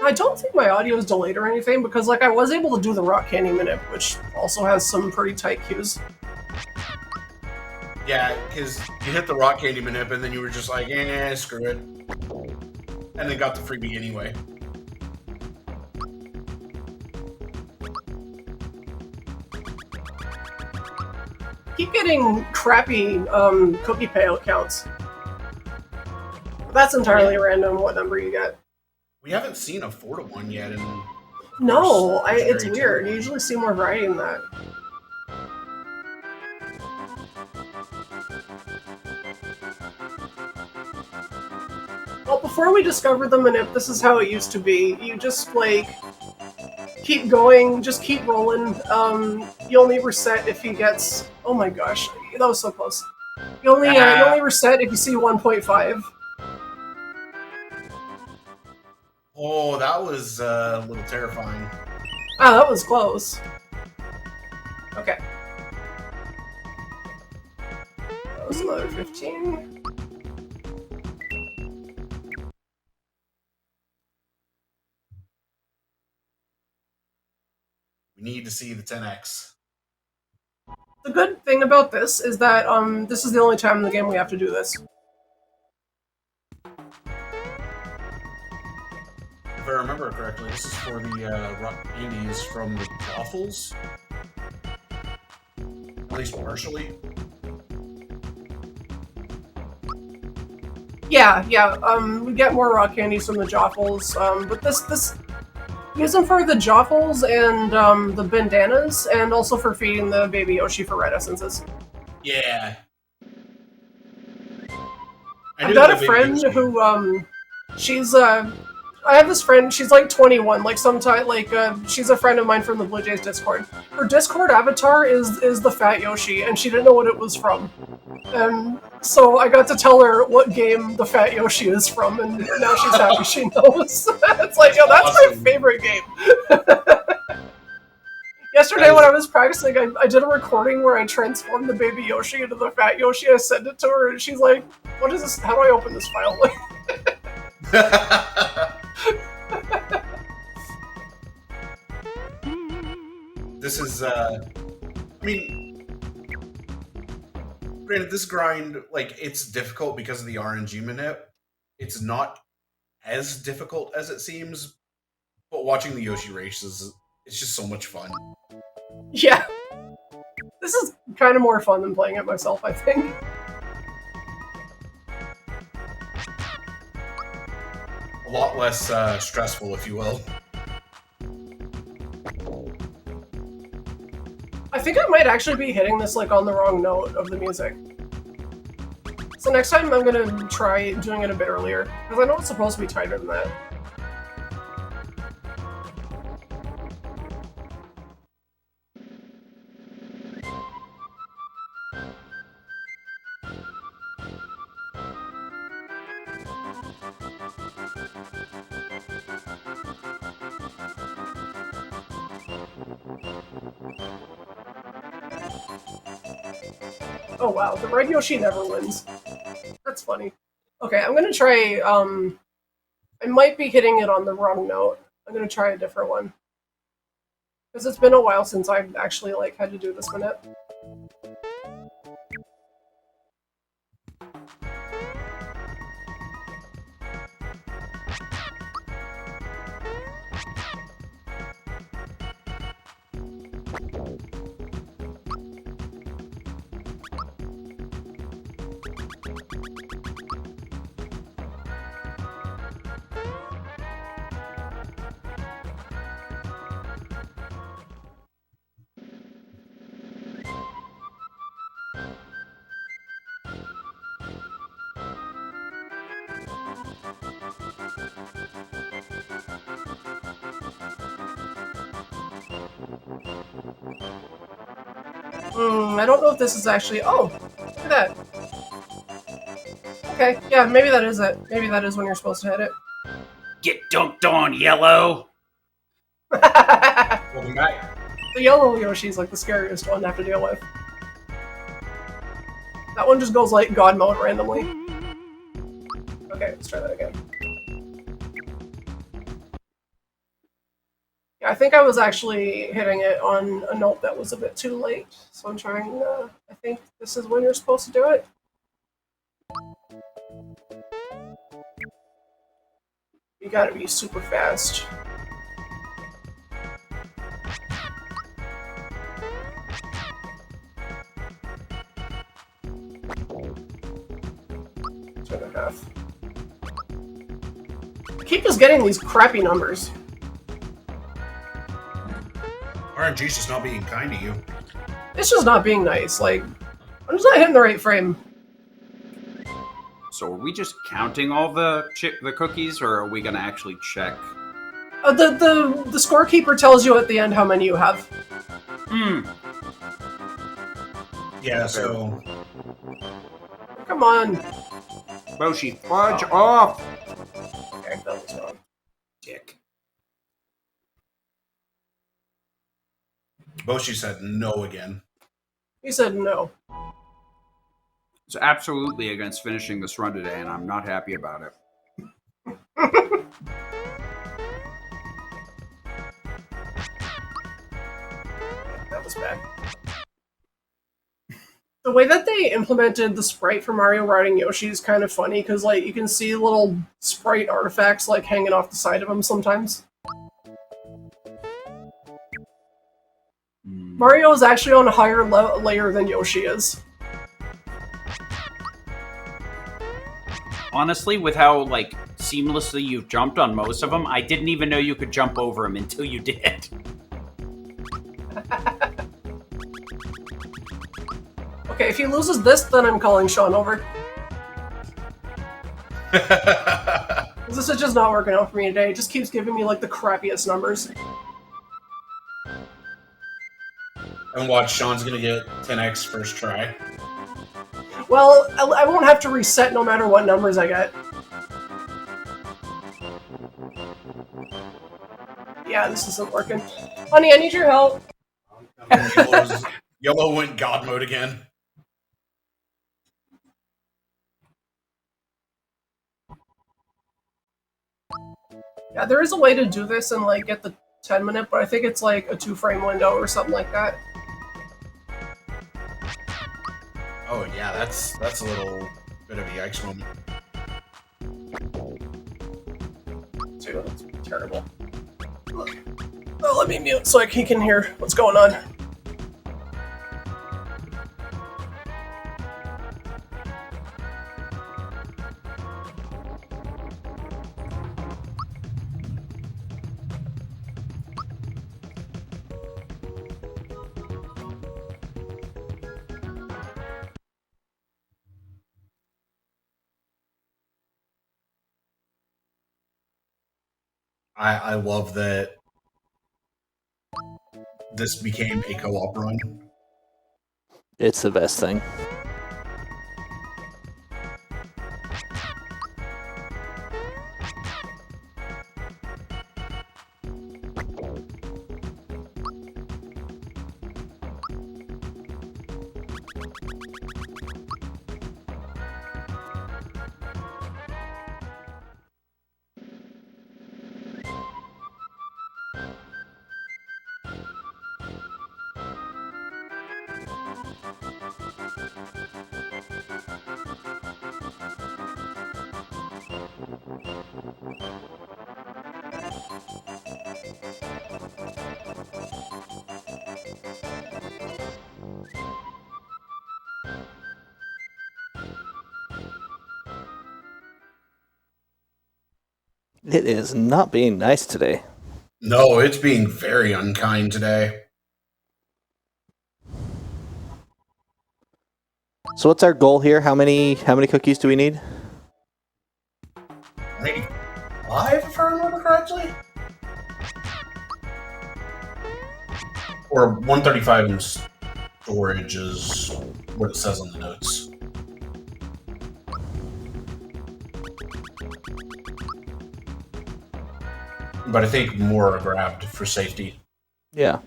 I don't think my audio is delayed or anything, because like I was able to do the Rock Candy Manip, which also has some pretty tight cues. Yeah, because you hit the Rock Candy Manip and then you were just like, screw it. And then got the freebie anyway. Keep getting crappy cookie payout counts. That's entirely random what number you get. We haven't seen a 4-to-1 yet. No, it's weird. You usually see more variety than that. Well, before we discovered the Manip, this is how it used to be. You just, like, keep going, just keep rolling. You only reset if he gets... Oh my gosh, that was so close. You only reset if you see 1.5. Oh, that was a little terrifying. Ah, that was close. Okay. That was another 15. We need to see the 10x. The good thing about this is that this is the only time in the game we have to do this. If I remember correctly, this is for the rock candies from the waffles. At least partially. Yeah, we get more rock candies from the Joffles, but this use them for the Joffles and the bandanas, and also for feeding the baby Yoshi for red essences. Yeah. I've got a friend who, I have this friend, she's like 21, like she's a friend of mine from the Blue Jays Discord. Her Discord avatar is the Fat Yoshi, and she didn't know what it was from. And so I got to tell her what game the Fat Yoshi is from, and now she's happy she knows. It's like, yo, that's my favorite game. Yesterday when I was practicing, I did a recording where I transformed the baby Yoshi into the Fat Yoshi. I sent it to her, and she's like, what is this? How do I open this file? This is, I mean, granted, this grind, like, it's difficult because of the RNG Manip. It's not as difficult as it seems, but watching the Yoshi Races, it's just so much fun. Yeah. This is kind of more fun than playing it myself, I think. A lot less stressful, if you will. I think I might actually be hitting this like on the wrong note of the music. So next time I'm gonna try doing it a bit earlier, because I know it's supposed to be tighter than that. Oh wow, the red Yoshi never wins. That's funny. Okay, I'm gonna try, I might be hitting it on the wrong note. I'm gonna try a different one. Because it's been a while since I've actually like had to do this minute. I don't know if this is actually... Oh! Look at that. Okay, yeah, maybe that is it. Maybe that is when you're supposed to hit it. Get dunked on, yellow! Welcome back. The yellow Yoshi's like the scariest one to have to deal with. That one just goes like God mode randomly. Okay, let's try that again. Yeah, I think I was actually hitting it on a note that was a bit too late. So I'm trying, I think this is when you're supposed to do it. You gotta be super fast. I keep just getting these crappy numbers. RNG's just not being kind to you. It's just not being nice. Like, I'm just not hitting the right frame. So are we just counting all the cookies, or are we gonna actually check? The scorekeeper tells you at the end how many you have. Yeah, so... Come on. Boshi, fudge off! Okay, that was wrong. Dick. Boshi said no again. He said no. It's absolutely against finishing this run today, and I'm not happy about it. That was bad. The way that they implemented the sprite for Mario riding Yoshi is kind of funny, because like you can see little sprite artifacts like hanging off the side of him sometimes. Mario is actually on a higher layer than Yoshi is. Honestly, with how like seamlessly you've jumped on most of them, I didn't even know you could jump over them until you did. Okay, if he loses this, then I'm calling Sean over. This is just not working out for me today. It just keeps giving me like the crappiest numbers. And watch, Sean's gonna get 10x first try. Well, I won't have to reset no matter what numbers I get. Yeah, this isn't working. Honey, I need your help. Yellow went God mode again. Yeah, there is a way to do this and like get the 10-minute, but I think it's like a 2-frame window or something like that. Oh yeah, that's a little bit of a yikes moment. Dude, that's terrible. Oh, let me mute so he can hear what's going on. I love that this became a co-op run. It's the best thing. It is not being nice today. No, it's being very unkind today. So what's our goal here? How many cookies do we need? 185, if I remember correctly? Or 135 in storage is what it says on the notes. But I think more are grabbed for safety. Yeah.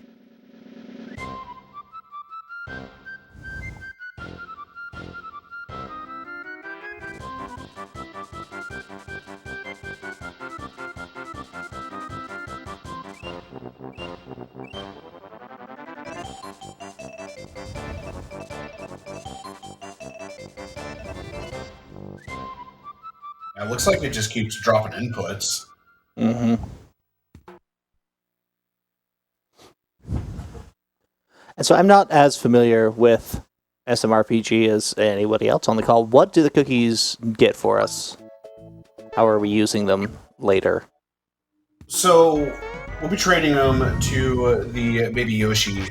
It looks like it just keeps dropping inputs. Mm-hmm. And so I'm not as familiar with SMRPG as anybody else on the call. What do the cookies get for us? How are we using them later? So we'll be trading them to the baby Yoshi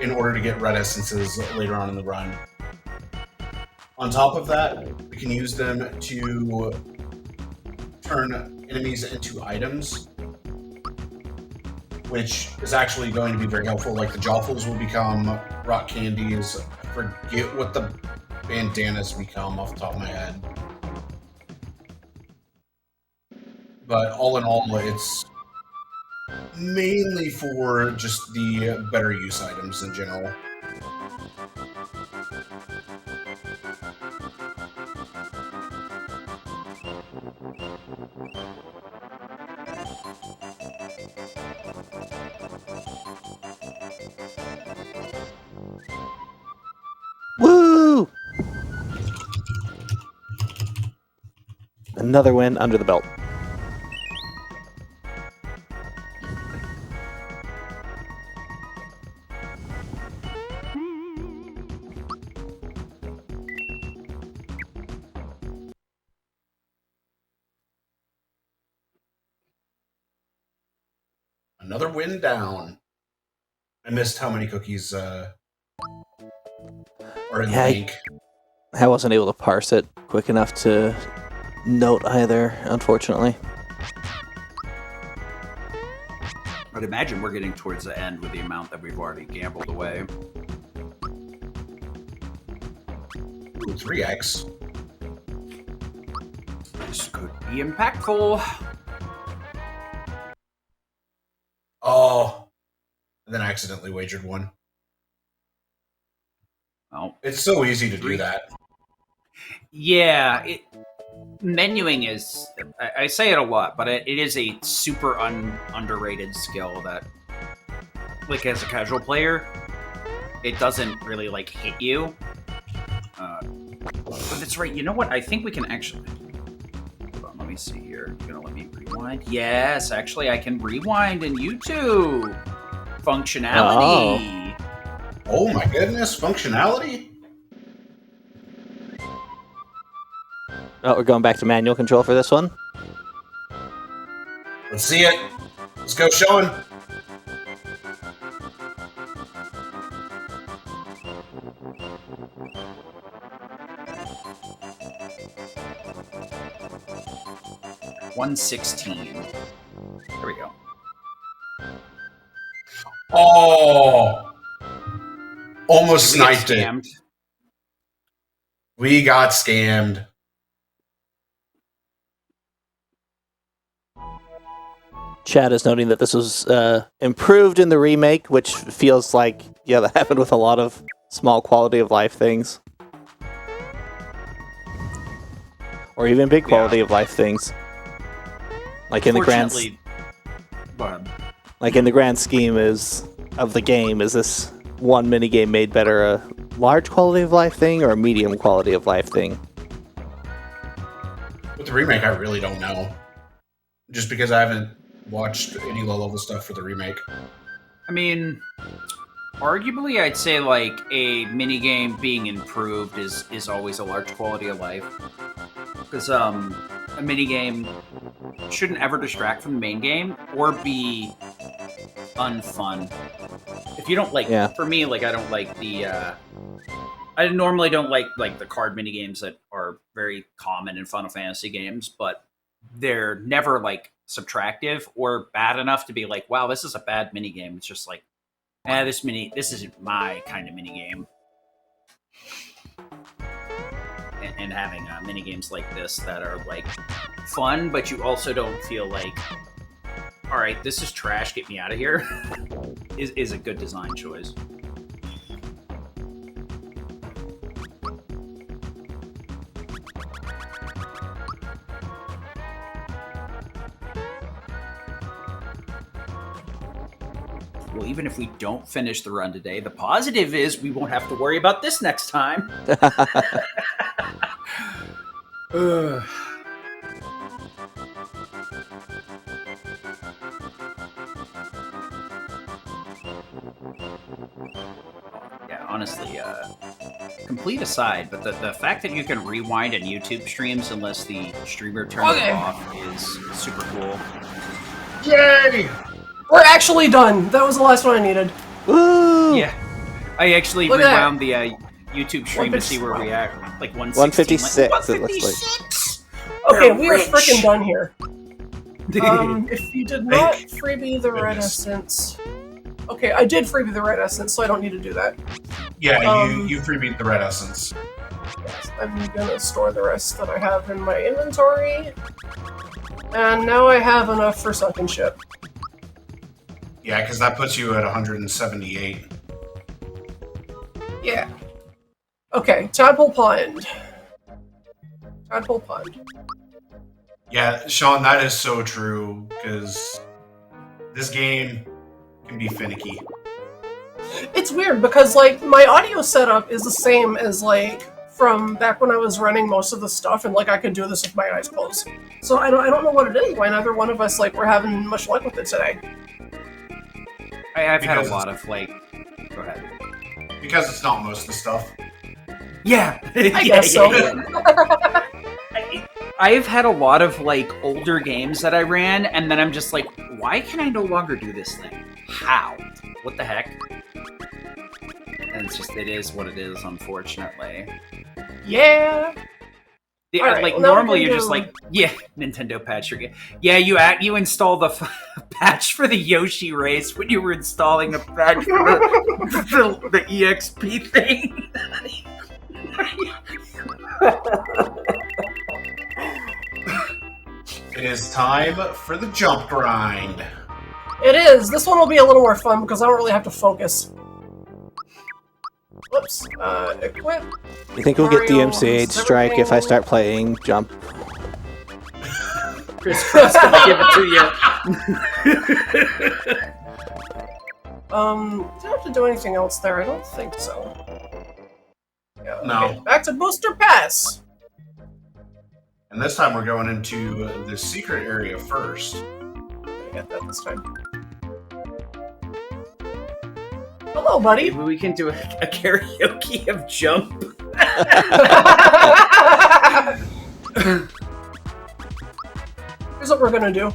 in order to get red essences later on in the run. On top of that, we can use them to turn enemies into items, which is actually going to be very helpful. Like the Joffles will become rock candies. I forget what the bandanas become off the top of my head. But all in all, it's mainly for just the better use items in general. Woo! Another win under the belt. Another win down. I missed how many cookies are in the bank. I wasn't able to parse it quick enough to note either, unfortunately. I'd imagine we're getting towards the end with the amount that we've already gambled away. Ooh, 3x. This could be impactful. Oh. And then I accidentally wagered one. Oh. It's so easy to do that. Yeah, menuing is, I say it a lot, but it is a super underrated skill that, like, as a casual player, it doesn't really, like, hit you. But that's right, you know what? I think we can actually... Hold on, let me see here. You're gonna let me rewind? Yes, actually, I can rewind in YouTube! Functionality! Oh my goodness, functionality? Oh, we're going back to manual control for this one. Let's see it. Let's go, Sean. $116. There we go. Oh! Almost sniped it. We got scammed. Chad is noting that this was improved in the remake, which feels like, yeah, that happened with a lot of small quality of life things. Or even big quality of life things. Like in the grand scheme of the game, is this one minigame made better a large quality of life thing or a medium quality of life thing? With the remake, I really don't know. Just because I haven't watched any low-level stuff for the remake. I mean, arguably, I'd say, like, a minigame being improved is always a large quality of life. Because, a minigame shouldn't ever distract from the main game or be unfun. If you don't like, for me, like I don't like the. I normally don't like the card mini games that are very common in Final Fantasy games, but they're never like subtractive or bad enough to be like, wow, this is a bad mini game. It's just like, this isn't my kind of mini game. And having mini games like this that are like fun, but you also don't feel like, all right, this is trash, get me out of here, is a good design choice. Well, even if we don't finish the run today, the positive is we won't have to worry about this next time. Yeah, honestly, complete aside, but the fact that you can rewind in YouTube streams unless the streamer turns it off is super cool. Yay! We're actually done. That was the last one I needed. Woo! Yeah. I actually rewound the YouTube stream to see where we are. Like 156, it looks like. Okay, we are freaking done here. If you did not freebie the red essence... Okay, I did freebie the red essence, so I don't need to do that. Yeah, you freebied the red essence. Yes, I'm gonna store the rest that I have in my inventory. And now I have enough for Sunken Ship. Yeah, because that puts you at 178. Yeah. Okay, Tadpole Pond. Tadpole Pond. Yeah, Sean, that is so true, because this game can be finicky. It's weird, because, like, my audio setup is the same as, like, from back when I was running most of the stuff, and, like, I could do this with my eyes closed. So I don't know what it is, why neither one of us, like, we're having much luck with it today. I've had a lot of, like... Go ahead. Because it's not most of the stuff. Yeah! I guess so. I've had a lot of, like, older games that I ran, and then I'm just like, why can I no longer do this thing? How? What the heck? And it's just, it is what it is, unfortunately. Yeah! Yeah, right, like, well, normally you're just like, yeah, Nintendo patch your game. Yeah, you install the patch for the Yoshi race when you were installing a patch for the EXP thing. It is time for the jump grind. It is! This one will be a little more fun because I don't really have to focus. Whoops. Equip. You think we'll get DMCA strike if I start playing Jump? Chris gonna give it to you. Don't have to do anything else there. I don't think so. Yeah, No. Okay. Back to Booster Pass. And this time we're going into the secret area first. I get that this time. Hello, buddy. Maybe we can do a karaoke of Jump. Here's what we're gonna do.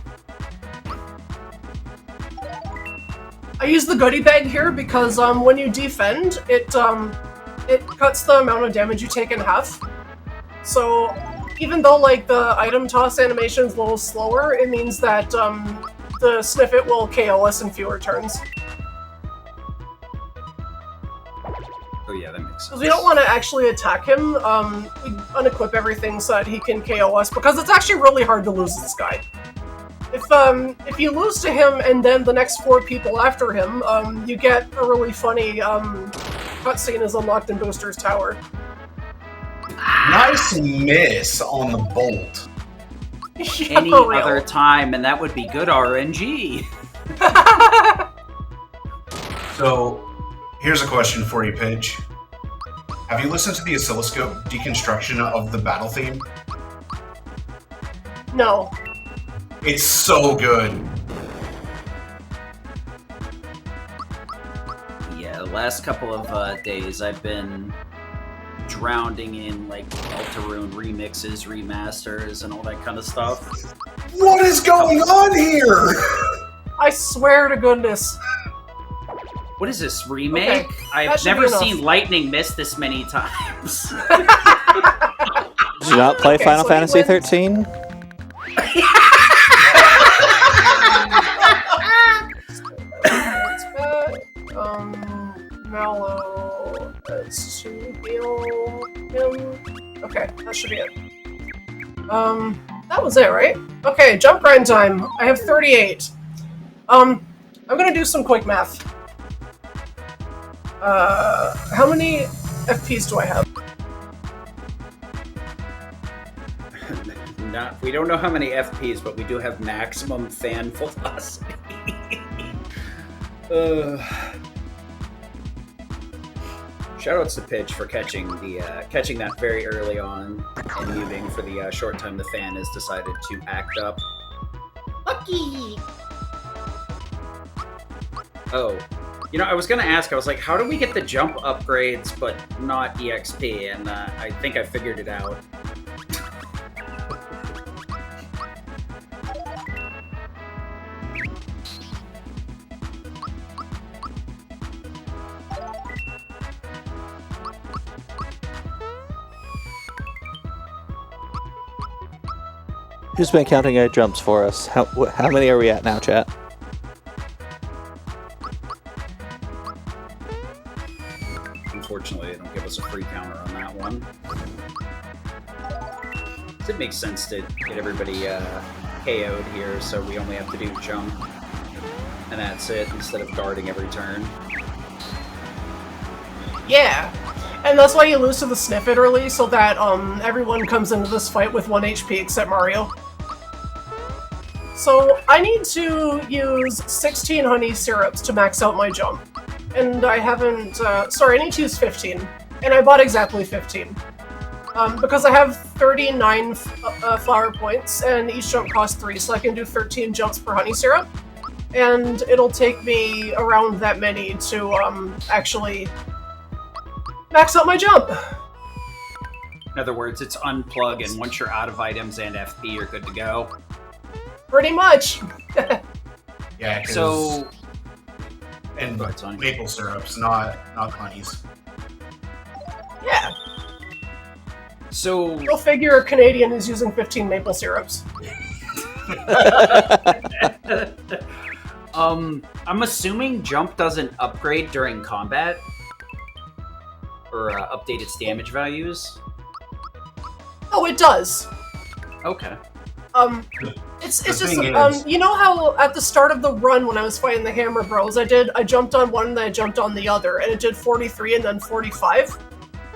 I use the goodie bag here because when you defend, it cuts the amount of damage you take in half. So even though like the item toss animation is a little slower, it means that the Sniffet will KO us in fewer turns. Oh yeah, that makes sense. Because we don't want to actually attack him, we unequip everything so that he can KO us, because it's actually really hard to lose this guy. If you lose to him and then the next 4 people after him, you get a really funny cutscene is unlocked in Booster's Tower. Nice miss on the bolt. Yeah, Any for real. other time, and that would be good RNG. So, here's a question for you, Pidge. Have you listened to the oscilloscope deconstruction of the battle theme? No. It's so good. Yeah, the last couple of days I've been drowning in like Deltarune remixes, remasters, and all that kind of stuff. What is going on here? I swear to goodness. What is this, Remake? Okay, I've never seen lightning miss this many times. Did you not play Final Fantasy 13? Mallow, that's to heal him. Okay, that should be it. That was it, right? Okay, jump grind time. I have 38. I'm gonna do some quick math. How many FPs do I have? We don't know how many FPs, but we do have maximum fan velocity. Shoutouts to Pitch for catching that very early on and moving for the short time the fan has decided to act up. Lucky. Oh, you know, I was gonna ask. I was like, how do we get the jump upgrades but not EXP? And I think I figured it out. Who's been counting our jumps for us? How many are we at now, chat? Unfortunately, they don't give us a free counter on that one. It makes sense to get everybody KO'd here, so we only have to do jump, and that's it, instead of guarding every turn. Yeah, and that's why you lose to the Sniff It early, so that everyone comes into this fight with 1 HP except Mario. So I need to use 16 honey syrups to max out my jump. And I haven't, sorry, I need to use 15. And I bought exactly 15. Because I have 39 flower points, and each jump costs 3, so I can do 13 jumps per honey syrup. And it'll take me around that many to actually max out my jump. In other words, it's unplug, and once you're out of items and FP, you're good to go. Pretty much. Yeah, so... And maple syrups, not honeys. Yeah. So... Go figure a Canadian is using 15 maple syrups. I'm assuming jump doesn't upgrade during combat? Or update its damage values? Oh, it does. Okay. It's just, you know how at the start of the run when I was fighting the Hammer Bros, I jumped on one and then I jumped on the other, and it did 43 and then 45?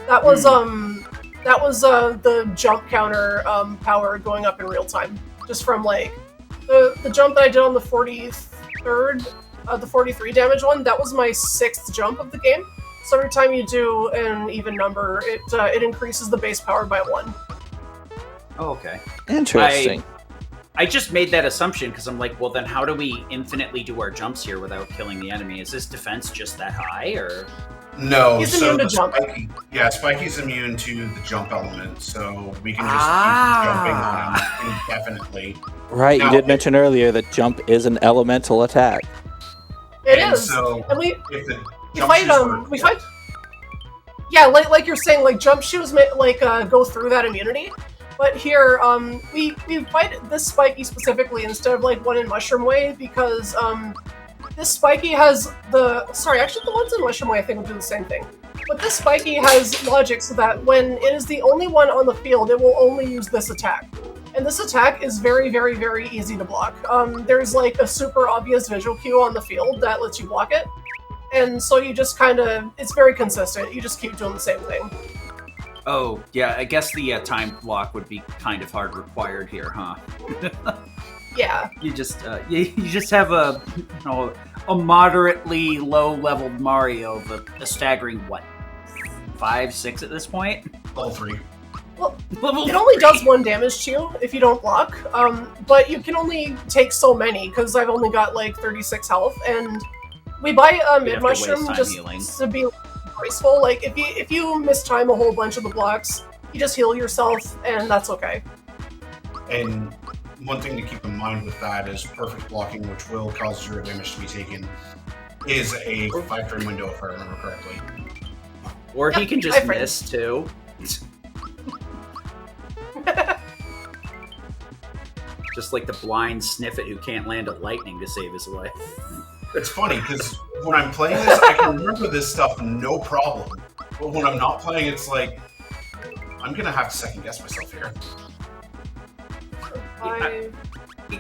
That was, the jump counter, power going up in real time. Just from, like, the jump that I did on the 43rd, the 43 damage one, that was my 6th jump of the game. So every time you do an even number, it increases the base power by 1. Oh, okay. Interesting. I just made that assumption because I'm like, well, then how do we infinitely do our jumps here without killing the enemy? Is this defense just that high, or...? No, he's immune to jump. Spiky's immune to the jump element, so we can just keep jumping on him indefinitely. Right, now, you did mention earlier that jump is an elemental attack. It is. So and we fight. Yeah, like you're saying, like jump shoes go through that immunity. But here, we fight this Spiky specifically instead of like one in Mushroom Way because this Spiky has the ones in Mushroom Way I think will do the same thing. But this Spiky has logic so that when it is the only one on the field, it will only use this attack. And this attack is very, very, very easy to block. There's like a super obvious visual cue on the field that lets you block it. And so you just it's very consistent. You just keep doing the same thing. Oh, yeah, I guess the time block would be kind of hard required here, huh? Yeah. You just have a moderately low-leveled Mario, a staggering, 5, 6 at this point? Level 3. Well, it only does 1 damage to you if you don't block, but you can only take so many, because I've only got, 36 health, and we buy mid-mushroom just to be graceful. Like if you mistime a whole bunch of the blocks, you just heal yourself, and that's okay. And one thing to keep in mind with that is perfect blocking, which will cause 0 damage to be taken, is a 5-frame window, if I remember correctly. Or he can just miss, too. Just like the blind sniffet who can't land a lightning to save his life. It's funny, because when I'm playing this, I can remember this stuff no problem. But when I'm not playing, it's like, I'm going to have to second-guess myself here.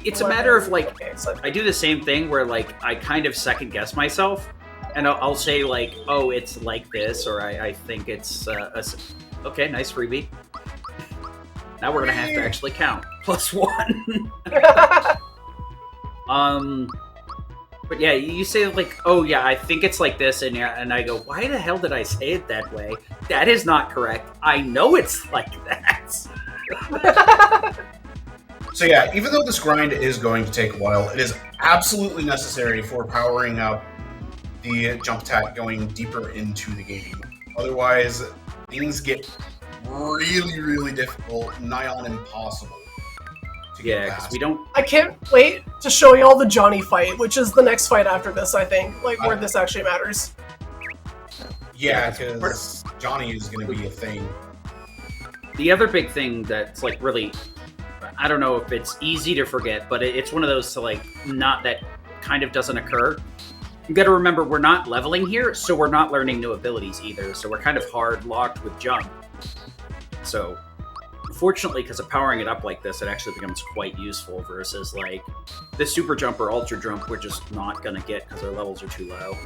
It's a matter of, like, I do the same thing where, like, I kind of second-guess myself, and I'll say, like, oh, it's like this, or I think it's, okay, nice freebie. Now we're going to have to actually count. +1. But yeah, you say, like, oh, yeah, I think it's like this, and I go, why the hell did I say it that way? That is not correct. I know it's like that. So yeah, even though this grind is going to take a while, it is absolutely necessary for powering up the jump attack going deeper into the game. Otherwise, things get really, really difficult, nigh on impossible. Yeah, because we don't... I can't wait to show you all the Johnny fight, which is the next fight after this, I think. Like, where this actually matters. Yeah, because Johnny is going to be a thing. The other big thing that's, like, really... I don't know if it's easy to forget, but it's one of those to, like, not that kind of doesn't occur. You gotta remember, we're not leveling here, so we're not learning new abilities either, so we're kind of hard-locked with jump. So... Fortunately, because of powering it up like this, it actually becomes quite useful versus, like, the super jump or ultra jump we're just not going to get because our levels are too low.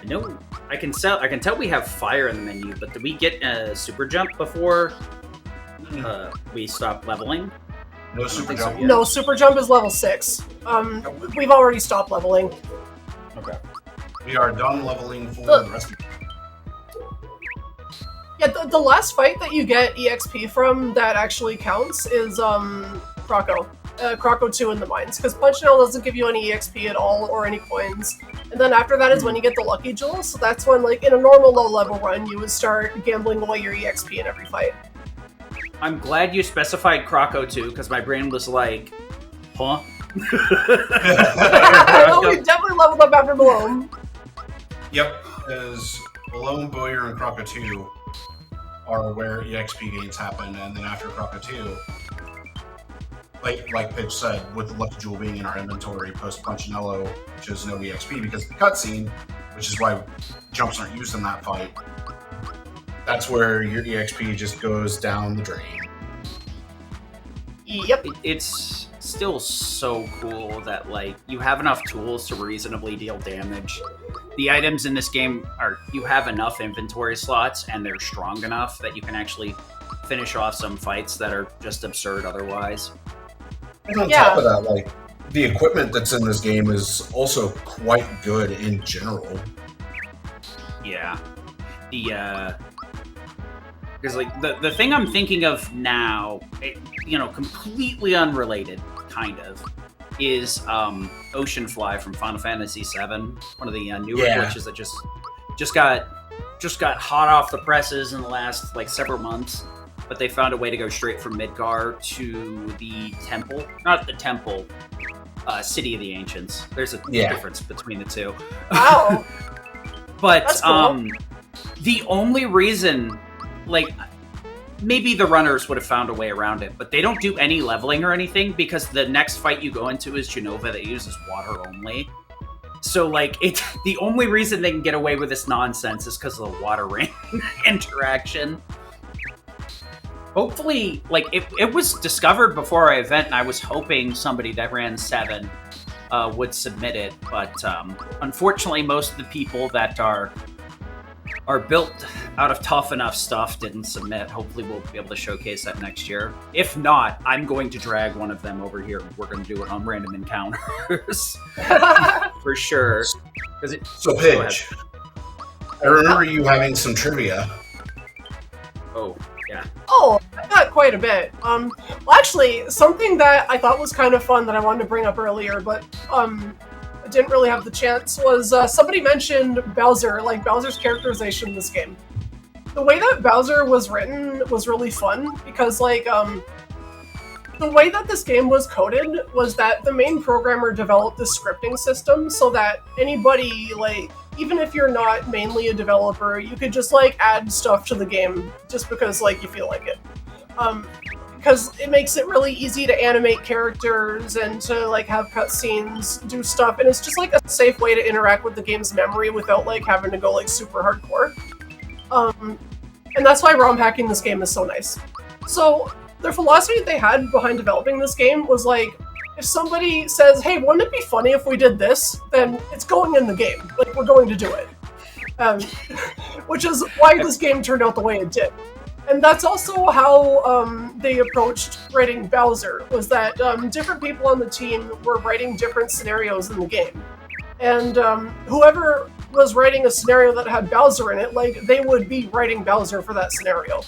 I know I can tell we have fire in the menu, but did we get a super jump before we stop leveling? No super jump. So, no, super jump is level 6. We've already stopped leveling. Okay. We are done leveling for the rest of the... Yeah, the last fight that you get EXP from that actually counts is Croco. Croco 2 in the mines, because Punchinello doesn't give you any EXP at all or any coins. And then after that is when you get the Lucky Jewel, so that's when, like, in a normal low-level run, you would start gambling away your EXP in every fight. I'm glad you specified Croco 2, because my brain was like, huh? Well, we definitely leveled up after Balom. Yep, as Balom, Boyer, and Croco 2 are where EXP gains happen, and then after Croco 2, like Pitch said, with the Lucky Jewel being in our inventory post Punchinello, which is no EXP because of the cutscene, which is why jumps aren't used in that fight, that's where your EXP just goes down the drain. Yep. It's still so cool that, like, you have enough tools to reasonably deal damage. The items in this game are, you have enough inventory slots and they're strong enough that you can actually finish off some fights that are just absurd otherwise. And on top of that, like, the equipment that's in this game is also quite good in general. Yeah. Because, like, the thing I'm thinking of now, completely unrelated, kind of, is Ocean Fly from Final Fantasy VII, one of the newer glitches that just got hot off the presses in the last, like, several months. But they found a way to go straight from Midgar to the temple. Not the temple, City of the Ancients. There's a difference between the two. Wow. But that's cool. The only reason, like, maybe the runners would have found a way around it, but they don't do any leveling or anything because the next fight you go into is Genova that uses water only. So, like, it's the only reason they can get away with this nonsense is because of the water rain interaction. Hopefully, like, it was discovered before our event, and I was hoping somebody that ran 7 would submit it, but unfortunately, most of the people that are built out of tough enough stuff didn't submit. Hopefully, we'll be able to showcase that next year. If not, I'm going to drag one of them over here. We're going to do it on random encounters. For sure. So, Pidge, I remember you having some trivia. Oh, yeah. Oh, I got quite a bit. Well, actually, something that I thought was kind of fun that I wanted to bring up earlier, but didn't really have the chance was somebody mentioned Bowser, like Bowser's characterization in this game. The way that Bowser was written was really fun because, like, the way that this game was coded was that the main programmer developed this scripting system so that anybody, like, even if you're not mainly a developer, you could just, like, add stuff to the game just because, like, you feel like it. Because it makes it really easy to animate characters and to, like, have cutscenes, do stuff, and it's just, like, a safe way to interact with the game's memory without, like, having to go, like, super hardcore. And that's why ROM hacking this game is so nice. So, the philosophy they had behind developing this game was, like, if somebody says, hey, wouldn't it be funny if we did this? Then it's going in the game. Like, we're going to do it. Which is why this game turned out the way it did. And that's also how they approached writing Bowser, was that different people on the team were writing different scenarios in the game. And whoever was writing a scenario that had Bowser in it, like, they would be writing Bowser for that scenario.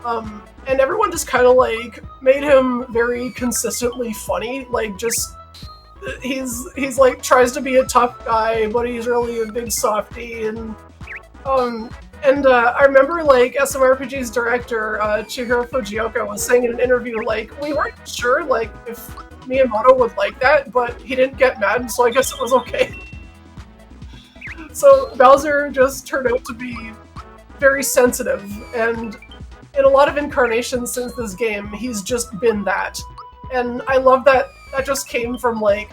And everyone just kind of, like, made him very consistently funny, like, just, he's like, tries to be a tough guy, but he's really a big softie, and I remember, like, SMRPG's director, Chihiro Fujioka, was saying in an interview, like, we weren't sure, like, if Miyamoto would like that, but he didn't get mad, so I guess it was okay. So Bowser just turned out to be very sensitive, and in a lot of incarnations since this game, he's just been that. And I love that that just came from, like,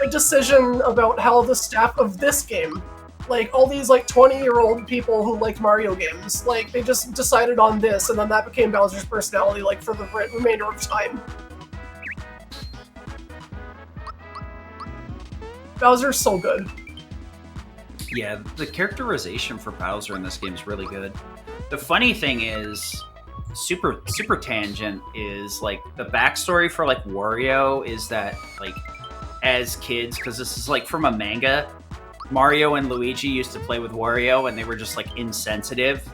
a decision about how the staff of this game, like, all these, like, 20-year-old people who liked Mario games, like, they just decided on this, and then that became Bowser's personality, like, for the remainder of time. Bowser's so good. Yeah, the characterization for Bowser in this game is really good. The funny thing is, super tangent, is, like, the backstory for, like, Wario is that, like, as kids, because this is, like, from a manga, Mario and Luigi used to play with Wario, and they were just, like, insensitive.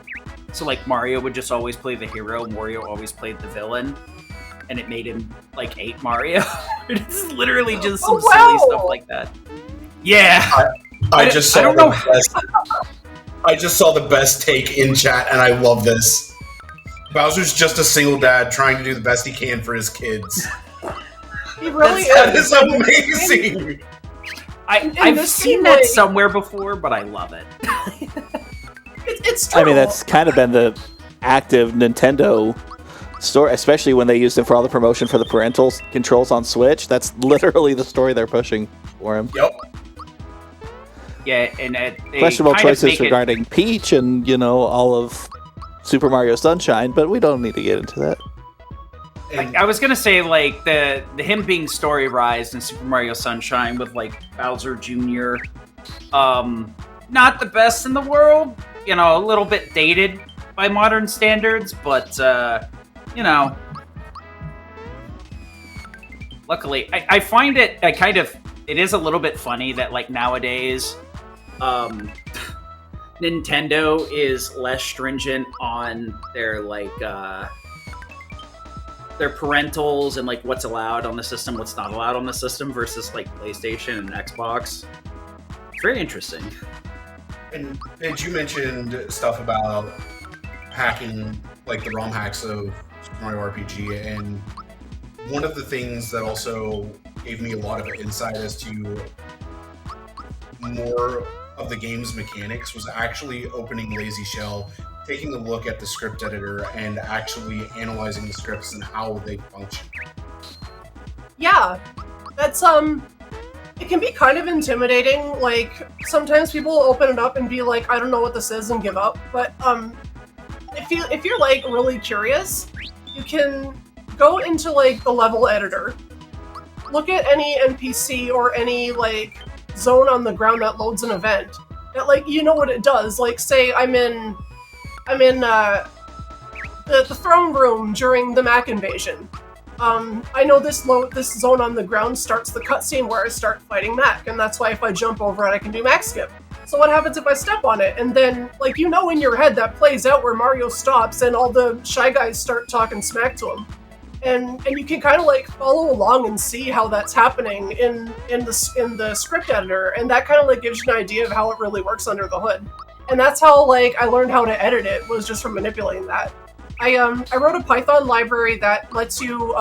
So, like, Mario would just always play the hero, and Wario always played the villain, and it made him, like, hate Mario. It's literally just some silly stuff like that. Yeah! I just saw the best take in chat, and I love this. Bowser's just a single dad trying to do the best he can for his kids. He really is. That is amazing! I've seen that somewhere before, but I love it. It's true. I mean, that's kind of been the active Nintendo story, especially when they used it for all the promotion for the parental controls on Switch. That's literally the story they're pushing for him. Yep. Yeah, and questionable choices regarding Peach and, you know, all of Super Mario Sunshine, but we don't need to get into that. I was gonna say, like, the him being story-rized in Super Mario Sunshine with, like, Bowser Jr. Not the best in the world, you know, a little bit dated by modern standards, but you know, luckily, I find it it is a little bit funny that, like, nowadays, Nintendo is less stringent on their, like, their parentals and, like, what's allowed on the system, what's not allowed on the system versus, like, PlayStation and Xbox. It's very interesting. And you mentioned stuff about hacking, like the ROM hacks of Super Mario RPG, and one of the things that also gave me a lot of insight as to more of the game's mechanics was actually opening Lazy Shell, taking a look at the script editor, and actually analyzing the scripts and how they function. Yeah, that's it can be kind of intimidating. Like, sometimes people open it up and be like, I don't know what this is, and give up. But if you're like really curious, you can go into, like, the level editor, look at any NPC or any, like, zone on the ground that loads an event. That, like, you know what it does. Like, say I'm in the throne room during the Mac invasion. I know this zone on the ground starts the cutscene where I start fighting Mac, and that's why if I jump over it, I can do Mac skip. So what happens if I step on it? And then, like, you know, in your head that plays out where Mario stops and all the Shy Guys start talking smack to him. and you can kind of like follow along and see how that's happening in the script editor, and that kind of like gives you an idea of how it really works under the hood. And that's how like I learned how to edit it, was just from manipulating that. I wrote a Python library that lets you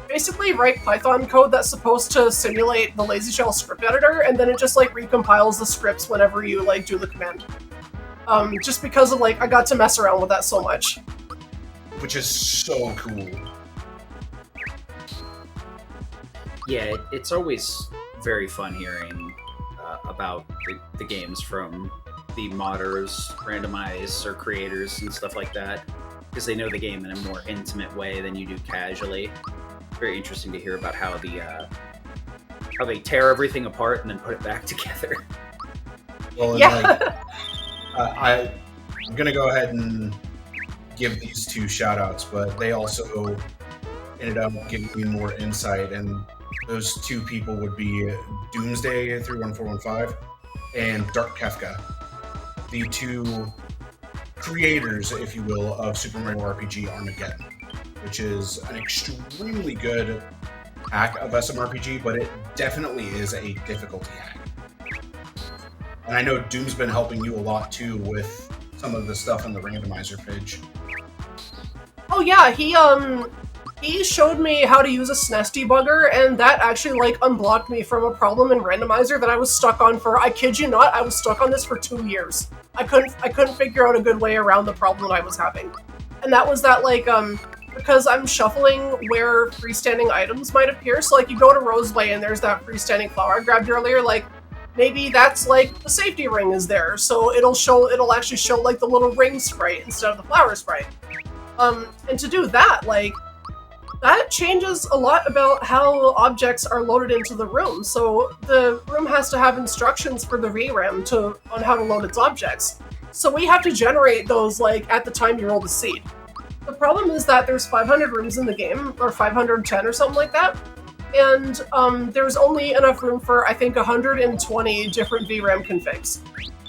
basically write Python code that's supposed to simulate the lazy shell script editor, and then it just like recompiles the scripts whenever you like do the command. Just because of like I got to mess around with that so much. Which is so cool. Yeah, it's always very fun hearing about the games from the modders, randomizers, or creators and stuff like that, because they know the game in a more intimate way than you do casually. Very interesting to hear about how they tear everything apart and then put it back together. Well, yeah. Like, I'm gonna go ahead and give these two shout-outs, but they also ended up giving me more insight, and those two people would be Doomsday 31415 and Dark Kefka, the two creators, if you will, of Super Mario RPG Armageddon, which is an extremely good hack of SMRPG, but it definitely is a difficulty hack. And I know Doom's been helping you a lot too with some of the stuff in the randomizer page. Oh yeah, he showed me how to use a SNES debugger, and that actually like unblocked me from a problem in randomizer that I was stuck on for, I kid you not, I was stuck on this for 2 years. I couldn't figure out a good way around the problem I was having. And that was that like because I'm shuffling where freestanding items might appear. So like you go to Roseway and there's that freestanding flower I grabbed earlier, like maybe that's like the safety ring is there, so it'll actually show like the little ring sprite instead of the flower sprite. And to do that, like, that changes a lot about how objects are loaded into the room. So the room has to have instructions for the VRAM on how to load its objects. So we have to generate those like at the time you roll the seed. The problem is that there's 500 rooms in the game, or 510 or something like that, and there's only enough room for, I think, 120 different VRAM configs.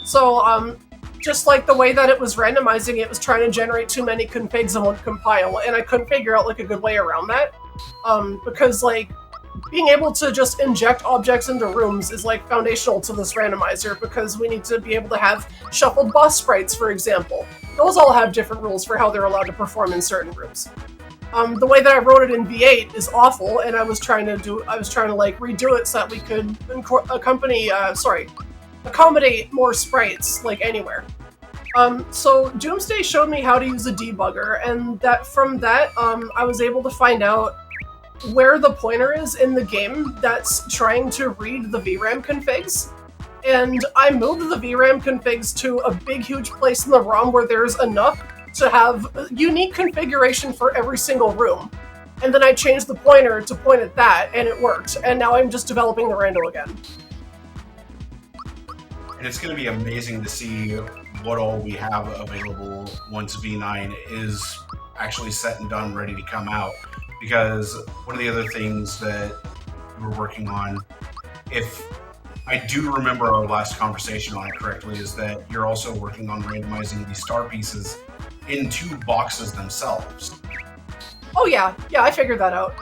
So just like the way that it was randomizing, it was trying to generate too many configs and won't compile, and I couldn't figure out like a good way around that, because like being able to just inject objects into rooms is like foundational to this randomizer, because we need to be able to have shuffled boss sprites, for example. Those all have different rules for how they're allowed to perform in certain rooms. The way that I wrote it in V8 is awful, and I was trying to like redo it so that we could accommodate more sprites like anywhere. So Doomsday showed me how to use a debugger, and from that I was able to find out where the pointer is in the game that's trying to read the VRAM configs. And I moved the VRAM configs to a big huge place in the ROM where there's enough to have a unique configuration for every single room. And then I changed the pointer to point at that, and it worked. And now I'm just developing the rando again. And it's going to be amazing to see what all we have available once V9 is actually set and done, ready to come out. Because one of the other things that we're working on, if I do remember our last conversation on it correctly, is that you're also working on randomizing the star pieces into boxes themselves. Oh yeah, I figured that out.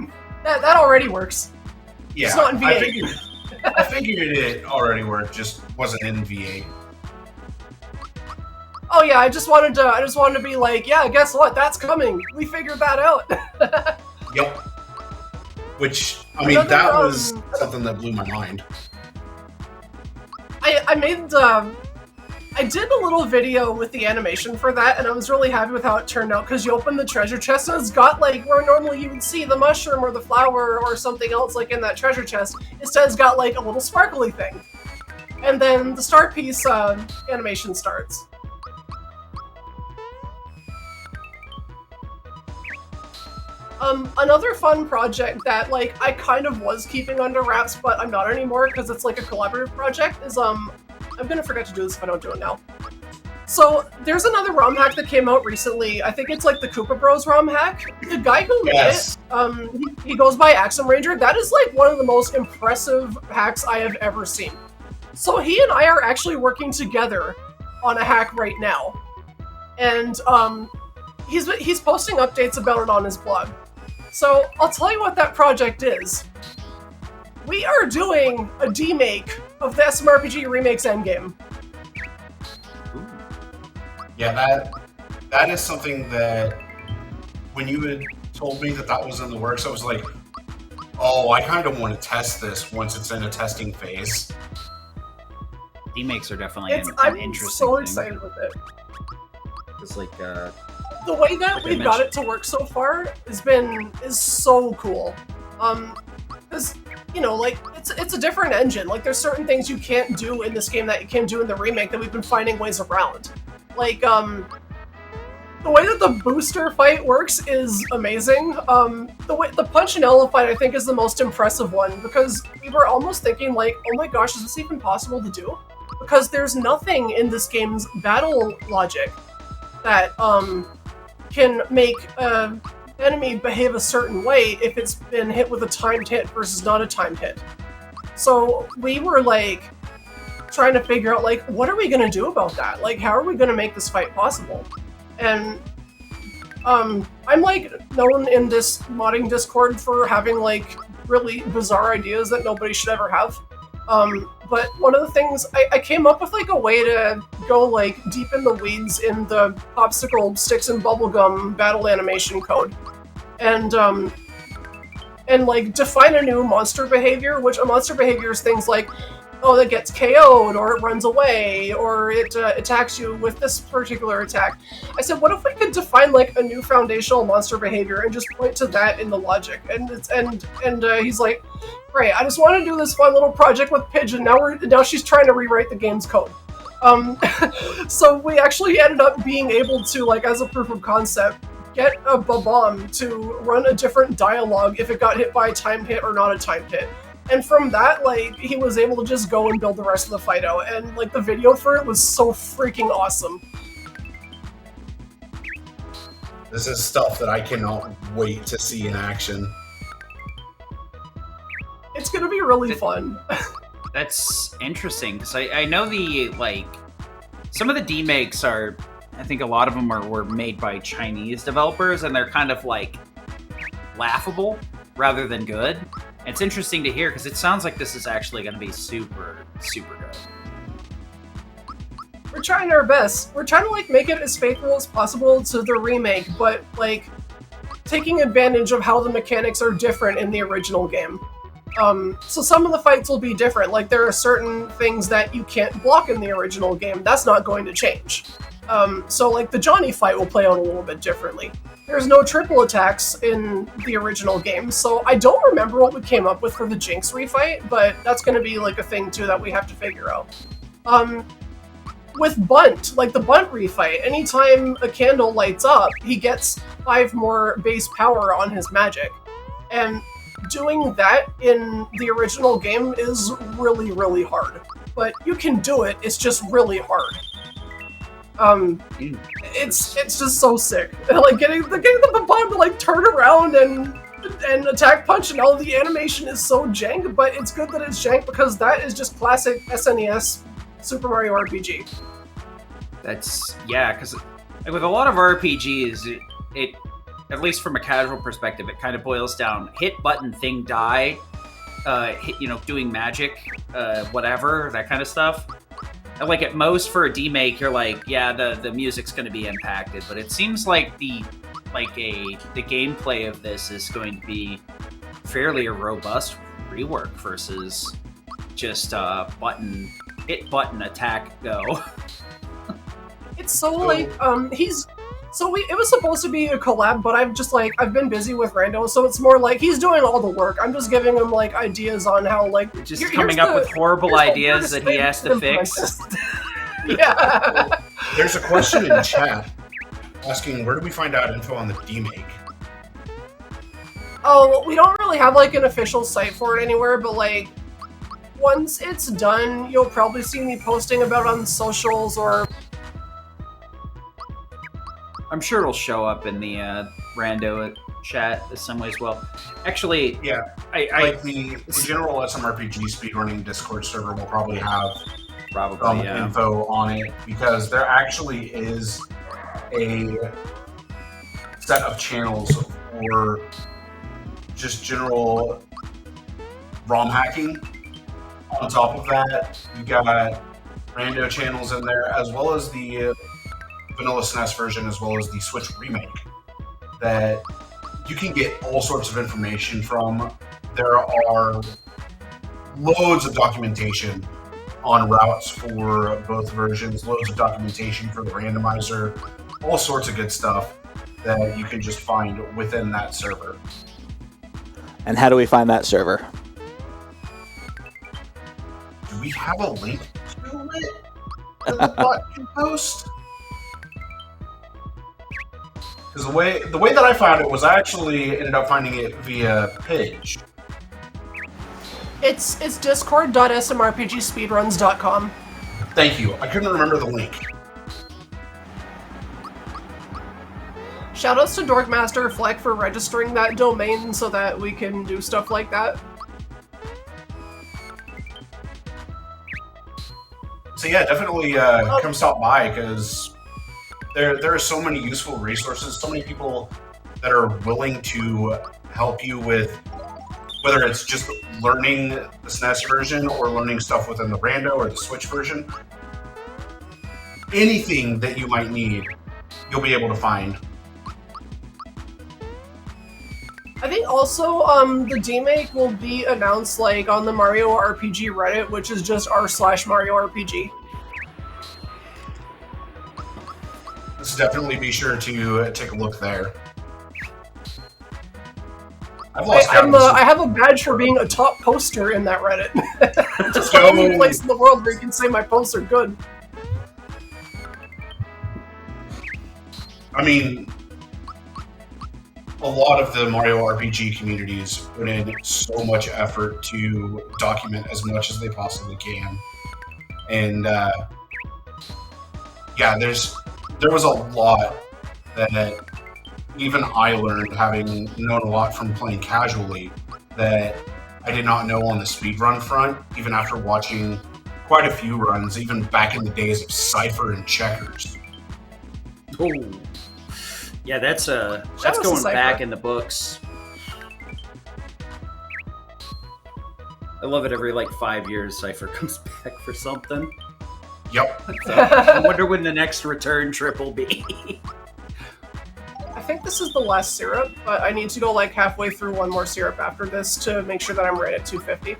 That already works. Yeah, it's not in V8. I figured it already worked, just wasn't in V8. Oh yeah, I just wanted to be like, yeah, guess what? That's coming. We figured that out. Yep. Which, I mean, that was something that blew my mind. I did a little video with the animation for that, and I was really happy with how it turned out, because you open the treasure chest and it's got like where normally you would see the mushroom or the flower or something else like in that treasure chest. Instead it's got like a little sparkly thing. And then the star piece animation starts. Another fun project that like I kind of was keeping under wraps, but I'm not anymore because it's like a collaborative project, is I'm gonna forget to do this if I don't do it now. So there's another ROM hack that came out recently. I think it's like the Koopa Bros ROM hack. The guy who made it, he goes by Axum Ranger. That is like one of the most impressive hacks I have ever seen. So he and I are actually working together on a hack right now, and he's posting updates about it on his blog. So I'll tell you what that project is. We are doing a demake of the SMRPG Remake's Endgame. Yeah, that is something that when you had told me that was in the works, I was like, oh, I kind of want to test this once it's in a testing phase. Demakes are definitely I'm interesting so thing. excited with it. It's like the way that we've got it to work so far is so cool. Because like it's a different engine. Like there's certain things you can't do in this game that you can do in the remake that we've been finding ways around. Like the way that the booster fight works is amazing. The Punchinello fight I think is the most impressive one because we were almost thinking like, oh my gosh, is this even possible to do? Because there's nothing in this game's battle logic that can make an enemy behave a certain way if it's been hit with a timed hit versus not a timed hit. So we were like trying to figure out like, what are we gonna do about that? Like, how are we gonna make this fight possible? And I'm like known in this modding Discord for having like really bizarre ideas that nobody should ever have. But one of the things I came up with like a way to go like deep in the weeds in the popsicle sticks and bubblegum battle animation code, and like define a new monster behavior. Which a monster behavior is things like, oh, that gets KO'd, or it runs away, or it attacks you with this particular attack. I said, what if we could define like a new foundational monster behavior and just point to that in the logic? And he's like, great, I just want to do this fun little project with Pigeon. Now she's trying to rewrite the game's code. So we actually ended up being able to, like, as a proof of concept, get a Balom to run a different dialogue if it got hit by a timed hit or not a timed hit. And from that, like, he was able to just go and build the rest of the fight out. And, like, the video for it was so freaking awesome. This is stuff that I cannot wait to see in action. It's gonna be really fun. That's interesting, because I know the, like, some of the demakes are, I think a lot of them were made by Chinese developers, and they're kind of, like, laughable rather than good. It's interesting to hear, because it sounds like this is actually going to be super, super good. We're trying our best. We're trying to, like, make it as faithful as possible to the remake, but, like, taking advantage of how the mechanics are different in the original game. So some of the fights will be different. Like, there are certain things that you can't block in the original game. That's not going to change. So, like, the Johnny fight will play out a little bit differently. There's no triple attacks in the original game, so I don't remember what we came up with for the Jinx refight, but that's going to be, like, a thing, too, that we have to figure out. With Bunt, like the Bunt refight, anytime a candle lights up, he gets 5 more base power on his magic. And doing that in the original game is really, really hard. But you can do it, it's just really hard. It's just so sick. Like getting the Balom to like turn around and attack Punchinello, the animation is so jank, but it's good that it's jank because that is just classic SNES Super Mario RPG. That's, yeah, because like, with a lot of RPGs, it at least from a casual perspective, it kind of boils down: hit button, thing die, hit, doing magic, whatever, that kind of stuff. And like at most for a demake, you're like, yeah, the music's going to be impacted, but it seems like the gameplay of this is going to be fairly a robust rework versus just hit button, attack, go. It's so like it was supposed to be a collab, but I've been busy with Rando, so it's more like he's doing all the work. I'm just giving him like ideas on how like just coming up with horrible ideas that he has to fix. Yeah. There's a question in chat asking where do we find out info on the demake? Oh, well, we don't really have like an official site for it anywhere, but like once it's done, you'll probably see me posting about it on socials or. I'm sure it'll show up in the Rando chat in some way as well. Actually, yeah, the general SMRPG speedrunning Discord server will probably have info on it because there actually is a set of channels for just general ROM hacking. On top of that, you've got rando channels in there, as well as the vanilla SNES version, as well as the Switch Remake, that you can get all sorts of information from. There are loads of documentation on routes for both versions, loads of documentation for the randomizer, all sorts of good stuff that you can just find within that server. And how do we find that server? Do we have a link to it in the button post? Because the way that I found it was I actually ended up finding it via Pidge. It's discord.smrpgspeedruns.com. Thank you. I couldn't remember the link. Shoutouts to Dorkmaster Fleck for registering that domain so that we can do stuff like that. So yeah, definitely come stop by, because there are so many useful resources, so many people that are willing to help you with whether it's just learning the SNES version or learning stuff within the Rando or the Switch version. Anything that you might need, you'll be able to find. I think also the Demake will be announced like on the Mario RPG Reddit, which is just r/Mario RPG. Let's definitely be sure to take a look there. I have a badge for being a top poster in that Reddit. Just the only place in the world where you can say my posts are good. I mean, a lot of the Mario RPG communities put in so much effort to document as much as they possibly can. And yeah, there was a lot that even I learned, having known a lot from playing casually, that I did not know on the speedrun front, even after watching quite a few runs, even back in the days of Cypher and Checkers. Oh, yeah, that's going back in the books. I love it. Every like 5 years, Cypher comes back for something. Yep. So, I wonder when the next return trip will be. I think this is the last syrup, but I need to go like halfway through one more syrup after this to make sure that I'm right at 250.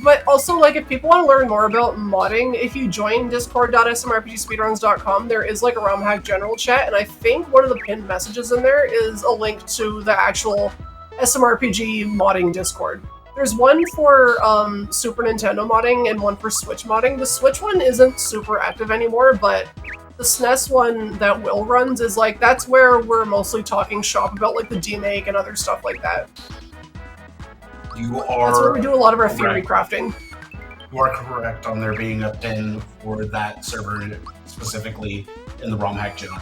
But also, like, if people want to learn more about modding, if you join discord.smrpgspeedruns.com, there is like a ROM hack general chat, and I think one of the pinned messages in there is a link to the actual SMRPG modding Discord. There's one for Super Nintendo modding and one for Switch modding. The Switch one isn't super active anymore, but the SNES one that Will runs is like, that's where we're mostly talking shop about like the Demake and other stuff like that. That's where we do a lot of our theory crafting. You are correct on there being a pin for that server specifically in the ROM hack general.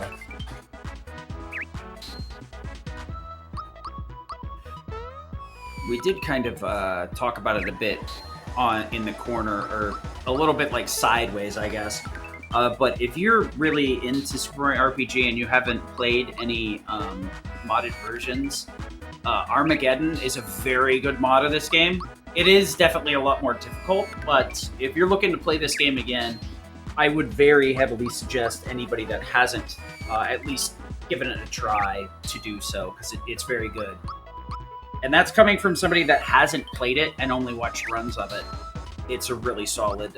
We did kind of talk about it a bit in the corner, or a little bit like sideways, I guess. But if you're really into Super Mario RPG and you haven't played any modded versions, Armageddon is a very good mod of this game. It is definitely a lot more difficult, but if you're looking to play this game again, I would very heavily suggest anybody that hasn't at least given it a try to do so, because it's very good. And that's coming from somebody that hasn't played it and only watched runs of it. It's a really solid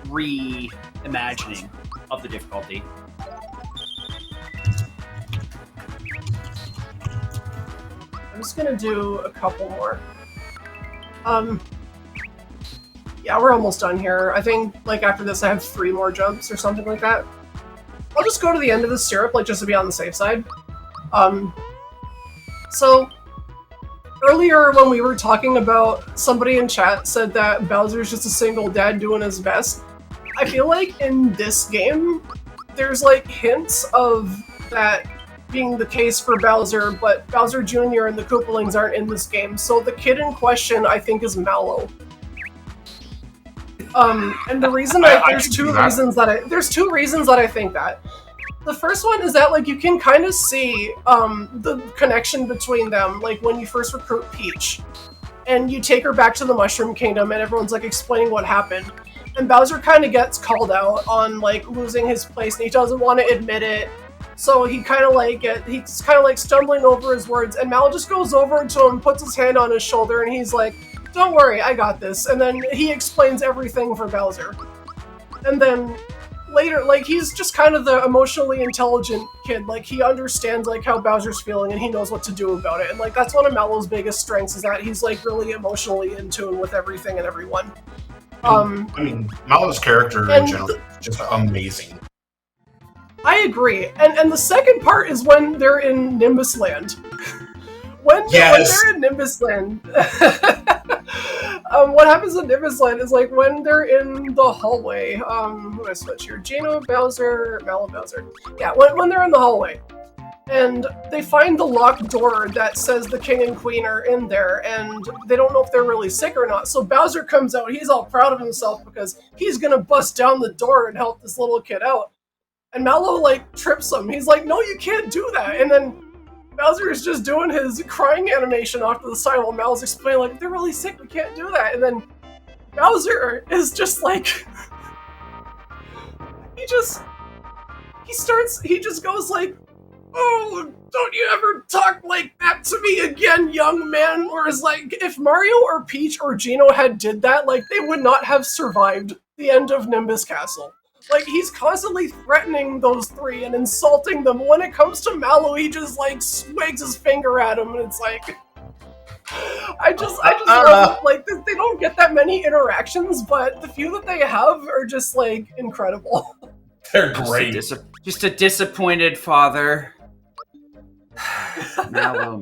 reimagining of the difficulty. I'm just gonna do a couple more. Yeah, we're almost done here. I think, like, after this I have 3 more jumps or something like that. I'll just go to the end of the syrup, like, just to be on the safe side. So, earlier when we were talking about, somebody in chat said that Bowser's just a single dad doing his best. I feel like in this game, there's, like, hints of that being the case for Bowser, but Bowser Jr. and the Koopalings aren't in this game, so the kid in question, I think, is Mallow. And the reason there's two reasons that I think that. The first one is that, like, you can kind of see the connection between them, like, when you first recruit Peach. And you take her back to the Mushroom Kingdom, and everyone's, like, explaining what happened. And Bowser kind of gets called out on, like, losing his place, and he doesn't want to admit it. So he kind of, like, he's kind of, like, stumbling over his words, and Mal just goes over to him, puts his hand on his shoulder, and he's like, "Don't worry, I got this." And then he explains everything for Bowser. And then later, like, he's just kind of the emotionally intelligent kid. Like, he understands, like, how Bowser's feeling, and he knows what to do about it. And, like, that's one of Mallow's biggest strengths, is that he's, like, really emotionally in tune with everything and everyone. I mean, Mallow's character in general is just amazing. I agree. And the second part is when they're in Nimbus Land. When they're in Nimbus Land, what happens in Nimbus Land is, like, when they're in the hallway. Who do I switch here? Geno, Bowser, Mallow, Bowser. Yeah, when they're in the hallway, and they find the locked door that says the king and queen are in there, and they don't know if they're really sick or not. So Bowser comes out. He's all proud of himself because he's gonna bust down the door and help this little kid out. And Mallow, like, trips him. He's like, "No, you can't do that." And then Bowser is just doing his crying animation off to the side while Mallow's explaining, like, "They're really sick, we can't do that." And then Bowser is just like, he just goes like, "Oh, don't you ever talk like that to me again, young man." Whereas, like, if Mario or Peach or Geno had did that, like, they would not have survived the end of Nimbus Castle. Like, he's constantly threatening those three and insulting them. When it comes to Mallow, he just, like, wags his finger at him, and it's like, I just love it. Like, they don't get that many interactions, but the few that they have are just, like, incredible. They're great. Just a disappointed father. Mallow.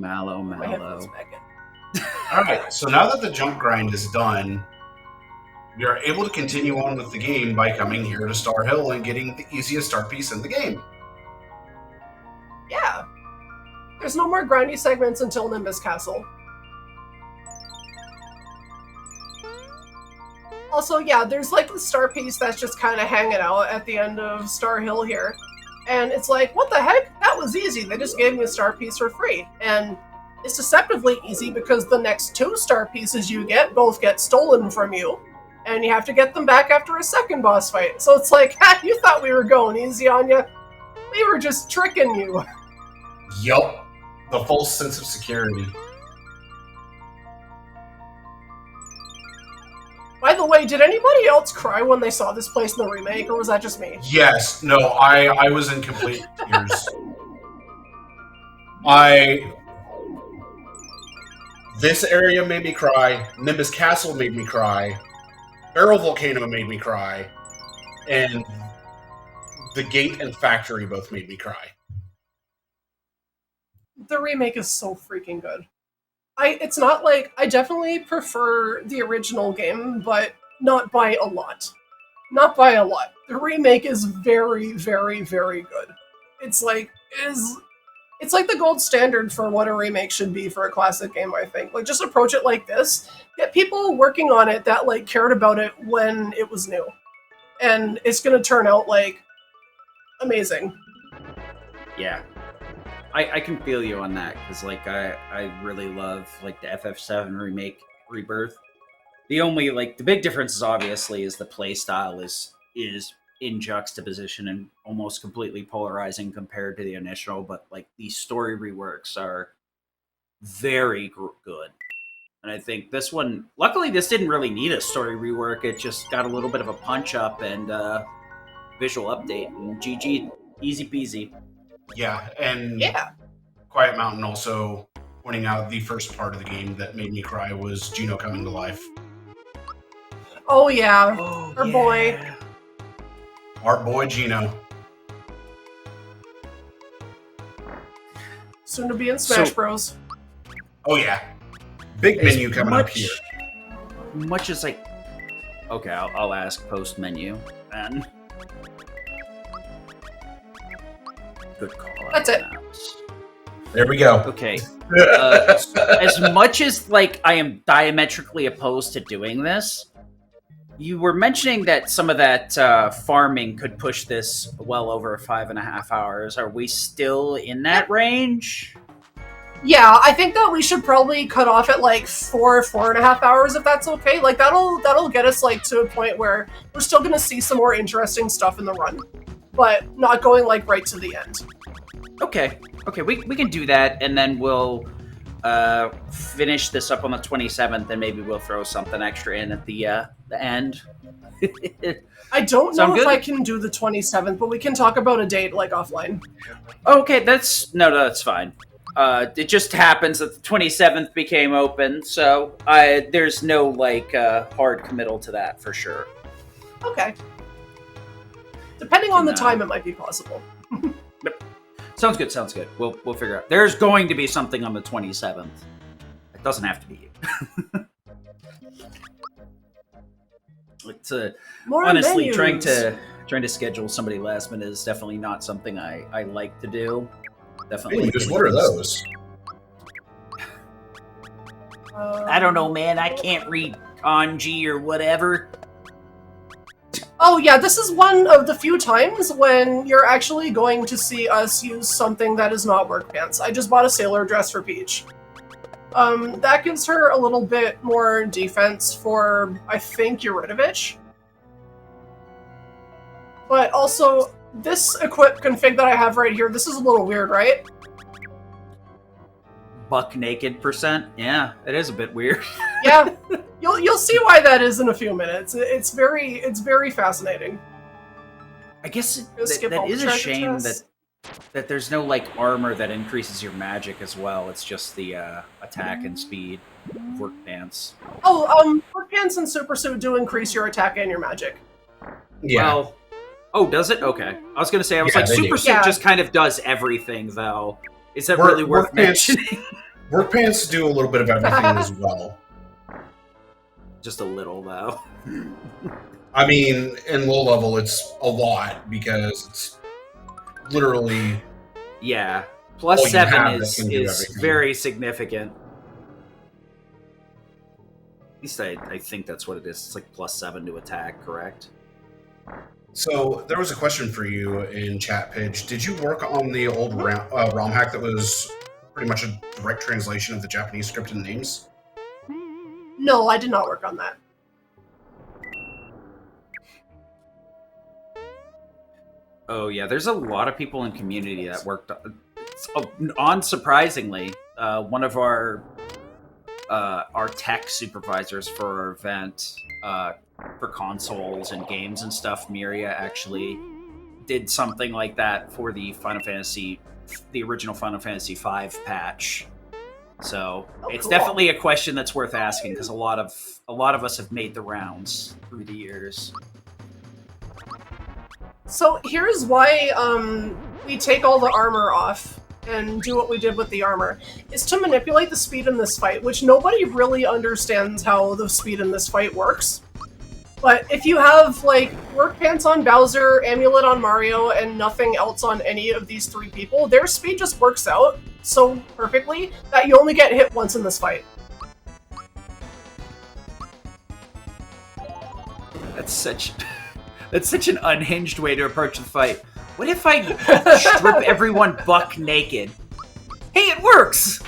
Alright, so now that the jump grind is done, we are able to continue on with the game by coming here to Star Hill and getting the easiest start piece in the game. Yeah. There's no more grindy segments until Nimbus Castle. Also, yeah, there's, like, the star piece that's just kind of hanging out at the end of Star Hill here. And it's like, what the heck? That was easy. They just gave me a star piece for free. And it's deceptively easy because the next 2 star pieces you get both get stolen from you. And you have to get them back after a second boss fight. So it's like, ha, you thought we were going easy on you. We were just tricking you. Yup. The false sense of security. By the way, did anybody else cry when they saw this place in the remake, or was that just me? Yes. No, I was in complete tears. This area made me cry. Nimbus Castle made me cry. Barrel Volcano made me cry, and the Gate and Factory both made me cry. The remake is so freaking good. It's not like, I definitely prefer the original game, but not by a lot. Not by a lot. The remake is very, very, very good. It's like the gold standard for what a remake should be for a classic game, I think. Like, just approach it like this. Get people working on it that, like, cared about it when it was new. And it's gonna turn out, like, amazing. Yeah. I can feel you on that, because, like, I really love, like, the FF7 remake Rebirth. The only, like, the big difference is obviously is the playstyle is in juxtaposition and almost completely polarizing compared to the initial, but, like, the story reworks are very good. And I think this one, luckily this didn't really need a story rework, it just got a little bit of a punch up and visual update, and GG, easy peasy. Yeah, and yeah. Quiet Mountain also pointing out the first part of the game that made me cry was Geno coming to life. Oh yeah, our boy. Our boy Geno. Soon to be in Smash Bros. Oh yeah. Big menu coming up here. Much as like... Okay, I'll ask post-menu, then. Good call. That's it. There we go. Okay. As much as, like, I am diametrically opposed to doing this, You were mentioning that some of that farming could push this well over 5.5 hours. Are we still in that range? Yeah, I think that we should probably cut off at like 4.5 hours if that's okay. Like that'll get us like to a point where we're still gonna see some more interesting stuff in the run, but not going like right to the end. Okay, we can do that, and then we'll finish this up on the 27th, and maybe we'll throw something extra in at the end. I don't know if good? I can do the 27th, but we can talk about a date like offline. Okay, that's fine. It just happens that the 27th became open, so there's no like hard committal to that for sure. Okay. Depending on the time, it might be possible. Sounds good. We'll figure out. There's going to be something on the 27th. It doesn't have to be you. It's honestly menus. trying to schedule somebody last minute is definitely not something I like to do. Definitely. Menus, what are those? I don't know, man. I can't read kanji or whatever. Oh yeah, this is one of the few times when you're actually going to see us use something that is not work pants. I just bought a sailor dress for Peach. That gives her a little bit more defense for, I think, Yaridovich. But also, this equip config that I have right here, this is a little weird, right? Buck naked %? Yeah, it is a bit weird. Yeah, you'll see why that is in a few minutes. It's very fascinating. I guess that is a shame that there's no like armor that increases your magic as well. It's just the attack and speed of work pants. Oh, work pants and super suit do increase your attack and your magic. Yeah. Well, oh, does it? Okay. I was gonna say super suit just kind of does everything though. Is that really worth mentioning? Work pants do a little bit of everything as well. Just a little though. I mean, in low level, it's a lot because it's literally plus 7 is very significant. At least I think that's what it is. It's like plus 7 to attack, correct? So there was a question for you in chat, Pidge. Did you work on the old ROM hack that was pretty much a direct translation of the Japanese script and names? No, I did not work on that. Oh yeah, there's a lot of people in community that worked on surprisingly. One of our tech supervisors for our event for consoles and games and stuff, Miria, actually did something like that for the original Final Fantasy V patch. So it's cool. Definitely a question that's worth asking because a lot of us have made the rounds through the years. So here's why we take all the armor off and do what we did with the armor, is to manipulate the speed in this fight, which nobody really understands how the speed in this fight works. But if you have, like, work pants on Bowser, amulet on Mario, and nothing else on any of these three people, their speed just works out so perfectly that you only get hit once in this fight. That's such an unhinged way to approach the fight. What if I strip everyone buck naked? Hey, it works!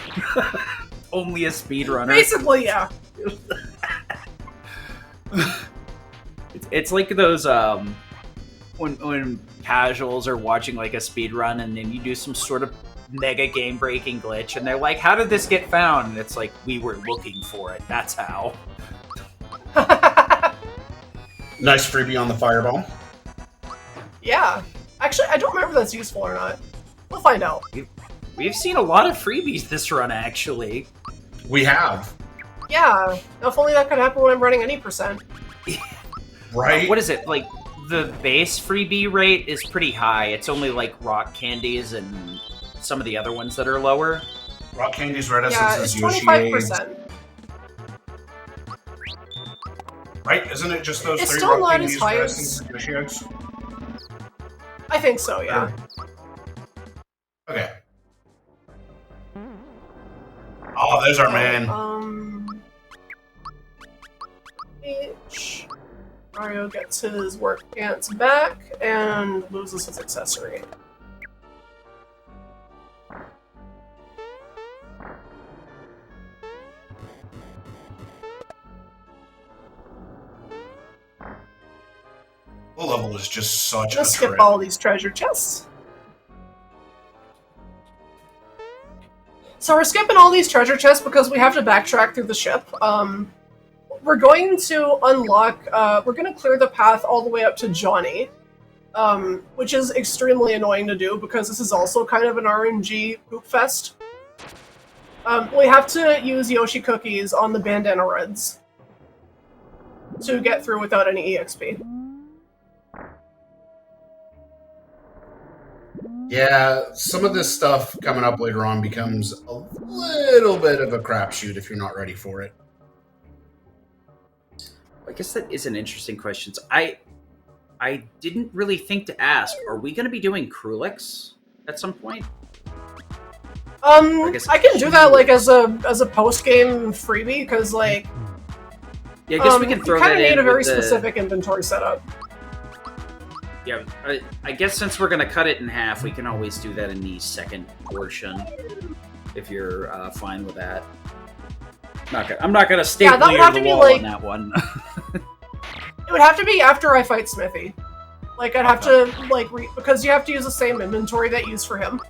Only a speedrunner. Basically, yeah. It's like those when casuals are watching like a speedrun and then you do some sort of mega game breaking glitch and they're like, how did this get found? And it's like, we were looking for it. That's how. Nice freebie on the fireball. Yeah. Actually, I don't remember if that's useful or not. We'll find out. We've seen a lot of freebies this run, actually. We have. Yeah. If only that could happen when I'm running any percent. Right? What is it? Like, the base freebie rate is pretty high. It's only like rock candies and some of the other ones that are lower. Rock candies, red Yeah, essences, it's Yoshi 25%. Right? Isn't it just those It's three still rock not candies, as high red as- essences, Yoshi eggs? I think so, yeah. Okay. Oh, there's our man. Bitch. Mario gets his work pants back and loses his accessory. The level is just such Let's a skip trip. all these treasure chests. So we're skipping all these treasure chests because we have to backtrack through the ship. We're going to unlock, we're going to clear the path all the way up to Johnny, which is extremely annoying to do because this is also kind of an RNG poop fest. We have to use Yoshi cookies on the bandana reds to get through without any EXP. Yeah, some of this stuff coming up later on becomes a little bit of a crapshoot if you're not ready for it. I guess that is an interesting question. So I didn't really think to ask. Are we going to be doing Krulix at some point? I can do that like as a post game freebie because like Yeah, I guess we can throw you kind that of in need a very with the- specific inventory setup. Yeah, I guess since we're going to cut it in half, we can always do that in the second portion, if you're fine with that. I'm not gonna staple that would you have to to the be, wall like- on that one. It would have to be after I fight Smithy. Like I'd have to like because you have to use the same inventory that you use for him.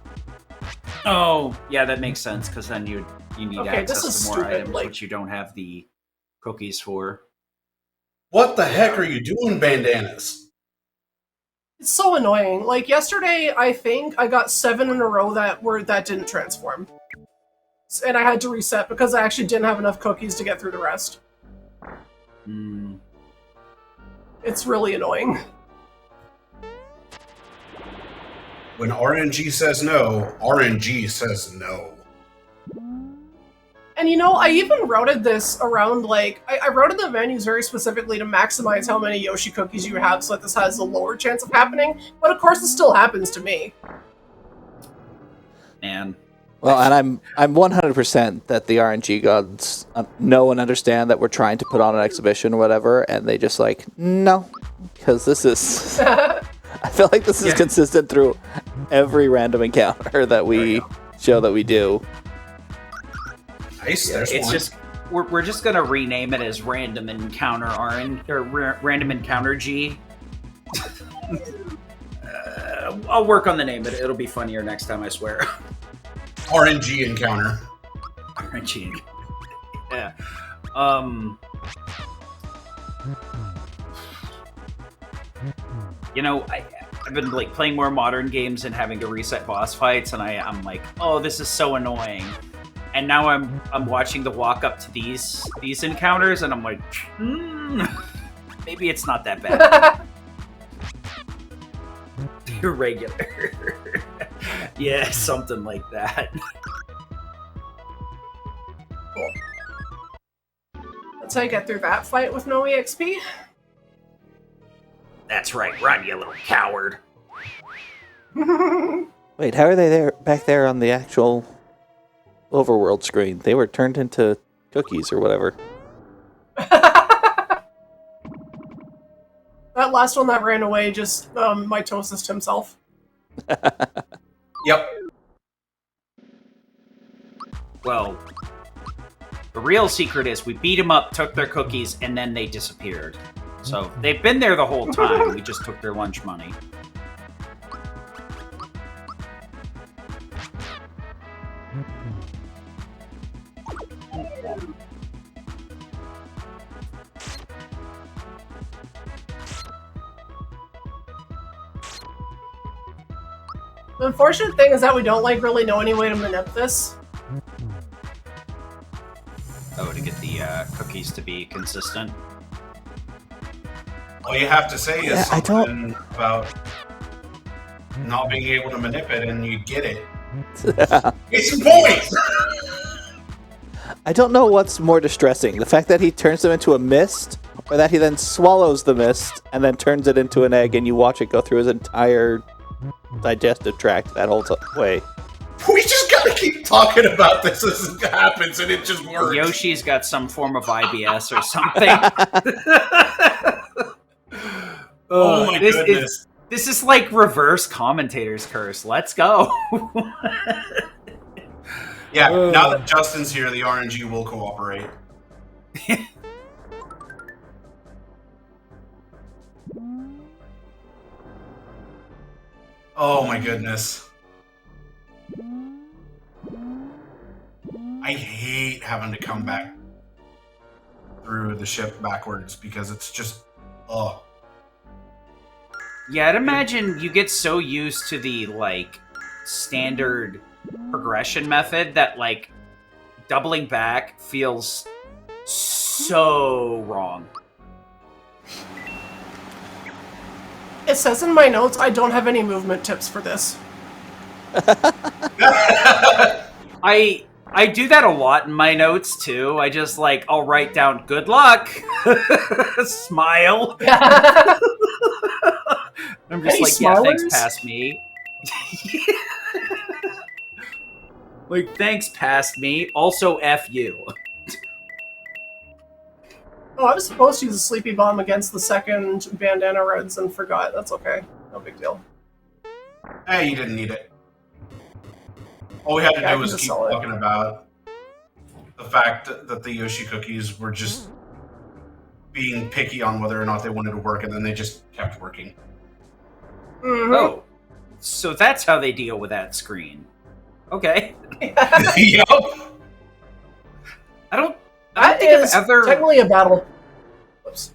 Oh, yeah, that makes sense because then you need Okay, this access is to more stupid, items, like- which you don't have the cookies for. What the heck are you doing, bandanas? It's so annoying. Like yesterday, I think I got 7 in a row that didn't transform, and I had to reset because I actually didn't have enough cookies to get through the rest. Hmm. It's really annoying. When RNG says no, RNG says no. And you know, I even routed this around, like, I routed the menus very specifically to maximize how many Yoshi cookies you have so that this has a lower chance of happening, but of course it still happens to me. And Well, and I'm 100% that the RNG gods know and understand that we're trying to put on an exhibition or whatever, and they just like, no, because this is... I feel like this is consistent through every random encounter that we show that we do. Nice, there's it's one. just we're just gonna rename it as Random Encounter RN or Random Encounter G. I'll work on the name, but it'll be funnier next time, I swear. RNG encounter. RNG. Yeah. You know, I've been like playing more modern games and having to reset boss fights, and I'm like, oh, this is so annoying. And now I'm watching the walk up to these encounters, and I'm like, maybe it's not that bad. You're regular. Yeah, something like that. Cool. That's how you get through that fight with no EXP. That's right, run, you little coward. Wait, how are they there back there on the actual overworld screen? They were turned into cookies or whatever. That last one that ran away just mitosis himself. Yep. Well, the real secret is we beat them up, took their cookies, and then they disappeared. So they've been there the whole time. We just took their lunch money. The unfortunate thing is that we don't like really know any way to manip this. Oh, to get the cookies to be consistent. All you have to say is Yeah, I don't- something about not being able to manip it, and you get it. It's some points! I don't know what's more distressing, the fact that he turns them into a mist, or that he then swallows the mist and then turns it into an egg and you watch it go through his entire digestive tract that whole way. We just gotta keep talking about this as it happens, and it just works. Yoshi's got some form of IBS or something. Oh my goodness. This is like reverse commentator's curse. Let's go. Yeah, now that Justin's here, the RNG will cooperate. Oh my goodness. I hate having to come back through the ship backwards because it's just, oh. Yeah, I'd imagine you get so used to the, like, standard progression method that, like, doubling back feels so wrong. It says in my notes I don't have any movement tips for this. I do that a lot in my notes too. I just like I'll write down good luck, smile. I'm just Any like, smilers? yeah, thanks, past me. Like, thanks, past me. Also, F you. Oh, I was supposed to use a sleepy bomb against the second bandana reds and forgot. That's okay. No big deal. Hey, you didn't need it. All we had to Yeah, I do was can keep just sell it. talking about the fact that the Yoshi cookies were just being picky on whether or not they wanted to work, and then they just kept working. Mm-hmm. Oh, so that's how they deal with that screen. Okay. Yep. I don't That think is I've ever. technically a battle. Whoops.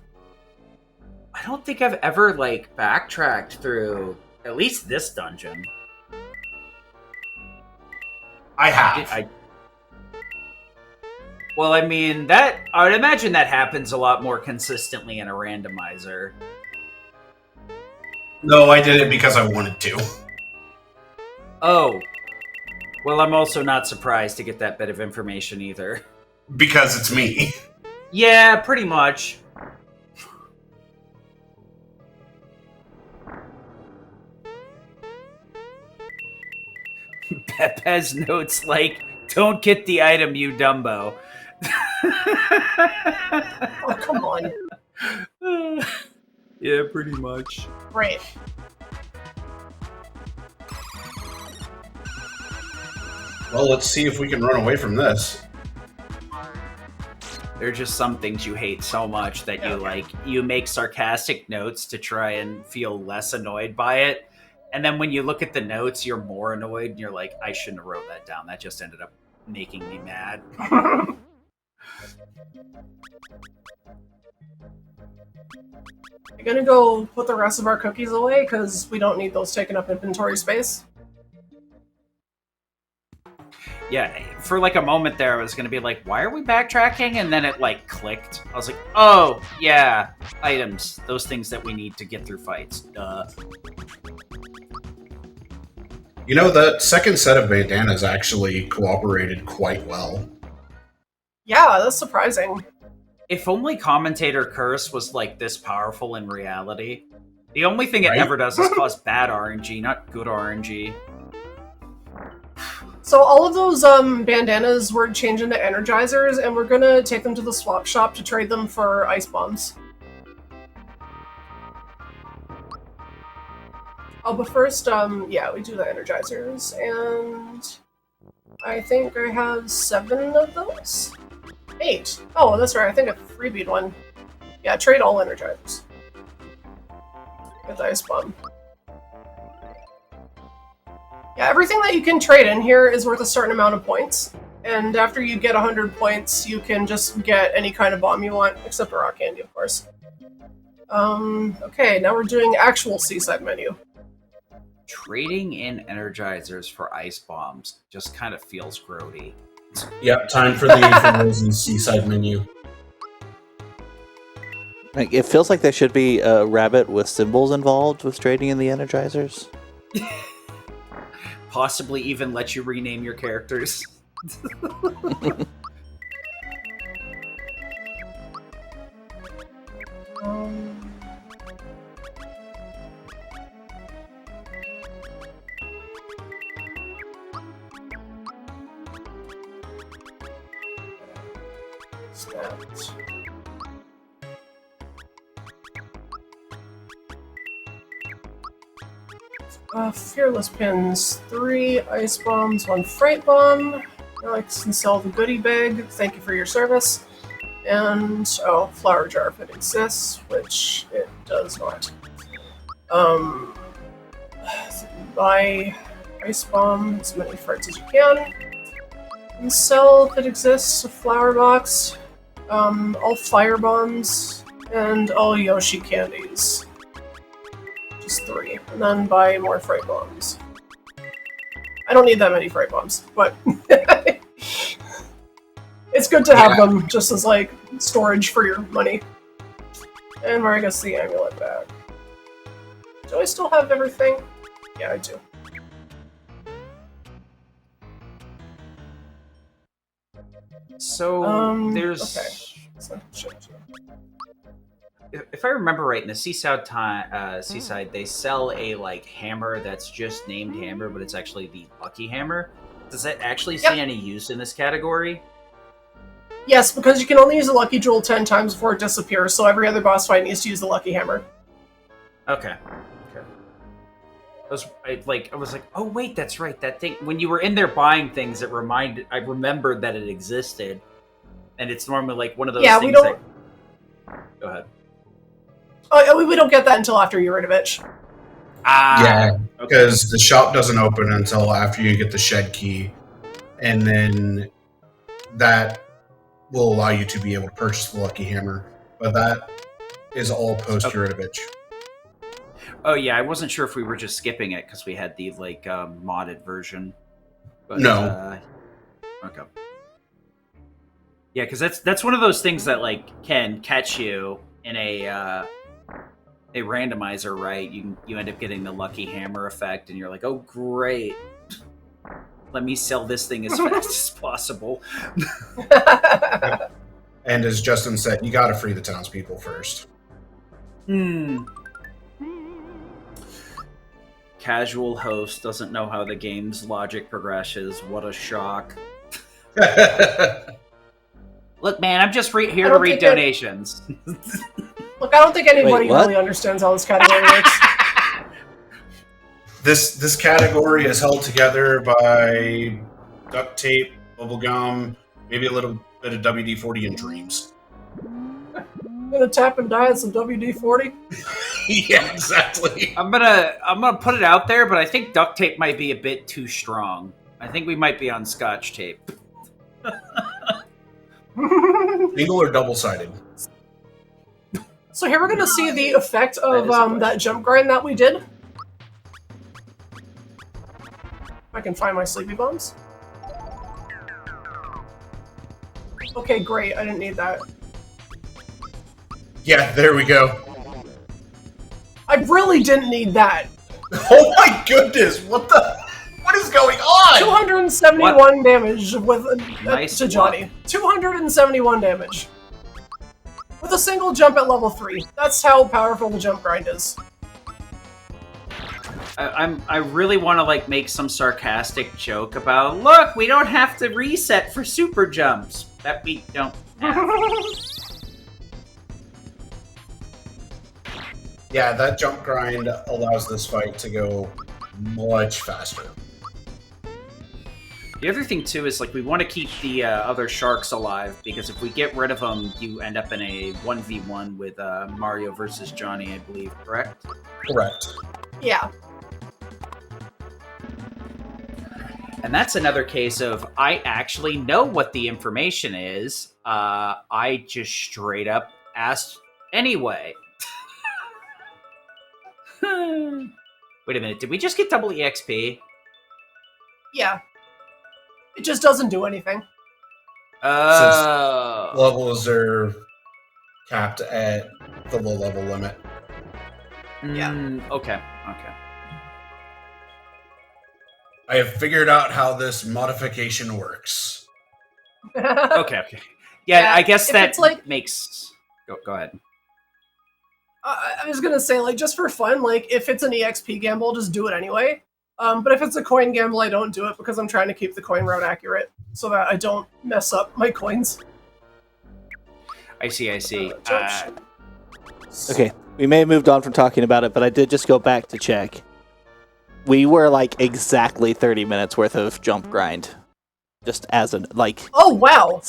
I don't think I've ever like backtracked through at least this dungeon. I have. Well, I mean, that I would imagine that happens a lot more consistently in a randomizer. No, I did it because I wanted to. Oh. Well, I'm also not surprised to get that bit of information either. Because it's me. Yeah, pretty much. Pepe's notes like, don't get the item, you Dumbo. Oh, come on. Yeah, pretty much. Great. Well, let's see if we can run away from this. There are just some things you hate so much that you make sarcastic notes to try and feel less annoyed by it. And then when you look at the notes, you're more annoyed and you're like, I shouldn't have wrote that down. That just ended up making me mad. I'm gonna go put the rest of our cookies away because we don't need those taking up inventory space. Yeah, for like a moment there, I was going to be like, why are we backtracking? And then it like clicked. I was like, oh, yeah, items. Those things that we need to get through fights. Duh. You know, that second set of bandanas actually cooperated quite well. Yeah, that's surprising. If only Commentator Curse was like this powerful in reality. The only thing Right? it ever does is cause bad RNG, not good RNG. So all of those bandanas were changed into energizers, and we're gonna take them to the swap shop to trade them for ice bombs. Oh, but first, yeah, we do the energizers, and I think I have 7 of those? 8. Oh, that's right, I think I freebied one. Yeah, trade all energizers. Get the ice bomb. Yeah, everything that you can trade in here is worth a certain amount of points. And after you get 100 points, you can just get any kind of bomb you want, except a rock candy, of course. Okay, now we're doing actual seaside menu. Trading in energizers for ice bombs just kind of feels grody. Yep, time for the frozen seaside menu. Like, it feels like there should be a rabbit with symbols involved with trading in the energizers. Possibly even let you rename your characters. Fearless pins, 3 ice bombs, 1 fright bomb. Alex can sell the goodie bag. Thank you for your service. And, flower jar if it exists, which it does not. Buy ice bomb, as many farts as you can. And sell if it exists, a flower box, all fire bombs, and all Yoshi candies. Just 3. And then buy more fright bombs. I don't need that many fright bombs, but it's good to have them just as, like, storage for your money. And where I guess the amulet back. Do I still have everything? Yeah, I do. So, there's... Okay. If I remember right, in the Seaside, they sell a, like, hammer that's just named hammer, but it's actually the Lucky Hammer. Does that actually see any use in this category? Yes, because you can only use the Lucky Jewel 10 times before it disappears, so every other boss fight needs to use the Lucky Hammer. Okay. I was like, oh wait, that's right. That thing. When you were in there buying things, I remembered that it existed, and it's normally like one of those things. We don't. Go ahead. Oh, we don't get that until after Yaridovich. Yeah, because the shop doesn't open until after you get the shed key, and then that will allow you to be able to purchase the Lucky Hammer. But that is all post Yaridovich. Oh yeah, I wasn't sure if we were just skipping it because we had the like modded version. But, no. Okay. Yeah, because that's one of those things that like can catch you in a randomizer, right? You end up getting the Lucky Hammer effect, and you're like, oh great, let me sell this thing as fast as possible. And as Justin said, you got to free the townspeople first. Casual host doesn't know how the game's logic progresses. What a shock. Look, man, I'm just here to read donations. Look, I don't think anybody really understands how this category works. This category is held together by duct tape, bubble gum, maybe a little bit of WD-40 and dreams. I'm gonna tap and die at some WD-40. Yeah, exactly. I'm gonna put it out there, but I think duct tape might be a bit too strong. I think we might be on Scotch tape. Single or double-sided? So here we're gonna see the effect of that jump grind that we did. I can find my sleepy bones. Okay, great. I didn't need that. Yeah, there we go. I really didn't need that. Oh my goodness! What is going on? 271 damage with Nice to Johnny. 271 damage. With a single jump at level 3. That's how powerful the jump grind is. I really want to like make some sarcastic joke about, look, we don't have to reset for super jumps. That we don't have. Yeah, that jump grind allows this fight to go much faster. The other thing, too, is like we want to keep the other sharks alive, because if we get rid of them, you end up in a 1v1 with Mario versus Johnny, I believe, correct? Correct. Yeah. And that's another case of, I actually know what the information is. I just straight up asked anyway. Wait a minute, did we just get double EXP? Yeah. It just doesn't do anything. Oh. Since levels are capped at the low level limit. Yeah. Okay. I have figured out how this modification works. Okay. Yeah, I guess that like, makes... Go ahead. I was gonna say, like, just for fun, like, if it's an EXP gamble, just do it anyway. But if it's a coin gamble, I don't do it because I'm trying to keep the coin route accurate so that I don't mess up my coins. I see. Okay, we may have moved on from talking about it, but I did just go back to check. we were like exactly 30 minutes worth of jump grind. Just as an, like... Oh, wow.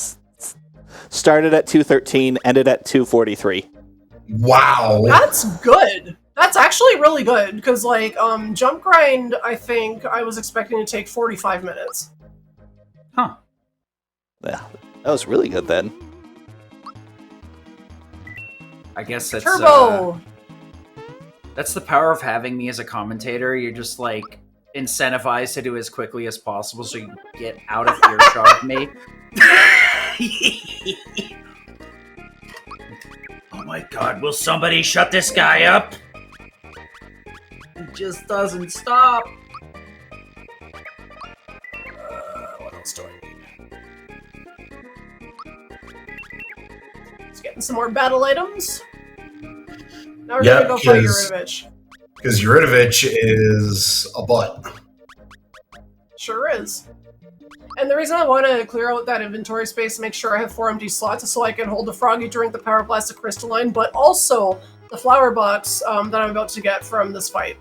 Started at 2:13, ended at 2:43. Wow. That's good. That's actually really good, because, like, jump grind, I think I was expecting to take 45 minutes. Huh. Yeah, that was really good then. I guess that's... Turbo! That's the power of having me as a commentator. You're just, like, incentivized to do as quickly as possible so you can get out of earshot of me. Oh my god, will somebody shut this guy up? It just doesn't stop. What else do I need? Let's get some more battle items. Now we're gonna go fight Yaridovich. Because Yaridovich is a butt. Sure is. And the reason I want to clear out that inventory space to make sure I have 4 empty slots is so I can hold the Froggy Drink, the Power Blast, the Crystalline, but also the Flower Box that I'm about to get from this fight.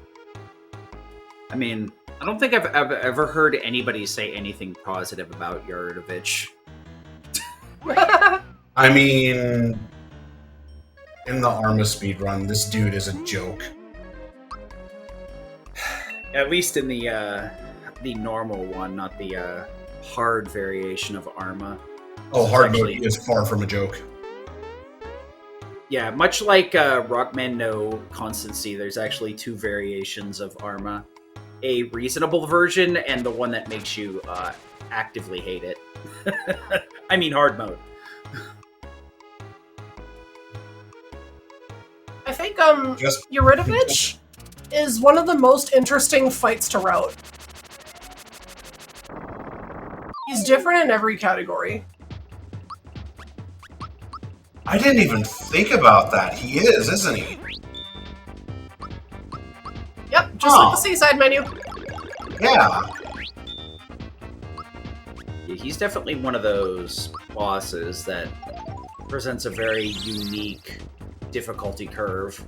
I mean, I don't think I've ever heard anybody say anything positive about Yaridovich. I mean, in the Arma speedrun, this dude is a joke. At least in the normal one, not the hard variation of Arma. Oh, hard mode is far from a joke. Yeah, much like Rockman No Constancy, there's actually 2 variations of Arma. A reasonable version, and the one that makes you actively hate it. I mean hard mode. I think Yaridovich is one of the most interesting fights to route. He's different in every category. I didn't even think about that. He is, isn't he? Yep, just like the seaside menu. Yeah. Yeah, he's definitely one of those bosses that presents a very unique difficulty curve.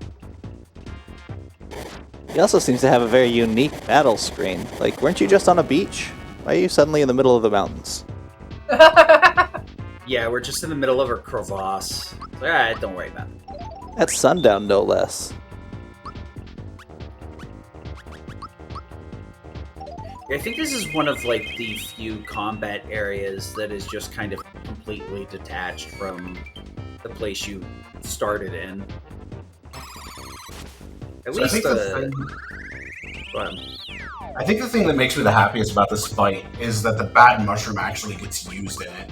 He also seems to have a very unique battle screen. Like, weren't you just on a beach? Why are you suddenly in the middle of the mountains? Yeah, we're just in the middle of a crevasse. Alright, don't worry about it. At sundown, no less. I think this is one of, like, the few combat areas that is just kind of completely detached from the place you started in. At So least I think the thing that makes me the happiest about this fight is that the bad mushroom actually gets used in it.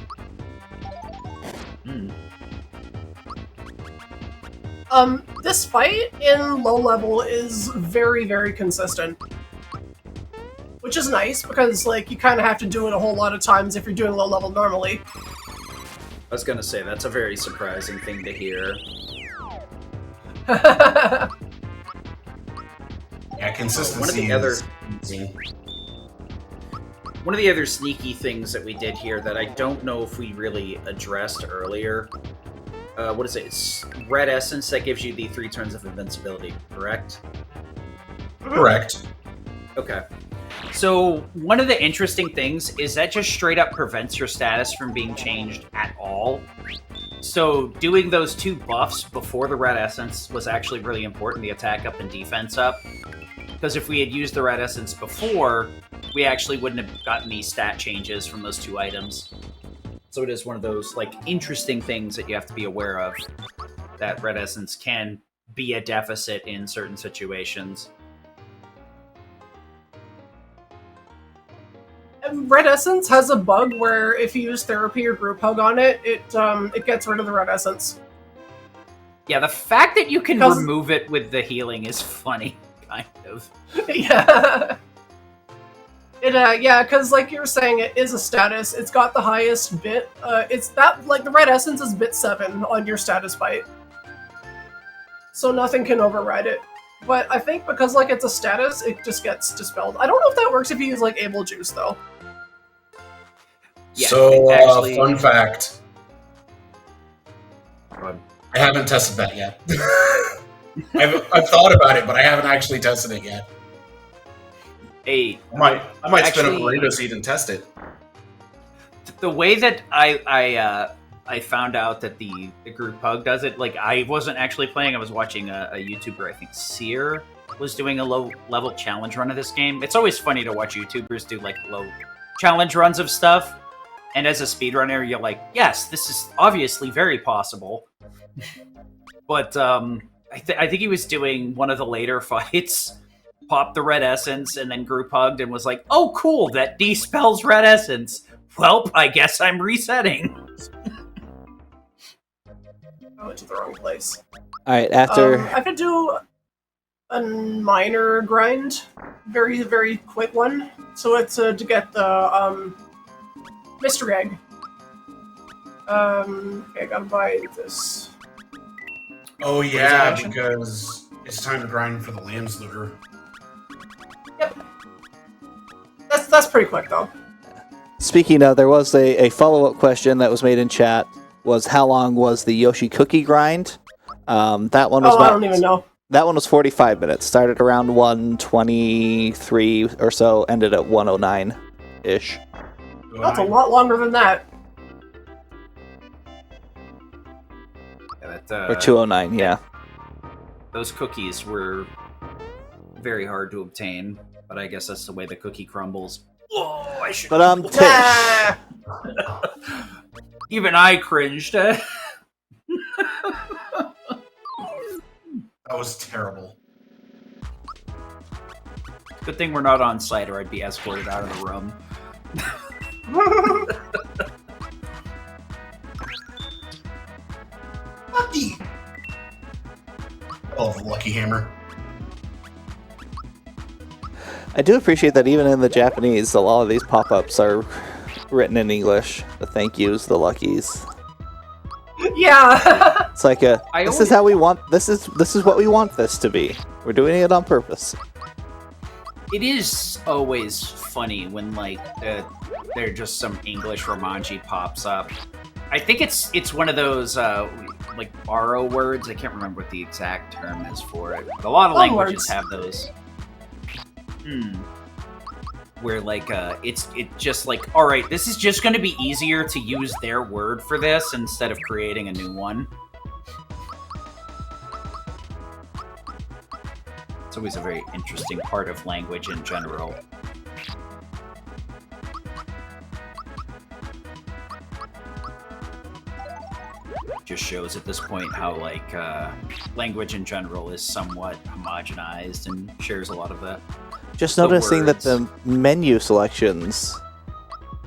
This fight in low level is very, very consistent. Which is nice, because, like, you kind of have to do it a whole lot of times if you're doing low level normally. I was gonna say, that's a very surprising thing to hear. Yeah, consistency One of the other sneaky things that we did here that I don't know if we really addressed earlier. What is it? It's red essence that gives you the 3 turns of invincibility, correct? Correct. Okay. So, one of the interesting things is that just straight up prevents your status from being changed at all. So, doing those 2 buffs before the red essence was actually really important, the attack up and defense up. Because if we had used the red essence before, we actually wouldn't have gotten these stat changes from those 2 items. So it is one of those, like, interesting things that you have to be aware of. That red essence can be a deficit in certain situations. Red Essence has a bug where if you use therapy or group hug on it, it gets rid of the red essence. Yeah, the fact that you can remove it with the healing is funny, kind of. Yeah. Yeah, because like you were saying, it is a status. It's got the highest bit. It's that, like, the red essence is bit 7 on your status fight. So nothing can override it. But I think because, like, it's a status, it just gets dispelled. I don't know if that works if you use, like, Able Juice, though. Yeah, so, actually, fun fact. I haven't tested that yet. I've thought about it, but I haven't actually tested it yet. I might spin a actually, burrito seed and test it. The way that I found out that the group hug does it, like I wasn't actually playing. I was watching a YouTuber, I think Seer, was doing a low level challenge run of this game. It's always funny to watch YouTubers do like low challenge runs of stuff. And as a speedrunner, you're like, yes, this is obviously very possible. But I think he was doing one of the later fights, popped the red essence, and then group hugged and was like, oh, cool, that D spells red essence. Well, I guess I'm resetting. I went to the wrong place. Alright, after... I could do a minor grind. Very, very quick one. So it's to get the mystery egg. Okay, I gotta buy this. Oh yeah, because it's time to grind for the lamb's looter. Yep. That's pretty quick though. Speaking of, there was a follow-up question that was made in chat. Was how long was the Yoshi cookie grind? That one was I don't even know. That one was 45 minutes. Started around 1:23 or so, ended at 1:09-ish. That's a lot longer than that. Yeah, or 2:09, yeah. Those cookies were very hard to obtain, but I guess that's the way the cookie crumbles. Oh, I should. But even I cringed. That was terrible. Good thing we're not on site, or I'd be escorted out of the room. Lucky. Oh, Lucky Hammer. I do appreciate that even in the Japanese, a lot of these pop-ups are written in English. The thank yous, the luckies. Yeah. It's like this is how we want. This is what we want this to be. We're doing it on purpose. It is always funny when like there just some English romanji pops up. I think it's one of those like borrow words. I can't remember what the exact term is for it. But a lot of languages have those. Where like it just like, all right, this is just going to be easier to use their word for this instead of creating a new one. It's always a very interesting part of language in general. Just shows at this point how like language in general is somewhat homogenized and shares a lot of the Just noticing that the menu selections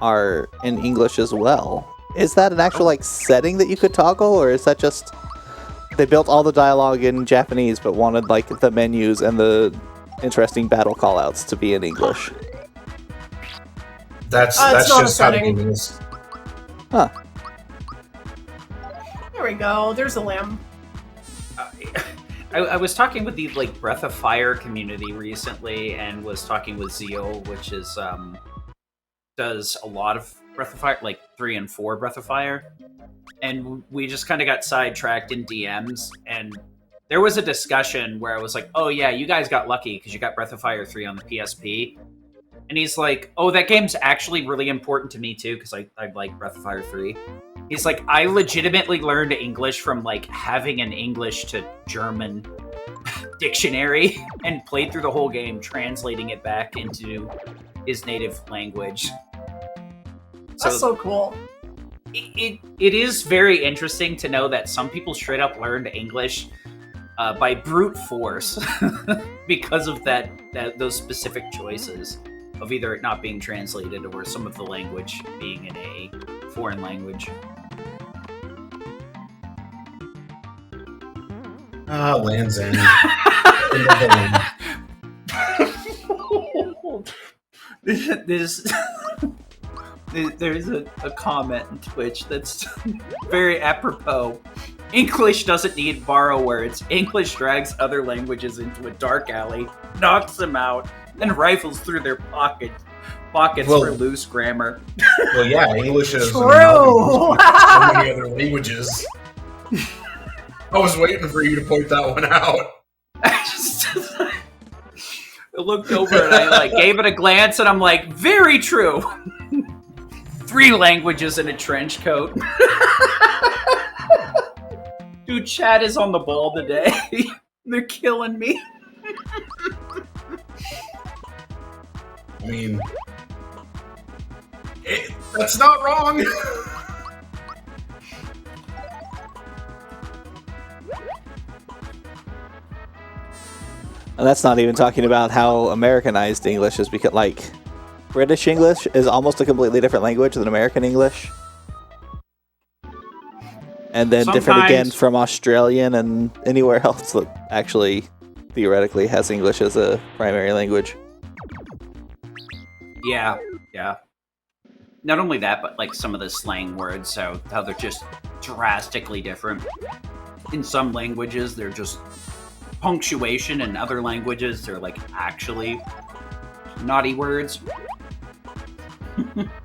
are in English as well. Is that an actual like setting that you could toggle, or is that just they built all the dialogue in Japanese but wanted like the menus and the interesting battle callouts to be in English? That's just how the game is. Huh. There we go. There's a lamb. I was talking with the like Breath of Fire community recently, and was talking with Zeal, which is does a lot of Breath of Fire, like 3 and 4 Breath of Fire, and we just kind of got sidetracked in DMs, and there was a discussion where I was like, "Oh yeah, you guys got lucky because you got Breath of Fire 3 on the PSP," and he's like, "Oh, that game's actually really important to me too because I like Breath of Fire 3." He's like, I legitimately learned English from, like, having an English to German dictionary and played through the whole game, translating it back into his native language. That's so cool. It is very interesting to know that some people straight up learned English by brute force because of those specific choices of either it not being translated or some of the language being in a foreign language. Land's End. There's a comment in Twitch that's very apropos. English doesn't need borrow words. English drags other languages into a dark alley, knocks them out, and rifles through their pockets for loose grammar. Well, yeah, English is True. so many other languages. I was waiting for you to point that one out. looked over and I like gave it a glance, and I'm like, very true. 3 languages in a trench coat. Dude, chat is on the ball today. They're killing me. I mean, that's not wrong. And that's not even talking about how Americanized English has become. Like, British English is almost a completely different language than American English. And then different again from Australian and anywhere else that actually theoretically has English as a primary language. Yeah. Not only that, but like some of the slang words, how they're just drastically different. In some languages, they're just punctuation. In other languages, they're like actually naughty words.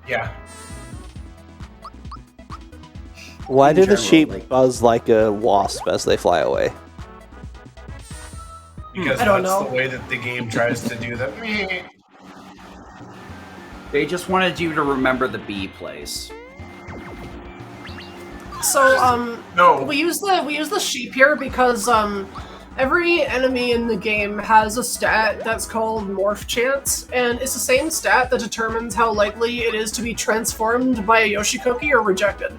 Yeah. Why do the sheep buzz like a wasp as they fly away? Because that's the way that the game tries to do that. They just wanted you to remember the bee place. So, No. we use the sheep here because, every enemy in the game has a stat that's called Morph Chance, and it's the same stat that determines how likely it is to be transformed by a Yoshi cookie or rejected.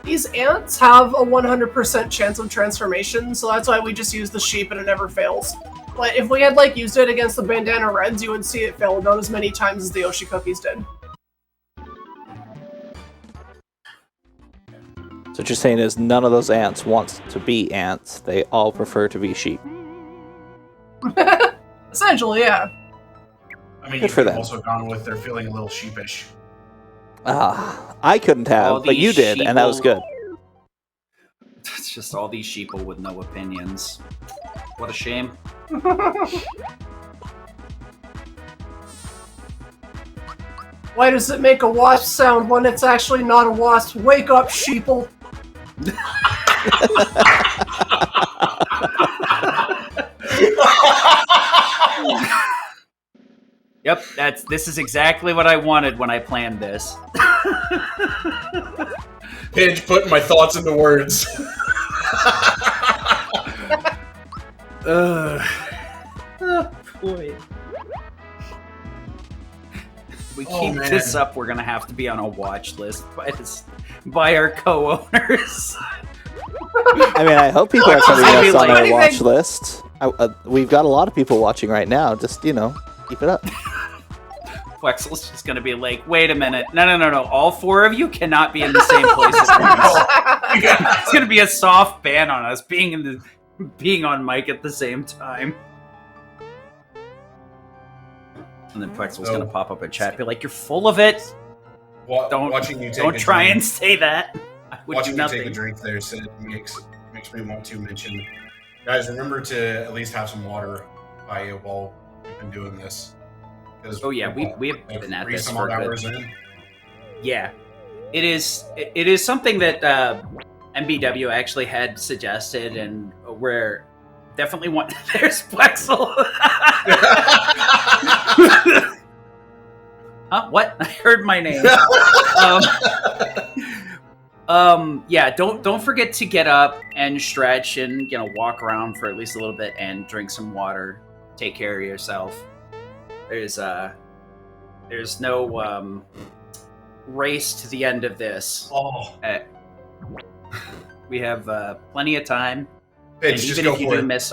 These ants have a 100% chance of transformation, so that's why we just use the sheep and it never fails. But if we had, like, used it against the Bandana Reds, you would see it fail about as many times as the Yoshi cookies did. So what you're saying is none of those ants want to be ants. They all prefer to be sheep. Essentially, yeah. I mean, Good you for could them. also gone with they're feeling a little sheepish. I couldn't have, but you did, and that was good. It's just all these sheeple with no opinions. What a shame. Why does it make a wasp sound when it's actually not a wasp? Wake up, sheeple! Yep, this is exactly what I wanted when I planned this. Pidge putting my thoughts into words. Oh, boy. If we keep this up, we're gonna have to be on a watch list by our co-owners. I mean, I hope people are putting us on our watch list. We've got a lot of people watching right now. Just, keep it up. Wexel's just gonna be like, wait a minute. No. All 4 of you cannot be in the same place as us. It's gonna be a soft ban on us being on mic at the same time. And then Wexel's gonna pop up in chat, be like, you're full of it. Don't try and say that. I would Watching do you nothing. take a drink there makes me want to mention, guys, remember to at least have some water by you while we've been doing this. Oh yeah, we have been at this for hours good. in. Yeah, it is something that MBW actually had suggested, and we're definitely want. There's Wexel. Huh? What? I heard my name. Yeah. Don't forget to get up and stretch and walk around for at least a little bit and drink some water. Take care of yourself. There's no race to the end of this. We have plenty of time. Pidge, And even if you do miss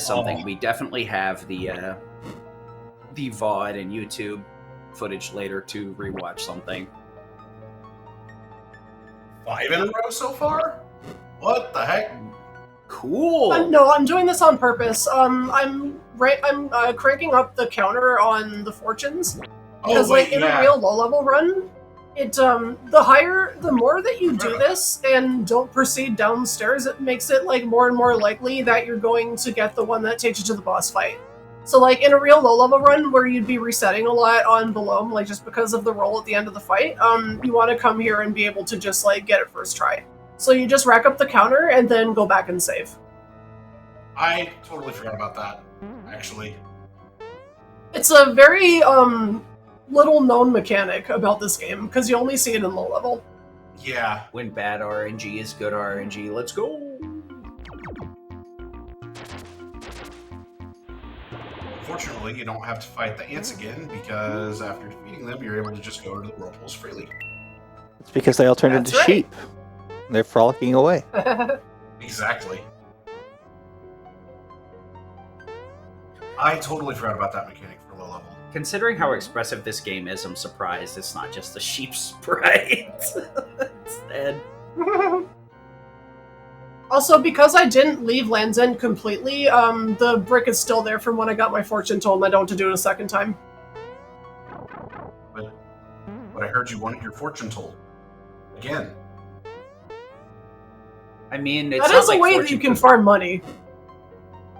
something, we definitely have the VOD and YouTube footage later to rewatch something. 5 in a row so far? What the heck? Cool. No, I'm doing this on purpose. I'm cranking up the counter on the fortunes because, in a real low-level run, the more that you do this and don't proceed downstairs, it makes it more and more likely that you're going to get the one that takes you to the boss fight. So, in a real low-level run where you'd be resetting a lot on Balom, just because of the roll at the end of the fight, you want to come here and be able to just get it first try. So you just rack up the counter and then go back and save. I totally forgot about that, actually. It's a very little known mechanic about this game because you only see it in low level. Yeah. When bad RNG is good RNG, let's go. Fortunately, you don't have to fight the ants again because after defeating them, you're able to just go to the whirlpools freely. It's because they all turned That's into right. sheep. They're frolicking away. Exactly. I totally forgot about that mechanic for low level. Considering how expressive this game is, I'm surprised it's not just a sheep sprite instead. Also, because I didn't leave Land's End completely, the brick is still there from when I got my fortune told and I don't have to do it a second time. But I heard you wanted your fortune told. Again. I mean, it's That not is a like way that fortune you can farm money.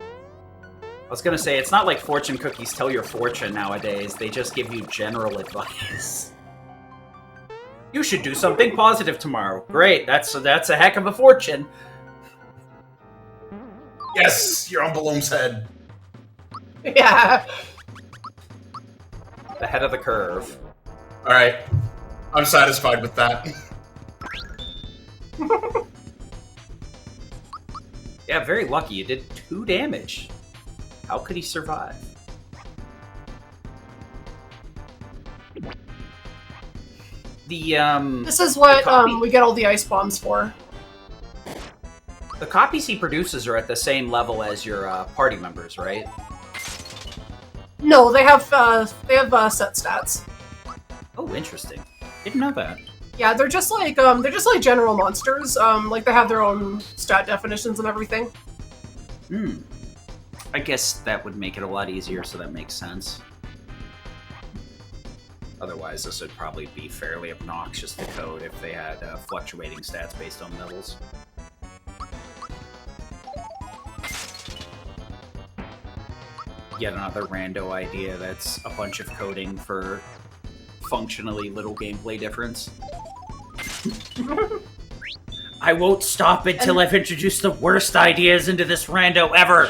I was gonna say, it's not like fortune cookies tell your fortune nowadays. They just give you general advice. You should do something positive tomorrow. Great, that's a heck of a fortune. Yes, you're on Balom's head. Yeah. The head of the curve. All right, I'm satisfied with that. Yeah, very lucky. You did 2 damage. How could he survive? This is what we get all the ice bombs for. The copies he produces are at the same level as your party members, right? No, they have set stats. Oh, interesting. Didn't know that. Yeah, they're just like general monsters. Like they have their own stat definitions and everything. Hmm. I guess that would make it a lot easier, so that makes sense. Otherwise, this would probably be fairly obnoxious to code if they had fluctuating stats based on levels. Yet another rando idea that's a bunch of coding for functionally little gameplay difference. I won't stop until I've introduced the worst ideas into this rando ever!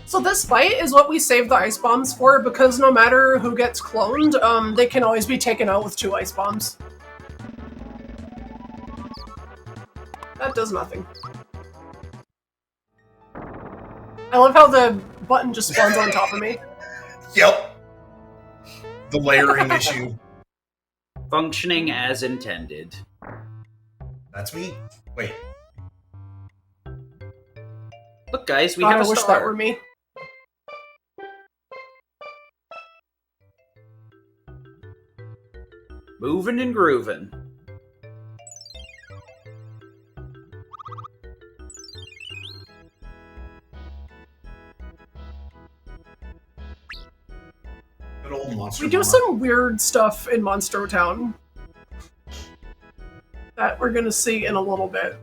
So this fight is what we save the ice bombs for, because no matter who gets cloned, they can always be taken out with 2 ice bombs. That does nothing. I love how the button just spawns on top of me. Yep. The layering issue. Functioning as intended. That's me. Wait. Look, guys, we God, have a I wish star. that were me. Moving and grooving. Good old monster. We do some weird stuff in Monstro Town that we're gonna see in a little bit.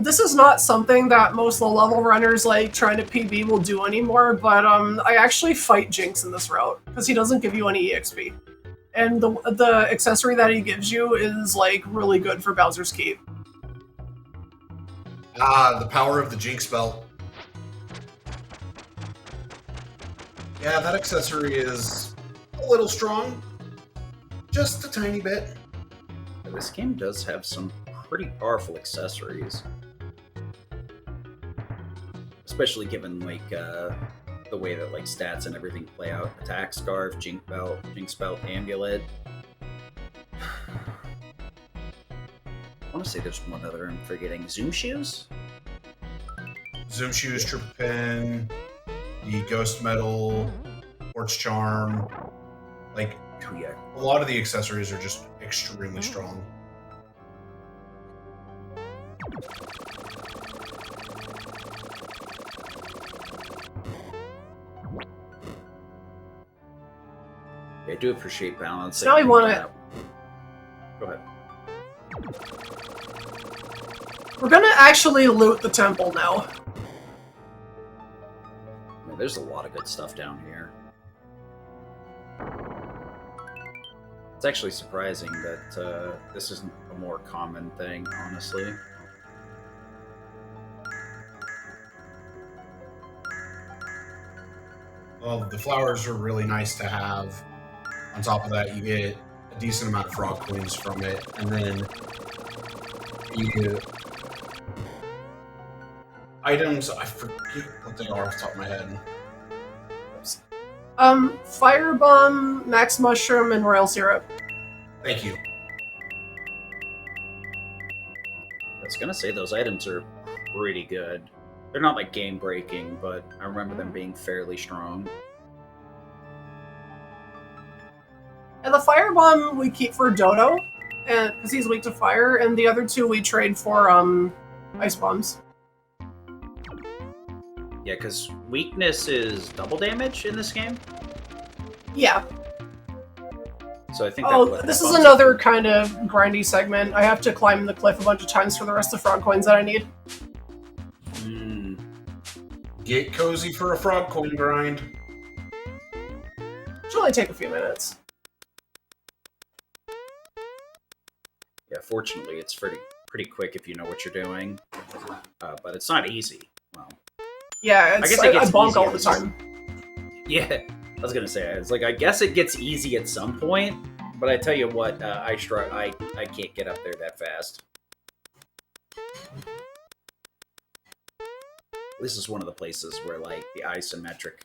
This is not something that most low-level runners like trying to PB will do anymore, but I actually fight Jinx in this route because he doesn't give you any EXP, and the accessory that he gives you is like really good for Bowser's Keep. Ah, the power of the Jinx belt. Yeah, that accessory is a little strong. Just a tiny bit. This game does have some pretty powerful accessories. Especially given, like, the way that, like, stats and everything play out. Attack, Scarf, Jinx Belt, Amulet. I want to say there's one other I'm forgetting. Zoom Shoes? Zoom Shoes, Triple Pin, the Ghost Medal, Quartz Charm. Like, Oh, yeah. a lot of the accessories are just extremely strong. I do appreciate balancing. Now we want to. Go ahead. We're gonna actually loot the temple now. I mean, there's a lot of good stuff down here. It's actually surprising that this isn't a more common thing, honestly. Well, the flowers are really nice to have. On top of that, you get a decent amount of frog coins from it, and then you items. I forget what they are off the top of my head. Firebomb, Max Mushroom, and Royal Syrup. Thank you. I was gonna say those items are pretty good. They're not like game breaking, but I remember them being fairly strong. And the Firebomb we keep for Dodo, and because he's weak to fire, and the other two we trade for Ice Bombs. Yeah, because weakness is double damage in this game. Yeah. So I think. This is another kind of grindy segment. I have to climb the cliff a bunch of times for the rest of the frog coins that I need. Get cozy for a frog coin grind. Should only take a few minutes. Yeah, fortunately, it's pretty quick if you know what you're doing, but it's not easy. Well, yeah, I bonk all the time. Yeah, I was gonna say, it's like I guess it gets easy at some point, but I tell you what, I can't get up there that fast. This is one of the places where like the isometric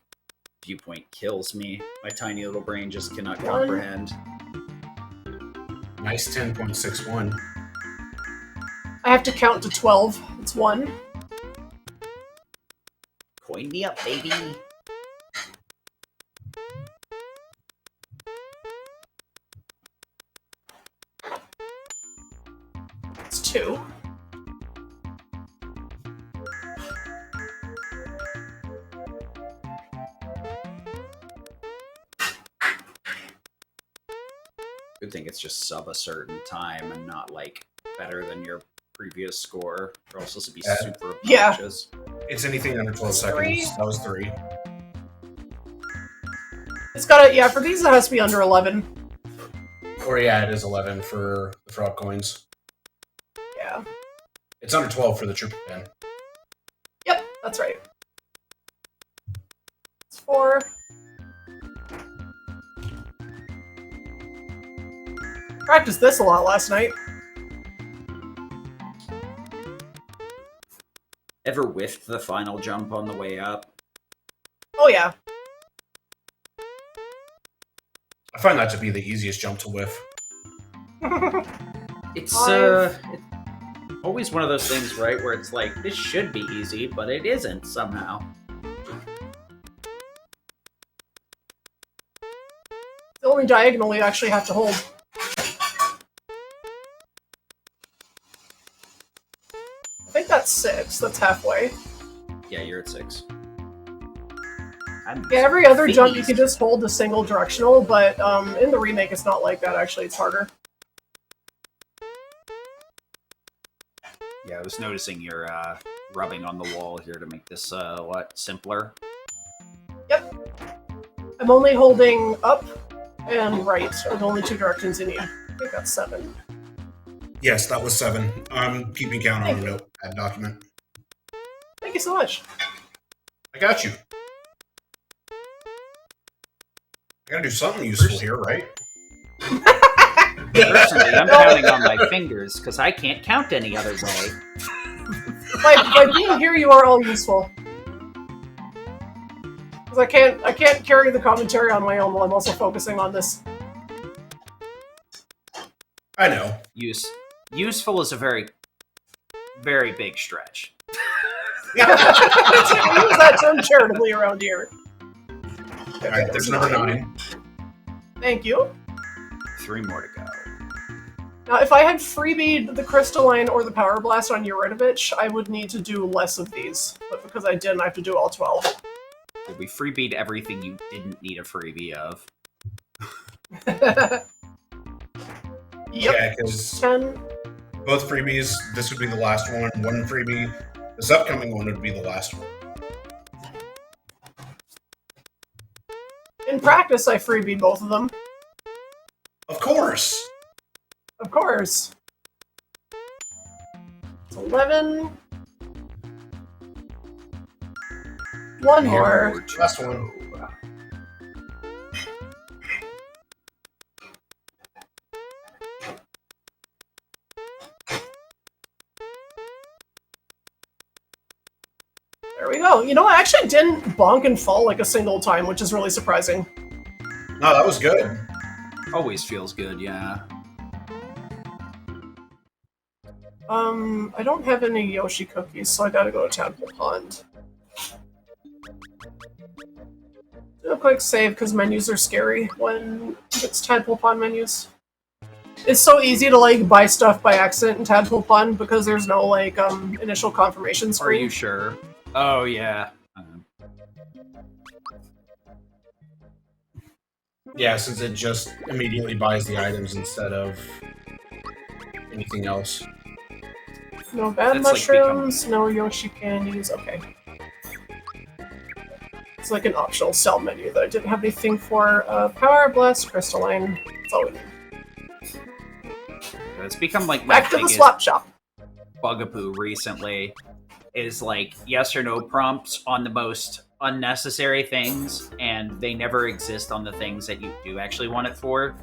viewpoint kills me. My tiny little brain just cannot comprehend. Nice 10.61. I have to count to 12. It's 1. Coin me up, baby. It's 2. Good thing it's just sub a certain time and not like better than your previous score. Or else this would be super obnoxious. Yeah. It's anything under 12 seconds. That was 3. It's gotta, yeah, for these it has to be under 11. Or yeah, it is 11 for the frog coins. Yeah. It's under 12 for the triple pin. Yep, that's right. It's 4. Practiced this a lot last night. Ever whiffed the final jump on the way up? Oh yeah. I find that to be the easiest jump to whiff. It's always one of those things, right, where it's like, this should be easy, but it isn't somehow. The only diagonal you actually have to hold. I think that's 6. That's halfway. Yeah, you're at 6. Yeah, every other jump you can just hold the single directional, but in the remake it's not like that, actually. It's harder. Yeah, I was noticing you're rubbing on the wall here to make this a lot simpler. Yep. I'm only holding up and right are the only 2 directions you need. I think that's 7. Yes, that was 7. I'm keeping count on a notepad document. Thank you so much. I got you. I gotta do something useful here, right? Personally, I'm counting on my fingers, because I can't count any other way. By being here, you are all useful. Because I can't carry the commentary on my own while I'm also focusing on this. I know. Useful is a very, very big stretch. We use that term charitably around here. Alright, there's number 9. Thank you. 3 more to go. Now, if I had freebied the Crystalline or the Power Blast on Yaridovich, I would need to do less of these. But because I didn't, I have to do all 12. We freebied everything you didn't need a freebie of. Yep. Yeah, because 10. both freebies, this would be the last one. One freebie, this upcoming one would be the last one. In practice, I freebied both of them. Of course! Of course. It's 11. One more. Last one. You know, I actually didn't bonk and fall like a single time, which is really surprising. No, that was good. Always feels good, yeah. I don't have any Yoshi cookies, so I gotta go to Tadpole Pond. Do a quick save, because menus are scary when it's Tadpole Pond menus. It's so easy to, like, buy stuff by accident in Tadpole Pond because there's no, like, initial confirmation screen. Are you sure? Oh, yeah. Yeah, since it just immediately buys the items instead of anything else. No bad mushrooms, no Yoshi candies, okay. It's like an optional cell menu that I didn't have anything for. Power, Blast, Crystalline, that's all we need. It's become like my Back to the biggest swap shop. bugaboo recently is like yes or no prompts on the most unnecessary things, and they never exist on the things that you do actually want it for.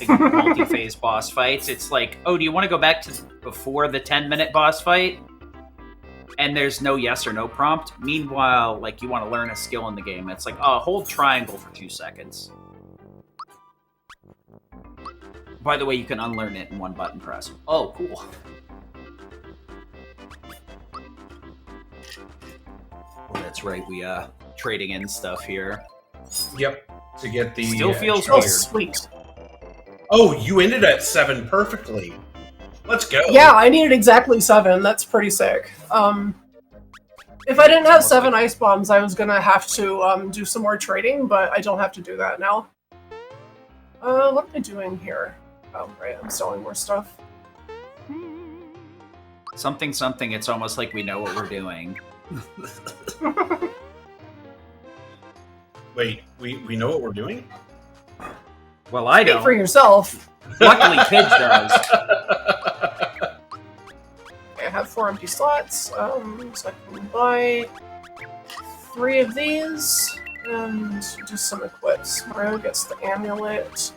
Like multi-phase boss fights. It's like, oh, do you want to go back to before the 10-minute boss fight? And there's no yes or no prompt. Meanwhile, like you want to learn a skill in the game. It's like, oh, hold triangle for 2 seconds. By the way, you can unlearn it in one button press. Oh, cool. Oh, that's right. We trading in stuff here. Yep. To get the still feels Oh, weird. sweet. Oh, you ended at 7 perfectly. Let's go. Yeah, I needed exactly 7. That's pretty sick. If I didn't have 7 ice bombs, I was gonna have to do some more trading, but I don't have to do that now. What am I doing here? Oh, right, I'm selling more stuff. Something, something. It's almost like we know what we're doing. Wait, we know what we're doing? Well, I Speak don't. for yourself. Luckily, Kid does. Okay, I have 4 empty slots, so I can buy 3 of these, and just some equips. Mario gets the amulet,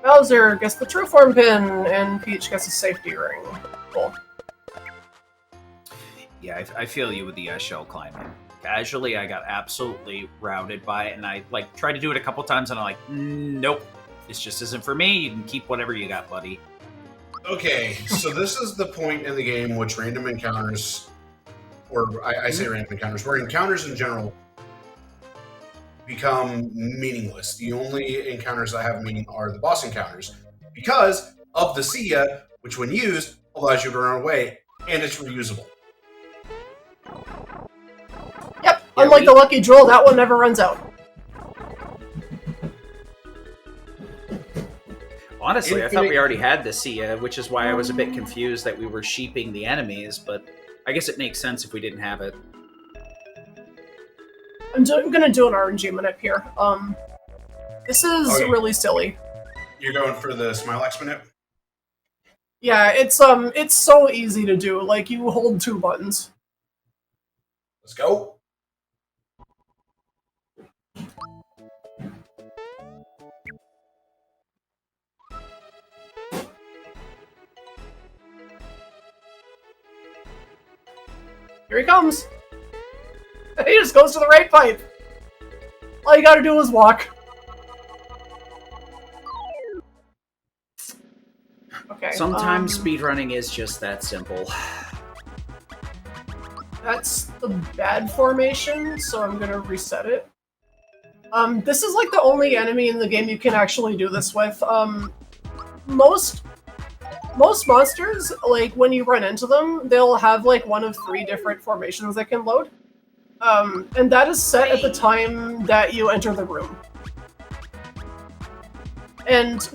Bowser gets the True Form pin, and Peach gets a safety ring. Cool. Yeah, I feel you with the shell climbing. Casually, I got absolutely routed by it, and I like tried to do it a couple times, and I'm like, nope, this just isn't for me. You can keep whatever you got, buddy. Okay, so this is the point in the game which random encounters, or I say random encounters, where encounters in general become meaningless. The only encounters that have meaning are the boss encounters, because of the See Ya, which when used, allows you to run away, and it's reusable. Yep, Yeah, unlike the Lucky Droll, that one never runs out. Honestly, I thought we already had the See Ya, which is why I was a bit confused that we were sheeping the enemies, but I guess it makes sense if we didn't have it. I'm gonna do an RNG minute here. This is really silly. You're going for the Smilex minute? Yeah, it's so easy to do. Like, you hold 2 buttons. Let's go. Here he comes! He just goes to the right pipe! All you gotta do is walk. Okay. Sometimes speedrunning is just that simple. That's the bad formation, so I'm gonna reset it. This is like the only enemy in the game you can actually do this with. Most monsters, like, when you run into them, they'll have, like, one of 3 different formations that can load. And that is set at the time that you enter the room.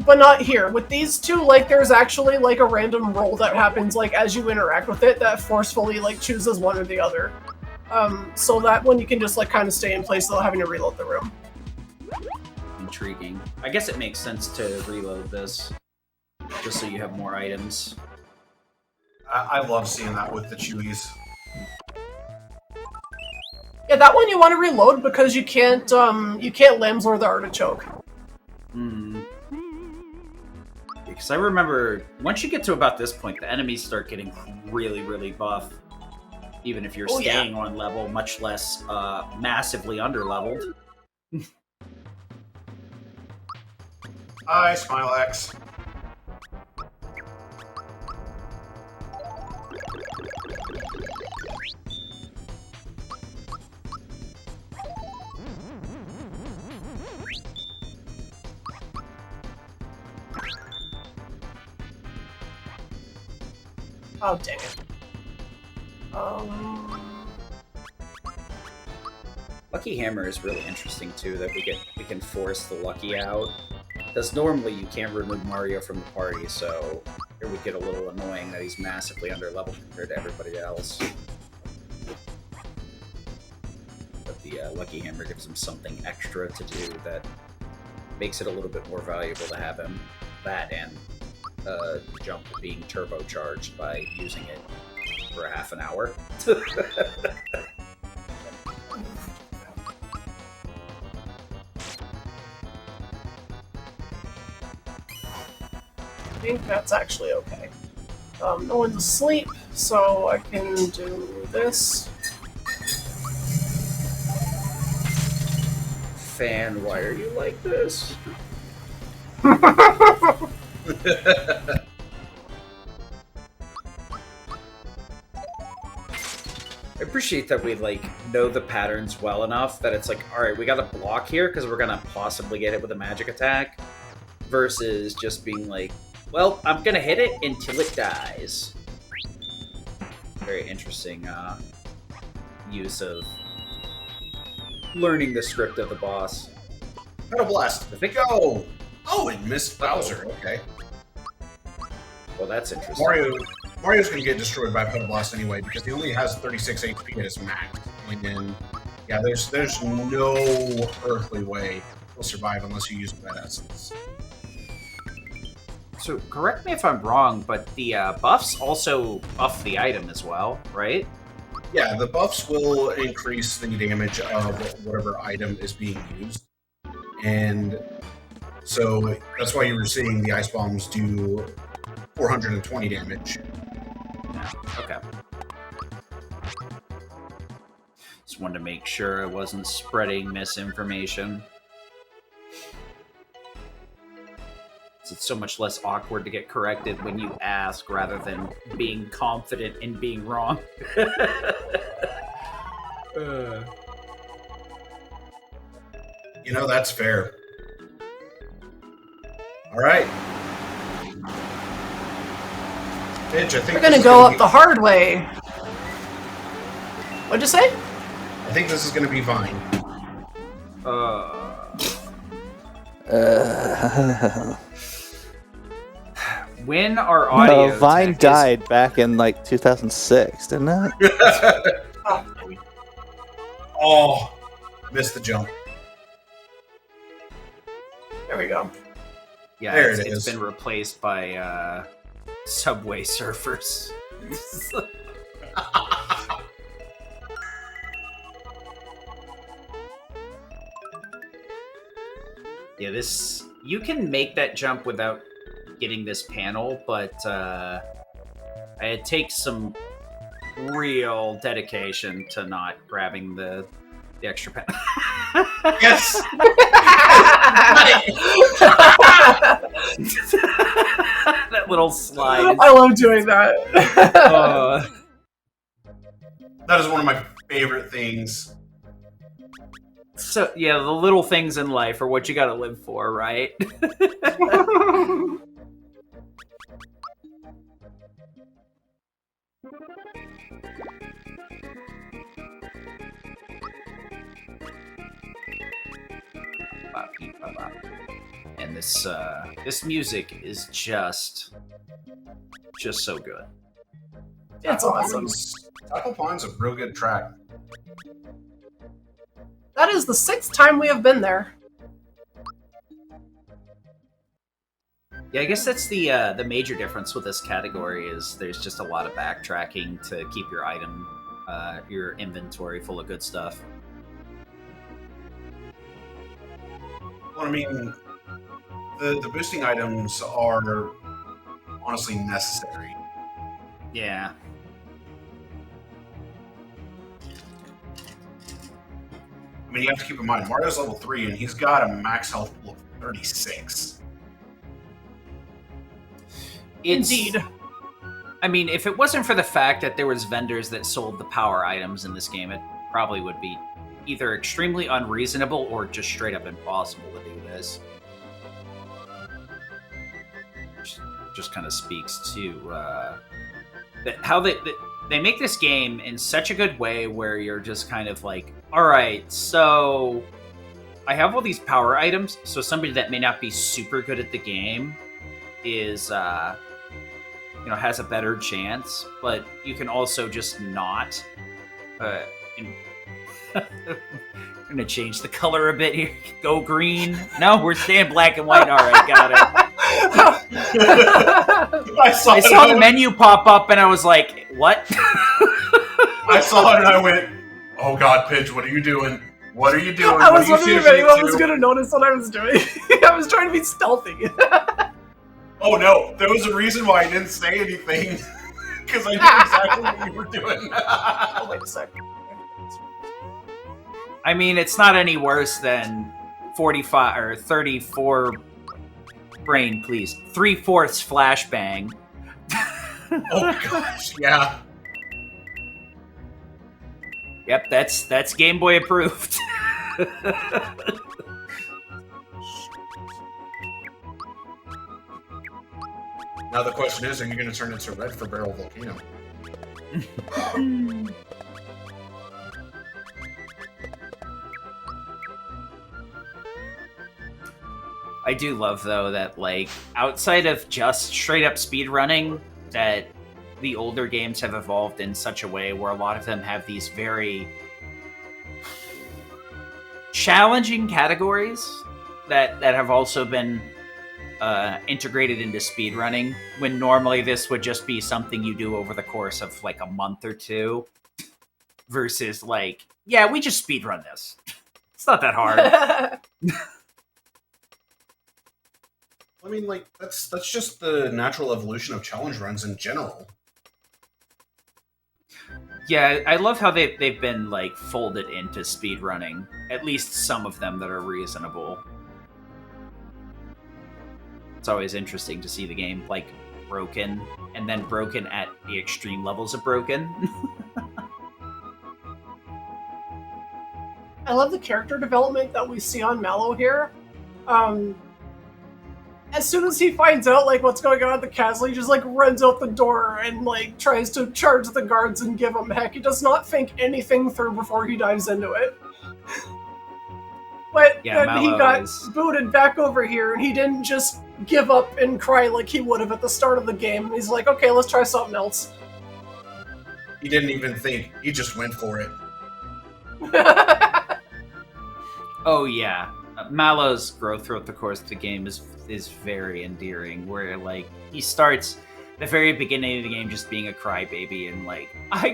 But not here. With these 2, like, there's actually, like, a random roll that happens, like, as you interact with it that forcefully, like, chooses one or the other. So that one you can just, like, kind of stay in place without having to reload the room. Intriguing. I guess it makes sense to reload this, just so you have more items. I love seeing that with the Chewies. Yeah, that one you want to reload because you can't Lamslore the Artichoke. Because I remember, once you get to about this point, the enemies start getting really, really buff. even if you're Oh, yeah. staying on level, much less massively under-leveled. Hi, Smilex. Oh, dang it. Lucky Hammer is really interesting too. That we can force the Lucky out. Because normally you can't remove Mario from the party, so it would get a little annoying that he's massively underleveled compared to everybody else. But the Lucky Hammer gives him something extra to do that makes it a little bit more valuable to have him. That and the jump being turbocharged by using it for half an hour. I think that's actually okay. No one's asleep, so I can do this. Fan, why are you like this? I appreciate that we know the patterns well enough that it's like, all right, we got to block here because we're gonna possibly get it with a magic attack, versus just being like, well, I'm gonna hit it until it dies. Very interesting use of learning the script of the boss. Metal Blast. Go! Oh, it missed Bowser. Okay. Well, that's interesting. Mario's gonna get destroyed by Metal Blast anyway because he only has 36 HP at his max. And then, yeah, there's no earthly way he'll survive unless you use that essence. So, correct me if I'm wrong, but the buffs also buff the item as well, right? Yeah, the buffs will increase the damage of whatever item is being used. And so that's why you were seeing the ice bombs do 420 damage. Yeah, okay. Just wanted to make sure I wasn't spreading misinformation. It's so much less awkward to get corrected when you ask rather than being confident in being wrong. You know, that's fair. All right. Bitch, I think We're gonna go up the hard way. What'd you say? I think this is gonna be Vine. When our audio No, Vine died back in 2006, didn't it? Oh, missed the jump. There we go. Yeah, There it's been replaced by Subway Surfers. Yeah, you can make that jump without getting this panel, but it takes some real dedication to not grabbing the extra panel. Yes! That little slide. I love doing that. That is one of my favorite things. So, yeah, the little things in life are what you gotta live for, right? And this music is just so good. It's awesome. Tadpole Pond's a real good track. That is the 6th time we have been there. Yeah, I guess that's the major difference with this category is there's just a lot of backtracking to keep your your inventory full of good stuff. Well, I mean, the boosting items are honestly necessary. Yeah. mean, you have to keep in mind, Mario's level 3, and he's got a max health of 36. Indeed. I mean, if it wasn't for the fact that there was vendors that sold the power items in this game, it probably would be either extremely unreasonable or just straight up impossible to do this. Just kind of speaks to how they make this game in such a good way where you're just kind of like, all right, so I have all these power items, so somebody that may not be super good at the game is has a better chance, but you can also just not. I'm gonna change the color a bit here. Go green. No, we're staying black and white. All right, got it. I saw the menu pop up and I was like, what? I saw it and I went, oh God, Pidge, what are you doing? What are you doing? I was wondering if anyone was going to notice what I was doing. I was trying to be stealthy. Oh no, there was a reason why I didn't say anything. Because I knew exactly what you were doing. Wait a second. I mean, it's not any worse than 45 or 34 brain, please. 3/4 flashbang. Oh gosh, yeah. Yep, that's Game Boy approved. Now the question is, are you going to turn into red for Barrel Volcano? I do love, though, that, like, outside of just straight-up speedrunning, that the older games have evolved in such a way where a lot of them have these very challenging categories that have also been integrated into speedrunning, when normally this would just be something you do over the course of, like, a month or two, versus, like, yeah, we just speedrun this. It's not that hard. I mean, like, that's just the natural evolution of challenge runs in general. Yeah, I love how they've been, like, folded into speedrunning. At least some of them that are reasonable. It's always interesting to see the game, like, broken, and then broken at the extreme levels of broken. I love the character development that we see on Mallow here. As soon as he finds out, like, what's going on at the castle, he just, like, runs out the door and, like, tries to charge the guards and give them heck. He does not think anything through before he dives into it. But yeah, then he got booted back over here, and he didn't just give up and cry like he would have at the start of the game. He's like, okay, let's try something else. He didn't even think. He just went for it. Oh, yeah. Mallow's growth throughout the course of the game is very endearing, where, like, he starts the very beginning of the game just being a crybaby and, like, I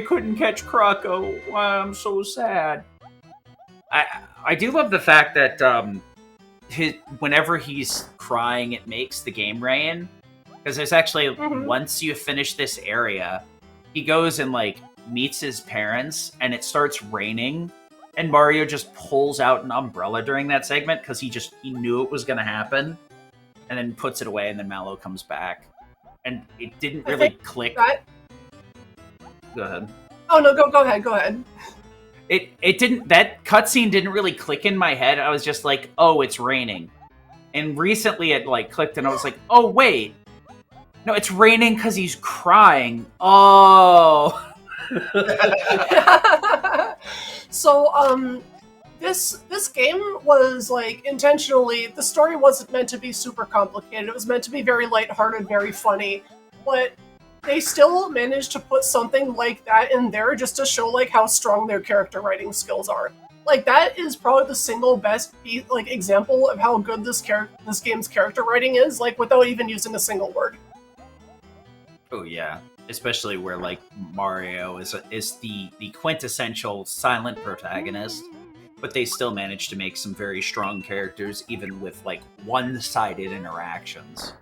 couldn't catch Croco, I'm so sad. I do love the fact that whenever he's crying, it makes the game rain, because there's actually, once you finish this area, he goes and, like, meets his parents, and it starts raining. And Mario just pulls out an umbrella during that segment because he knew it was going to happen, and then puts it away, and then Mallow comes back. And it didn't really click. Go ahead. Oh no, go ahead. It didn't. That cutscene didn't really click in my head. I was just like, oh, it's raining. And recently it, like, clicked, and I was like, oh wait, no, it's raining because he's crying. Oh. So, this game was, like, intentionally, the story wasn't meant to be super complicated. It was meant to be very lighthearted, very funny, but they still managed to put something like that in there just to show, like, how strong their character writing skills are. Like, that is probably the single best, like, example of how good this game's character writing is, like, without even using a single word. Oh, yeah. Especially where, like, Mario is the quintessential silent protagonist, but they still manage to make some very strong characters, even with, like, one-sided interactions.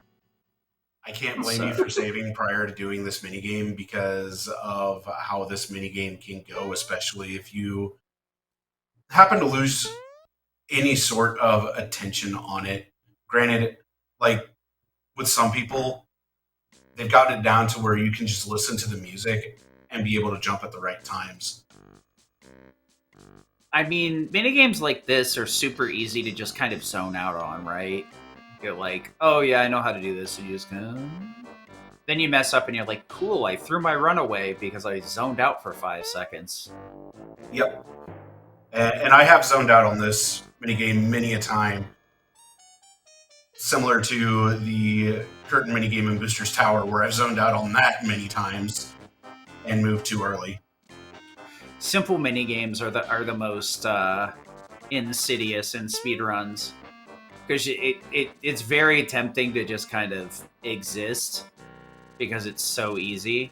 I can't blame you for saving prior to doing this minigame because of how this minigame can go, especially if you happen to lose any sort of attention on it, granted, like with some people, they've gotten it down to where you can just listen to the music and be able to jump at the right times. I mean, minigames like this are super easy to just kind of zone out on, right? You're like, oh yeah, I know how to do this, and you just kind of... Then you mess up and you're like, cool, I threw my run away because I zoned out for 5 seconds. Yep. And I have zoned out on this minigame many a time. Similar to the curtain minigame in Booster's Tower, where I've zoned out on that many times and moved too early. Simple minigames are the most insidious in speedruns. Because it's very tempting to just kind of exist because it's so easy.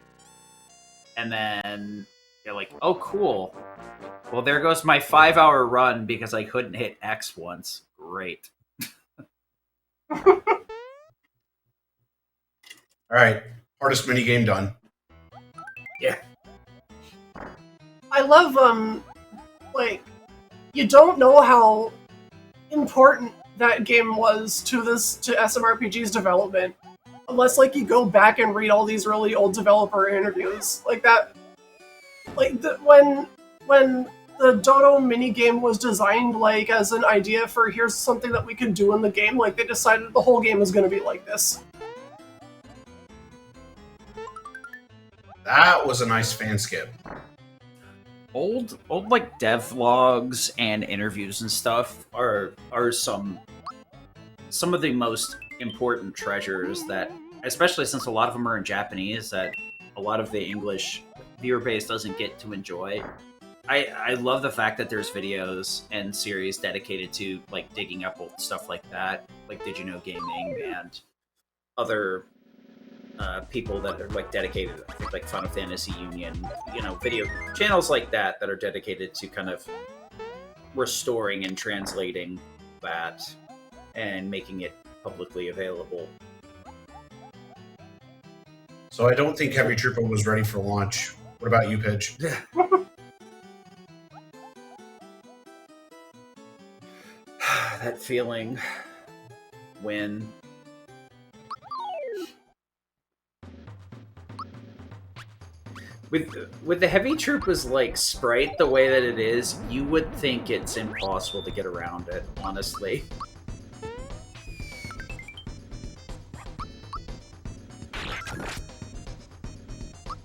And then you're like, oh, cool. Well, there goes my 5-hour run because I couldn't hit X once. Great. All right. Hardest minigame done. Yeah. I love, like, you don't know how important that game was to SMRPG's development unless, like, you go back and read all these really old developer interviews. Like that, like, when the Dodo minigame was designed, like, as an idea for here's something that we can do in the game, like, they decided the whole game is going to be like this. That was a nice fan skip. Old like devlogs and interviews and stuff are some of the most important treasures that, especially since a lot of them are in Japanese, that a lot of the English viewer base doesn't get to enjoy. I love the fact that there's videos and series dedicated to like digging up old stuff like that, like Did You Know Gaming and other people that are like dedicated, I think like Final Fantasy Union, video channels like that are dedicated to kind of restoring and translating that and making it publicly available. So I don't think Heavy Trooper was ready for launch. What about you, Pidge? That feeling when with the Heavy Troopers like sprite the way that it is, you would think it's impossible to get around it, honestly.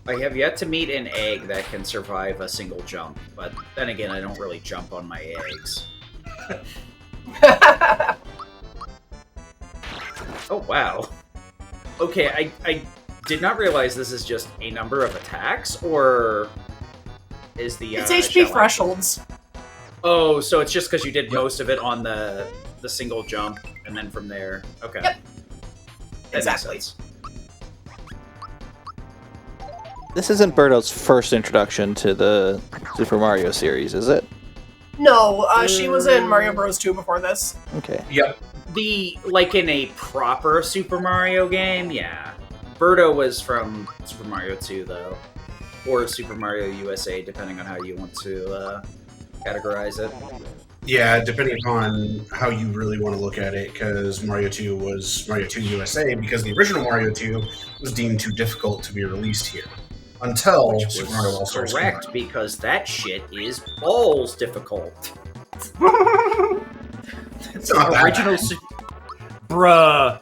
I have yet to meet an egg that can survive a single jump, but then again, I don't really jump on my eggs. Oh, wow. Okay, I did not realize this is just a number of attacks, or is the... It's HP thresholds. Oh, so it's just because you did most of it on the single jump, and then from there... Okay. Yep. That Exactly. makes sense. This isn't Birdo's first introduction to the Super Mario series, is it? No, she was in Mario Bros. 2 before this. Okay. Yep. Like in a proper Super Mario game, yeah. Birdo was from Super Mario 2, though. Or Super Mario USA, depending on how you want to categorize it. Yeah, depending upon how you really want to look at it, because Mario 2 was Mario 2 USA, because the original Mario 2 was deemed too difficult to be released here. Until Which Super was Mario All-Stars came correct, out. because that shit is balls difficult. It's not that Original bad. Bruh.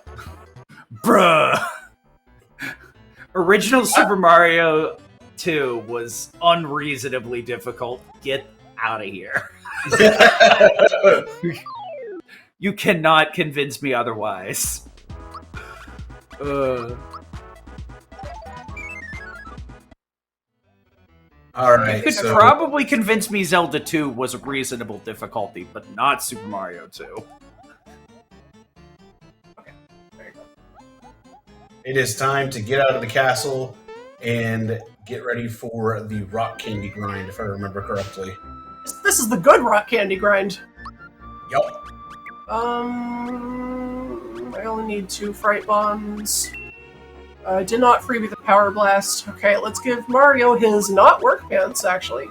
Original Super Mario 2 was unreasonably difficult. Get out of here. You cannot convince me otherwise. All right. You could so, probably convince me Zelda 2 was a reasonable difficulty, but not Super Mario 2. it is time to get out of the castle and get ready for the rock candy grind, if I remember correctly. This is the good rock candy grind. Yup. I only need 2 fright bombs. Did not freebie the power blast. Okay, let's give Mario his not work pants, actually.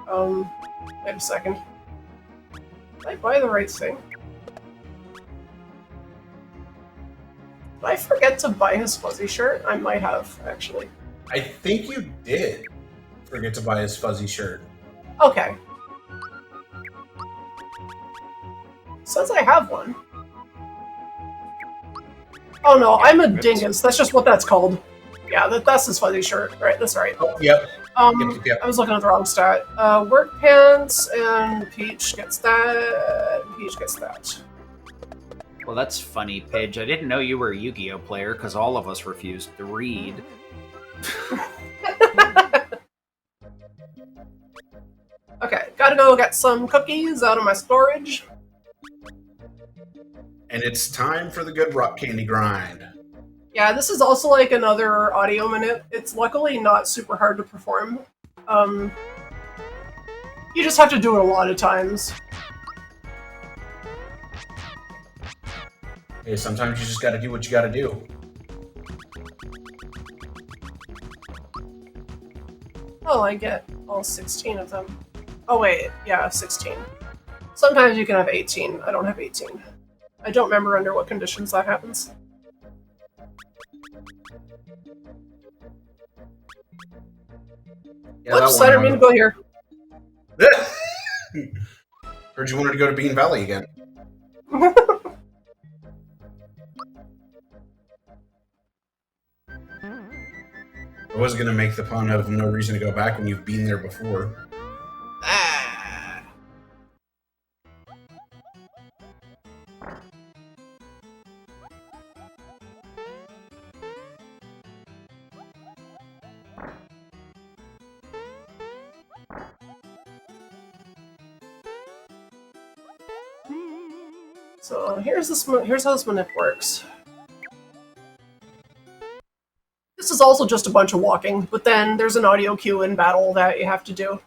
Wait a second. Did I buy the right thing? Did I forget to buy his fuzzy shirt? I might have, actually. I think you did forget to buy his fuzzy shirt. Okay. Since I have one. Oh no, I'm a dingus. That's just what that's called. Yeah, that's his fuzzy shirt. Right, that's right. Oh, yep. Yep. I was looking at the wrong stat. Work pants, and Peach gets that. Peach gets that. Well, that's funny, Paige. I didn't know you were a Yu-Gi-Oh player because all of us refused to read. Okay, gotta go get some cookies out of my storage. And it's time for the good rock candy grind. Yeah, this is also like another audio minute. It's luckily not super hard to perform. You just have to do it a lot of times. Hey, sometimes you just gotta do what you gotta do. Oh, I get all 16 of them. Oh wait, yeah, 16. Sometimes you can have 18. I don't have 18. I don't remember under what conditions that happens. Yeah, Oops, I didn't mean to go here. Heard you wanted to go to Bean Valley again. I was gonna make the pun of no reason to go back when you've been there before. So here's how this manip works. This is also just a bunch of walking, but then there's an audio cue in battle that you have to do.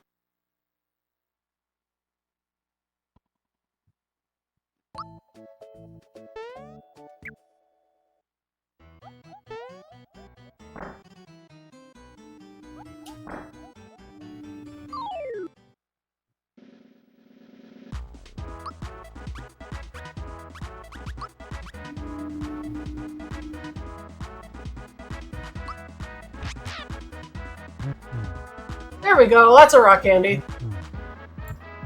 There we go, that's a rock candy.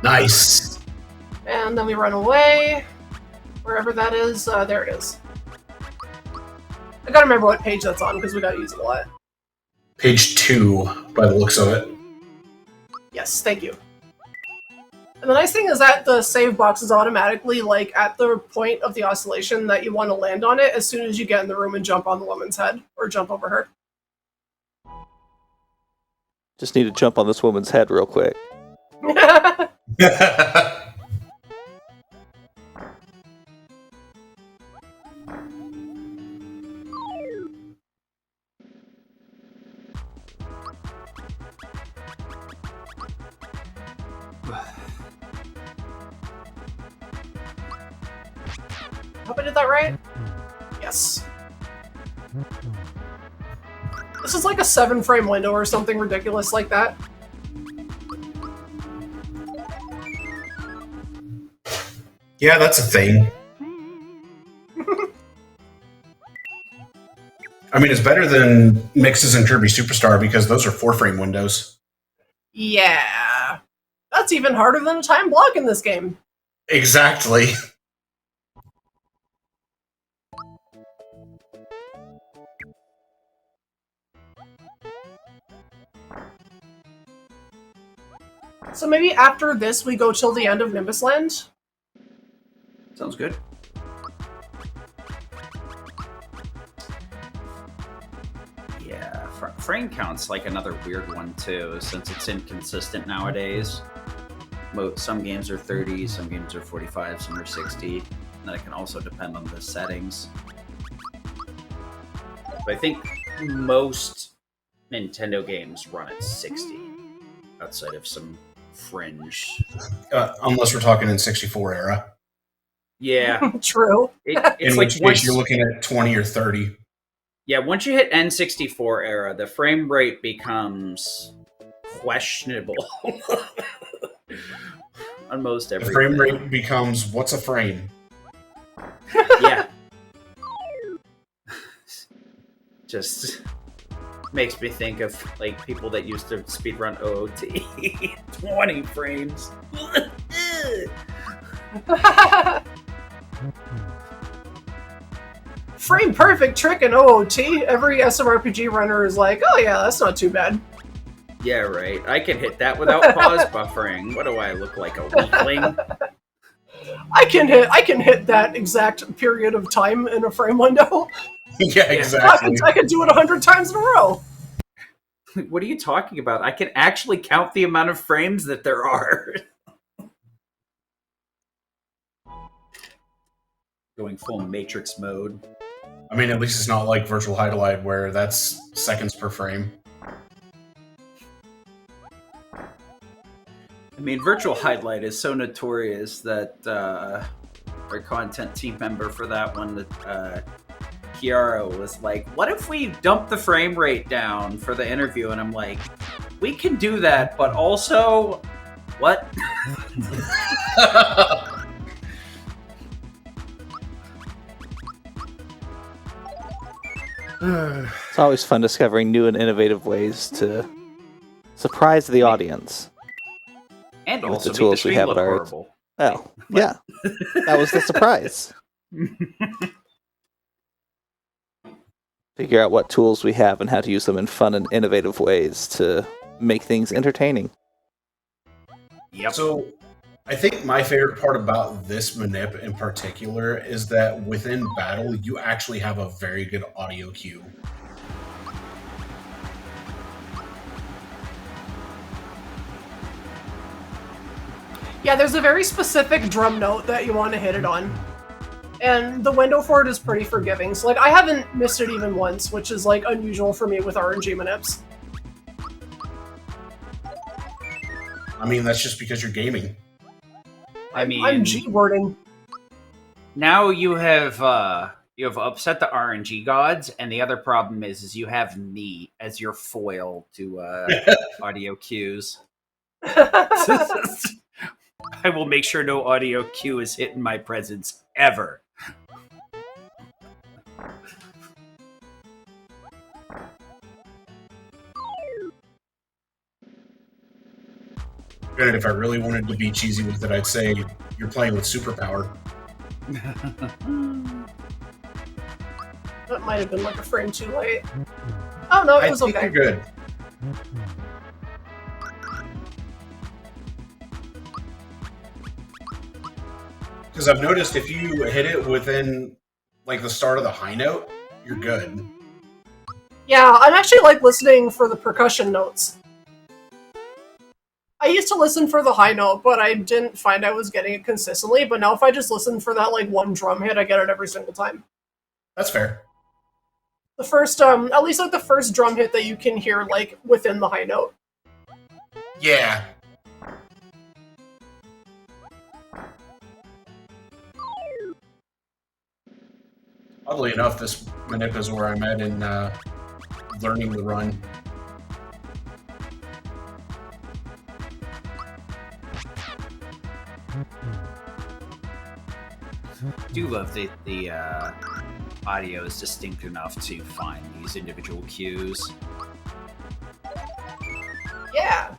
Nice. And then we run away. Wherever that is, there it is. I gotta remember what page that's on, because we gotta use it a lot. Page 2, by the looks of it. Yes, thank you. And the nice thing is that the save box is automatically, like, at the point of the oscillation that you want to land on it as soon as you get in the room and jump on the woman's head, or jump over her. Just need to jump on this woman's head real quick. Hope I did that right? Yes. This is like a 7-frame window or something ridiculous like that. Yeah, that's a thing. I mean, it's better than Mixes and Kirby Superstar because those are 4-frame windows. Yeah. That's even harder than a time block in this game. Exactly. So maybe after this we go till the end of Nimbus Land? Sounds good. Yeah, frame count's like another weird one too, since it's inconsistent nowadays. Some games are 30, some games are 45, some are 60. And that can also depend on the settings. But I think most Nintendo games run at 60, outside of some fringe. Unless we're talking in 64 era. Yeah. True. It's in like which case you're looking at 20 or 30. Yeah, once you hit N64 era, the frame rate becomes questionable. on most The everything. frame rate becomes, what's a frame? Yeah. Just makes me think of like people that used to speedrun OOT. 20 frames. Frame perfect trick in OOT. Every SMRPG runner is like, oh yeah, that's not too bad. Yeah, right. I can hit that without pause buffering. What do I look like, a weakling? I can hit that exact period of time in a frame window. Yeah, exactly. I can do it 100 times in a row. What are you talking about? I can actually count the amount of frames that there are. Going full Matrix mode. I mean, at least it's not like Virtual Highlight where that's seconds per frame. I mean, Virtual Highlight is so notorious that our content team member for that one, that Kiara, was like, what if we dump the frame rate down for the interview? And I'm like, we can do that, but also, what? It's always fun discovering new and innovative ways to surprise the audience. And with also the tools make we the have stream at look our horrible. Oh, yeah. That was the surprise. Figure out what tools we have and how to use them in fun and innovative ways to make things entertaining. Yep. So, I think my favorite part about this Manip in particular is that within battle, you actually have a very good audio cue. Yeah, there's a very specific drum note that you want to hit it on. And the window for it is pretty forgiving. So, like, I haven't missed it even once, which is, like, unusual for me with RNG Manips. I mean, that's just because you're gaming. I mean, I'm G-wording. now you have upset the RNG gods, and the other problem is you have me as your foil to audio cues. I will make sure no audio cue is hit in my presence ever. Granted, if I really wanted to be cheesy with it, I'd say you're playing with superpower. That might have been like a frame too late. Oh no, it was okay. You're good. Because I've noticed if you hit it within like the start of the high note, you're good. Yeah, I'm actually like listening for the percussion notes. I used to listen for the high note, but I didn't find I was getting it consistently. But now if I just listen for that like one drum hit, I get it every single time. That's fair. The first, at least like the first drum hit that you can hear like within the high note. Yeah. Oddly enough, this Manip is where I'm at in learning the run. I do love that the audio is distinct enough to find these individual cues. Yeah.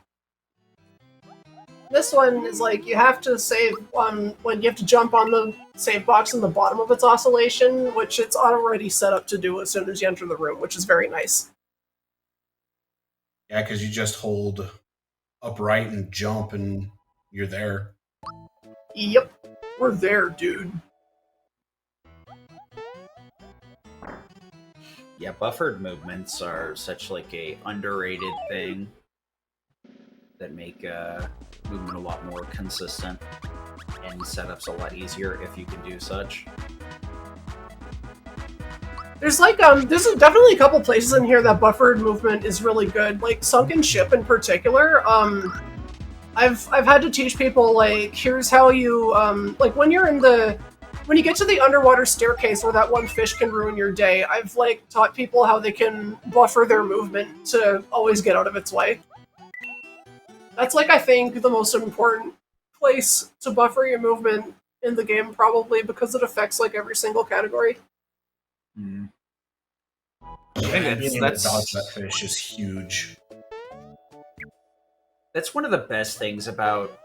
This one is like you have to save when you have to jump on the save box in the bottom of its oscillation, which it's already set up to do as soon as you enter the room, which is very nice. Yeah, because you just hold upright and jump and you're there. Yep. We're there, dude. Yeah, buffered movements are such like a underrated thing that make movement a lot more consistent and setups a lot easier if you can do such. There's like there's definitely a couple places in here that buffered movement is really good. Like Sunken Ship in particular. I've had to teach people like here's how you like when you get to the underwater staircase where that one fish can ruin your day. I've like taught people how they can buffer their movement to always get out of its way. That's like I think the most important place to buffer your movement in the game, probably, because it affects like every single category. Mm. I think being able to dodge that fish is huge. That's one of the best things about,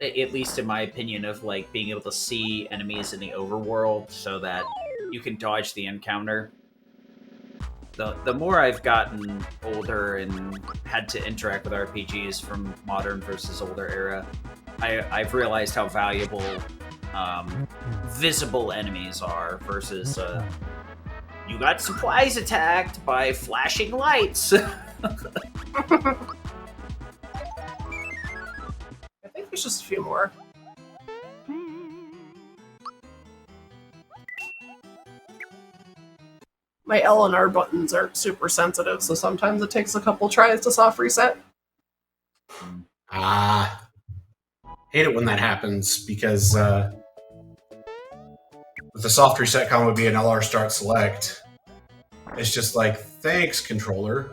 at least in my opinion, of like being able to see enemies in the overworld so that you can dodge the encounter. The more I've gotten older and had to interact with RPGs from modern versus older era, I've realized how valuable visible enemies are versus you got supplies attacked by flashing lights. I think there's just a few more. My L and R buttons are super sensitive, so sometimes it takes a couple tries to soft reset. Hate it when that happens, because with the soft reset combo being LR start select, it's just like, thanks, controller.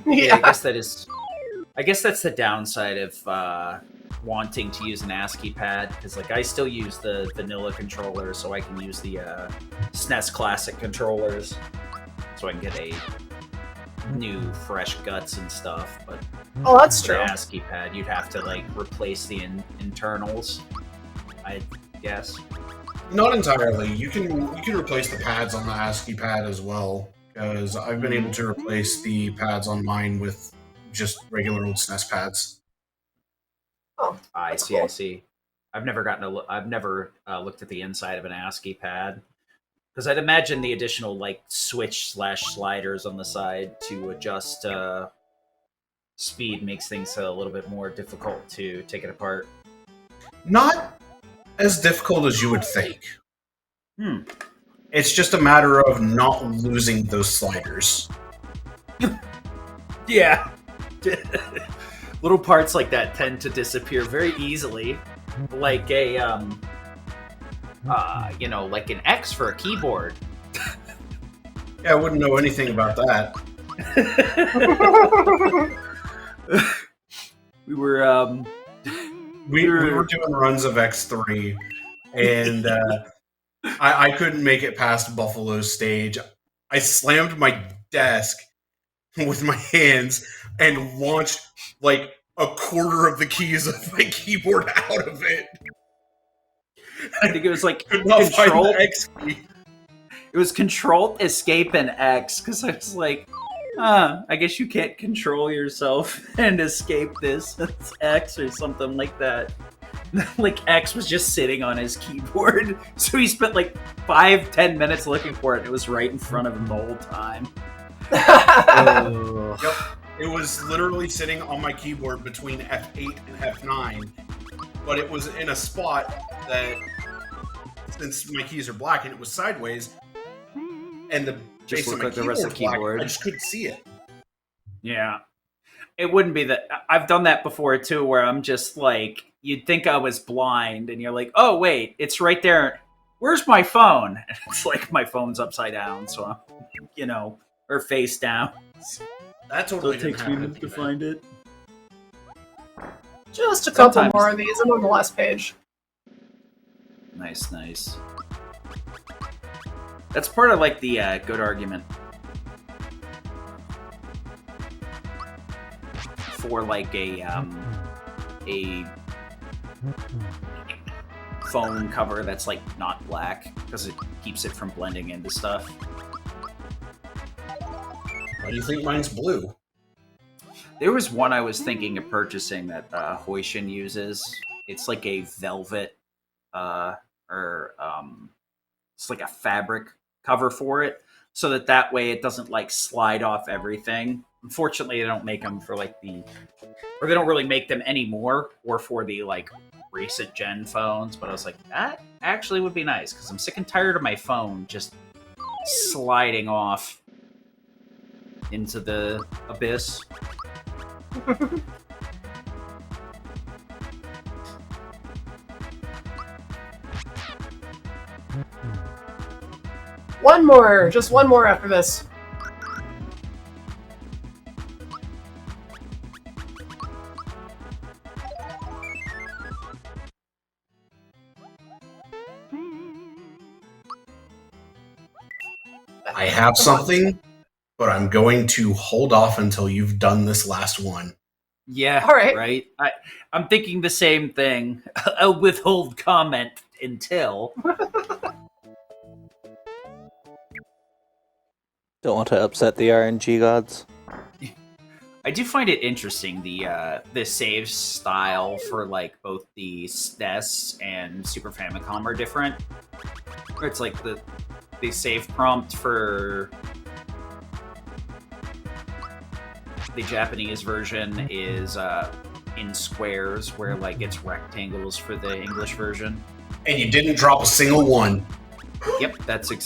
Yeah, I guess that's the downside of wanting to use an ASCII pad, because like I still use the vanilla controller, so I can use the SNES Classic controllers, so I can get a new fresh guts and stuff. But oh, that's true. The ASCII pad, you'd have to like replace the internals, I guess. Not entirely. You can replace the pads on the ASCII pad as well, because I've been able to replace the pads on mine with just regular old SNES pads. Oh, I see. cool. I see. I've never looked at the inside of an ASCII pad, because I'd imagine the additional like switch/sliders on the side to adjust speed makes things a little bit more difficult to take it apart. Not as difficult as you would think. It's just a matter of not losing those sliders. Yeah. Little parts like that tend to disappear very easily, like a like an X for a keyboard. Yeah, I wouldn't know anything about that. We were we were doing runs of X3, and I couldn't make it past Buffalo's stage. I slammed my desk with my hands and launched like a quarter of the keys of my keyboard out of it. I think it was like Could not find Control. the X key. It was Control, Escape, and X, because I was like, I guess you can't control yourself and escape this. It's X or something like that. Like X was just sitting on his keyboard, so he spent like 5-10 minutes looking for it. It was right in front of him the whole time. Yep. It was literally sitting on my keyboard between F8 and F9, but it was in a spot that, since my keys are black and it was sideways, and the Just base of looked my like the rest of the black, keyboard. I just couldn't see it. Yeah. It wouldn't be that. I've done that before too, where I'm just like, you'd think I was blind, and you're like, oh wait, it's right there. Where's my phone? And it's like my phone's upside down, so I'm, or face down. That So totally it didn't takes me a happen minute to find it. Just a couple Sometimes. more of these. I'm on the last page. Nice. That's part of like the good argument for like a phone cover that's like not black, because it keeps it from blending into stuff. Why do you think mine's blue? There was one I was thinking of purchasing that Hoishin uses. It's like a velvet, it's like a fabric cover for it, so that way it doesn't like slide off everything. Unfortunately, they don't make them for like they don't really make them anymore, or for the like recent gen phones. But I was like, that actually would be nice, because I'm sick and tired of my phone just sliding off into the abyss. One more. Just one more after this. I have something, but I'm going to hold off until you've done this last one. Yeah, All right. right. I'm thinking the same thing. I'll withhold comment until. Don't want to upset the RNG gods. I do find it interesting the save style for like both the SNES and Super Famicom are different. It's like the save prompt for the Japanese version is in squares, where like it's rectangles for the English version. And you didn't drop a single one. Yep, that's good.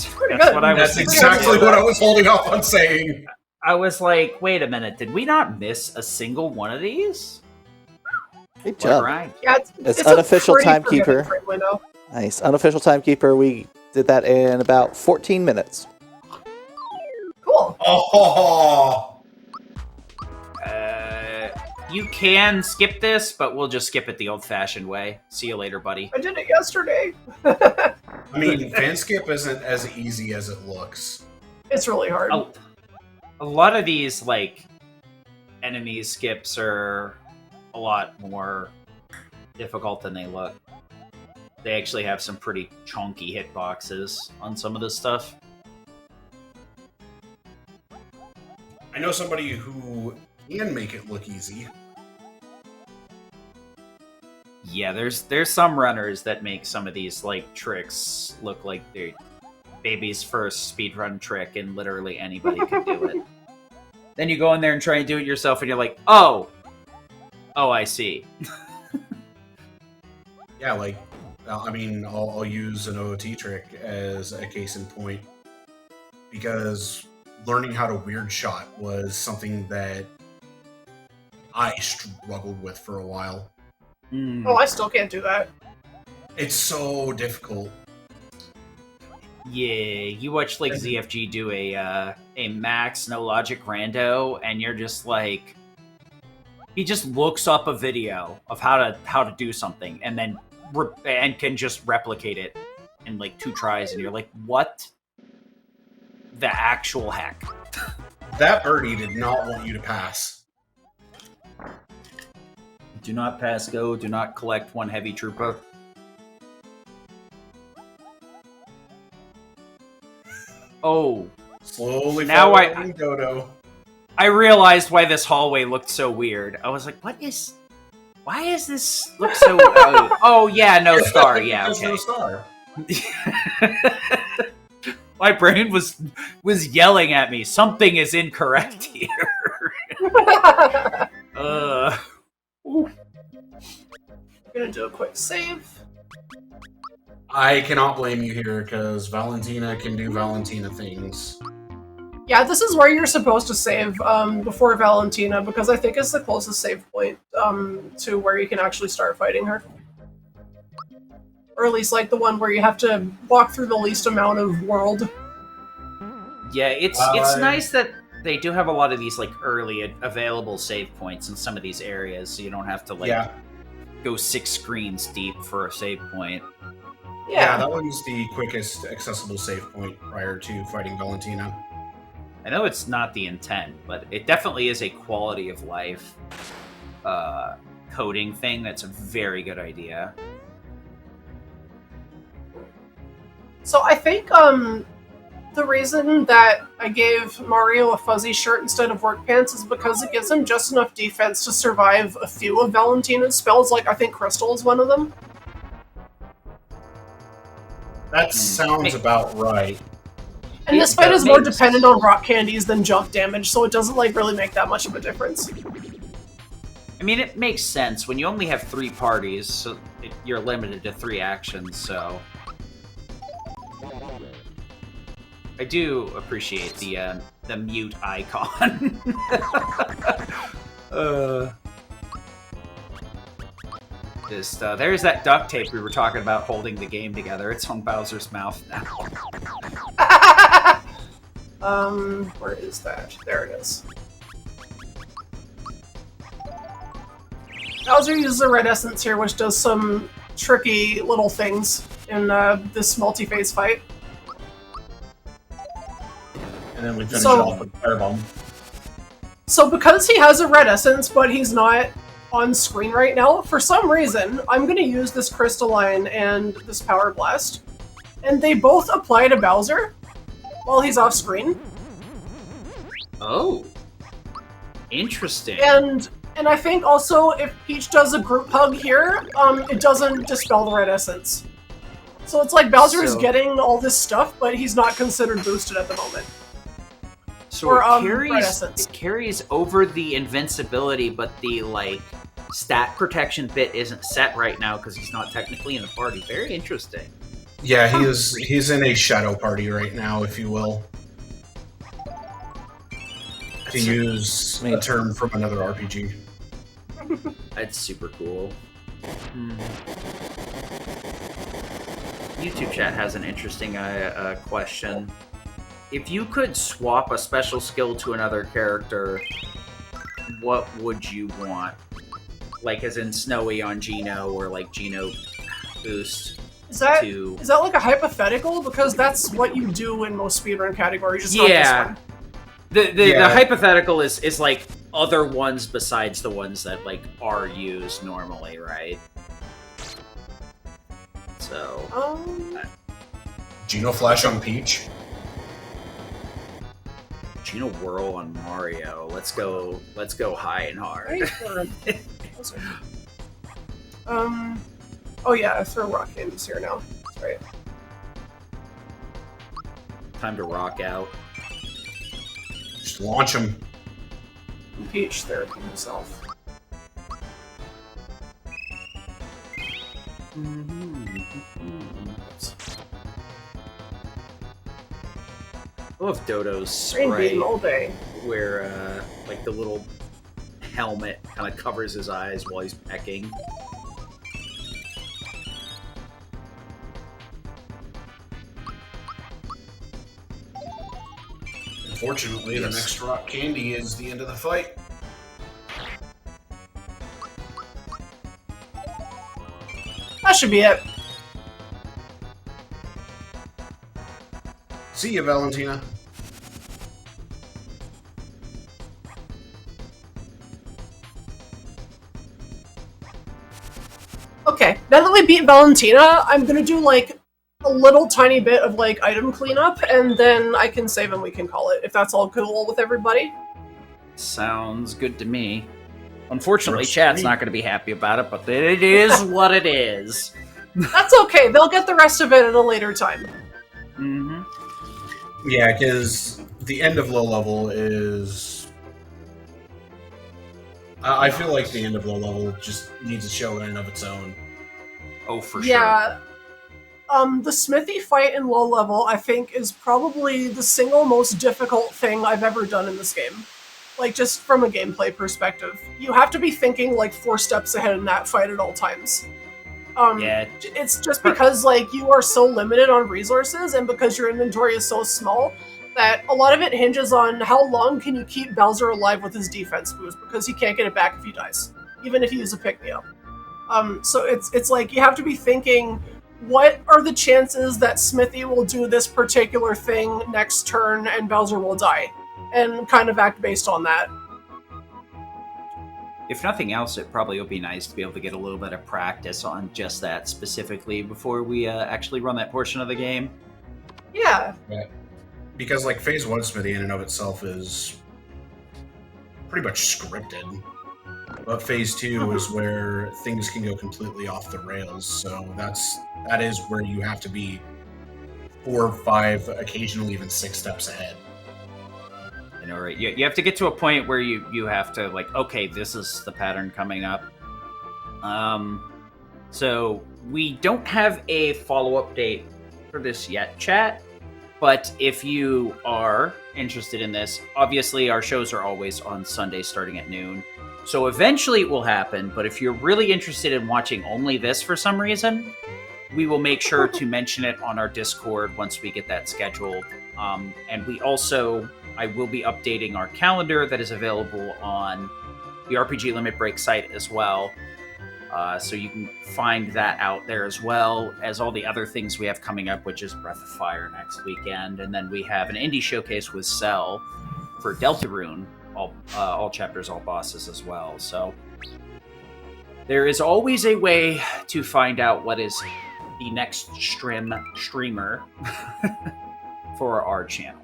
what I was. That's exactly what I was holding off on saying. I was like, wait a minute, did we not miss a single one of these? Good job. Right. Yeah, It's a unofficial pretty timekeeper. forgiving frame window. Nice. Unofficial timekeeper. We did that in about 14 minutes. Cool. Oh, You can skip this, but we'll just skip it the old-fashioned way. See you later, buddy. I did it yesterday. I mean, fan skip isn't as easy as it looks. It's really hard. A lot of these, like, enemy skips are a lot more difficult than they look. They actually have some pretty chunky hitboxes on some of this stuff. I know somebody who can make it look easy. Yeah, there's some runners that make some of these like tricks look like they're baby's first speedrun trick, and literally anybody can do it. Then you go in there and try and do it yourself, and you're like, oh, I see. Yeah, like, I mean, I'll use an OOT trick as a case in point, because learning how to weird shot was something that I struggled with for a while. Oh, I still can't do that. It's so difficult. Yeah, you watch like ZFG do a max no logic rando, and you're just like, he just looks up a video of how to do something, and then and can just replicate it in like 2 tries, and you're like, what the actual heck? That birdie did not want you to pass. Do not pass go. Do not collect 1 heavy trooper. Oh, Slowly now following Dodo. I realized why this hallway looked so weird. I was like, why is this look so... oh, yeah, no star. Yeah, There's okay. no star. My brain was yelling at me. Something is incorrect here. I'm gonna do a quick save. I cannot blame you here, because Valentina can do Valentina things. Yeah, this is where you're supposed to save before Valentina, because I think it's the closest save point to where you can actually start fighting her. Or at least like the one where you have to walk through the least amount of world. Yeah, it's nice that they do have a lot of these like early available save points in some of these areas, so you don't have to like go 6 screens deep for a save point. Yeah, that one's the quickest accessible save point prior to fighting Valentina. I know it's not the intent, but it definitely is a quality of life coding thing that's a very good idea. So I think the reason that I gave Mario a fuzzy shirt instead of work pants is because it gives him just enough defense to survive a few of Valentina's spells, like I think Crystal is one of them. That sounds about right. And this fight is more dependent on rock candies than jump damage, so it doesn't like really make that much of a difference. I mean, it makes sense when you only have 3 parties, so you're limited to 3 actions, so... I do appreciate the mute icon. There's that duct tape we were talking about holding the game together. It's on Bowser's mouth now. Where is that? There it is. Bowser uses a red essence here, which does some tricky little things in this multi-phase fight. And then we finish So- off with Firebomb. So because he has a red essence, but he's not on screen right now, for some reason, I'm going to use this Crystalline and this Power Blast. And they both apply to Bowser while he's off screen. Oh. Interesting. And I think also if Peach does a group hug here, it doesn't dispel the red essence. So it's like Bowser's getting all this stuff, but he's not considered boosted at the moment. So Or, it essence. carries over the invincibility, but the like stat protection bit isn't set right now because he's not technically in the party. Very interesting. Yeah, he's in a shadow party right now, if you will. To use a term from another RPG. That's super cool. YouTube chat has an interesting question. If you could swap a special skill to another character, what would you want? Like as in Snowy on Geno, or like Geno boost Is that to... is that like a hypothetical? Because that's what you do in most speedrun categories, just Yeah. not this one. The hypothetical is like other ones besides the ones that like are used normally, right? So Geno Flash on Peach. Geno Whirl on Mario. Let's go high and hard. Right, oh yeah, throw rock candies here now. That's right. Time to rock out. Just launch him. Peach therapy himself. I love Dodo's Rain spray, beam all day. where like the little helmet kind of covers his eyes while he's pecking. Unfortunately, the next rock candy is the end of the fight. That should be it. See you, Valentina. Okay, now that we beat Valentina, I'm gonna do like a little tiny bit of like item cleanup, and then I can save and we can call it, if that's all cool with everybody. Sounds good to me. Unfortunately, Looks chat's great. not going to be happy about it, but it is what it is. That's okay, they'll get the rest of it at a later time. Mm-hmm. Yeah, because the end of low level is. I feel like the end of low level just needs a show in and of its own. Oh, for sure. Yeah. The Smithy fight in low level, I think, is probably the single most difficult thing I've ever done in this game. Like, just from a gameplay perspective. You have to be thinking, like, 4 steps ahead in that fight at all times. Yeah. It's just because, like, you are so limited on resources, and because your inventory is so small, that a lot of it hinges on how long can you keep Bowser alive with his defense boost, because he can't get it back if he dies, even if you use a pick-me-up. So it's like, you have to be thinking, what are the chances that Smithy will do this particular thing next turn and Bowser will die? And kind of act based on that. If nothing else, it probably would be nice to be able to get a little bit of practice on just that specifically before we actually run that portion of the game. Yeah. Because, like, Phase 1 Smithy in and of itself is pretty much scripted. But Phase 2 is where things can go completely off the rails, so that is where you have to be 4, 5, occasionally even 6 steps ahead. You know, right? You have to get to a point where you have to, like, okay, this is the pattern coming up. So we don't have a follow-up date for this yet, chat. But if you are interested in this, obviously our shows are always on Sunday starting at noon. So eventually it will happen, but if you're really interested in watching only this for some reason, we will make sure to mention it on our Discord once we get that scheduled. And we also, I will be updating our calendar that is available on the RPG Limit Break site as well. So you can find that out there as well as all the other things we have coming up, which is Breath of Fire next weekend. And then we have an indie showcase with Cell for Deltarune, all chapters, all bosses as well. So there is always a way to find out what is the next streamer for our channel.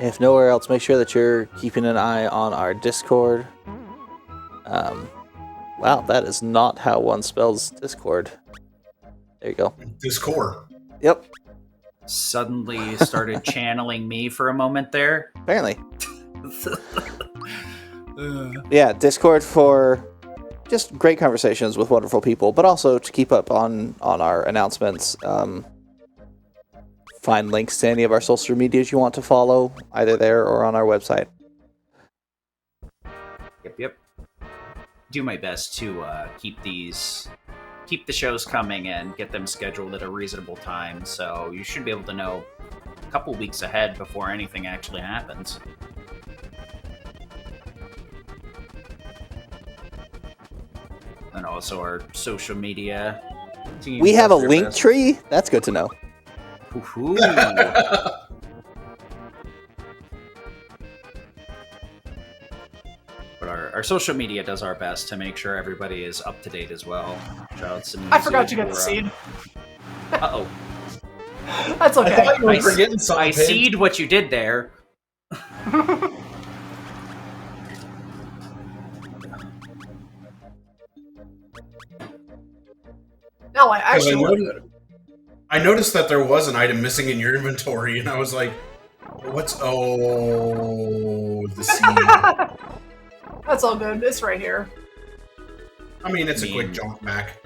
If nowhere else, make sure that you're keeping an eye on our Discord. Wow, that is not how one spells Discord. There you go. Discord. Yep. Suddenly started channeling me for a moment there. Apparently. Yeah, Discord for just great conversations with wonderful people, but also to keep up on our announcements. Find links to any of our social medias you want to follow, either there or on our website. Yep. Do my best to keep the shows coming and get them scheduled at a reasonable time. So you should be able to know a couple weeks ahead before anything actually happens. And also our social media team. We have a link tree? That's good to know. But our social media does our best to make sure everybody is up to date as well. I forgot to get the seed. Uh-oh. That's okay. I seed what you did there. No, I actually... I noticed that there was an item missing in your inventory, and I was like, what's... Oh, the seed. That's all good. It's right here. I mean, it's a quick jump back.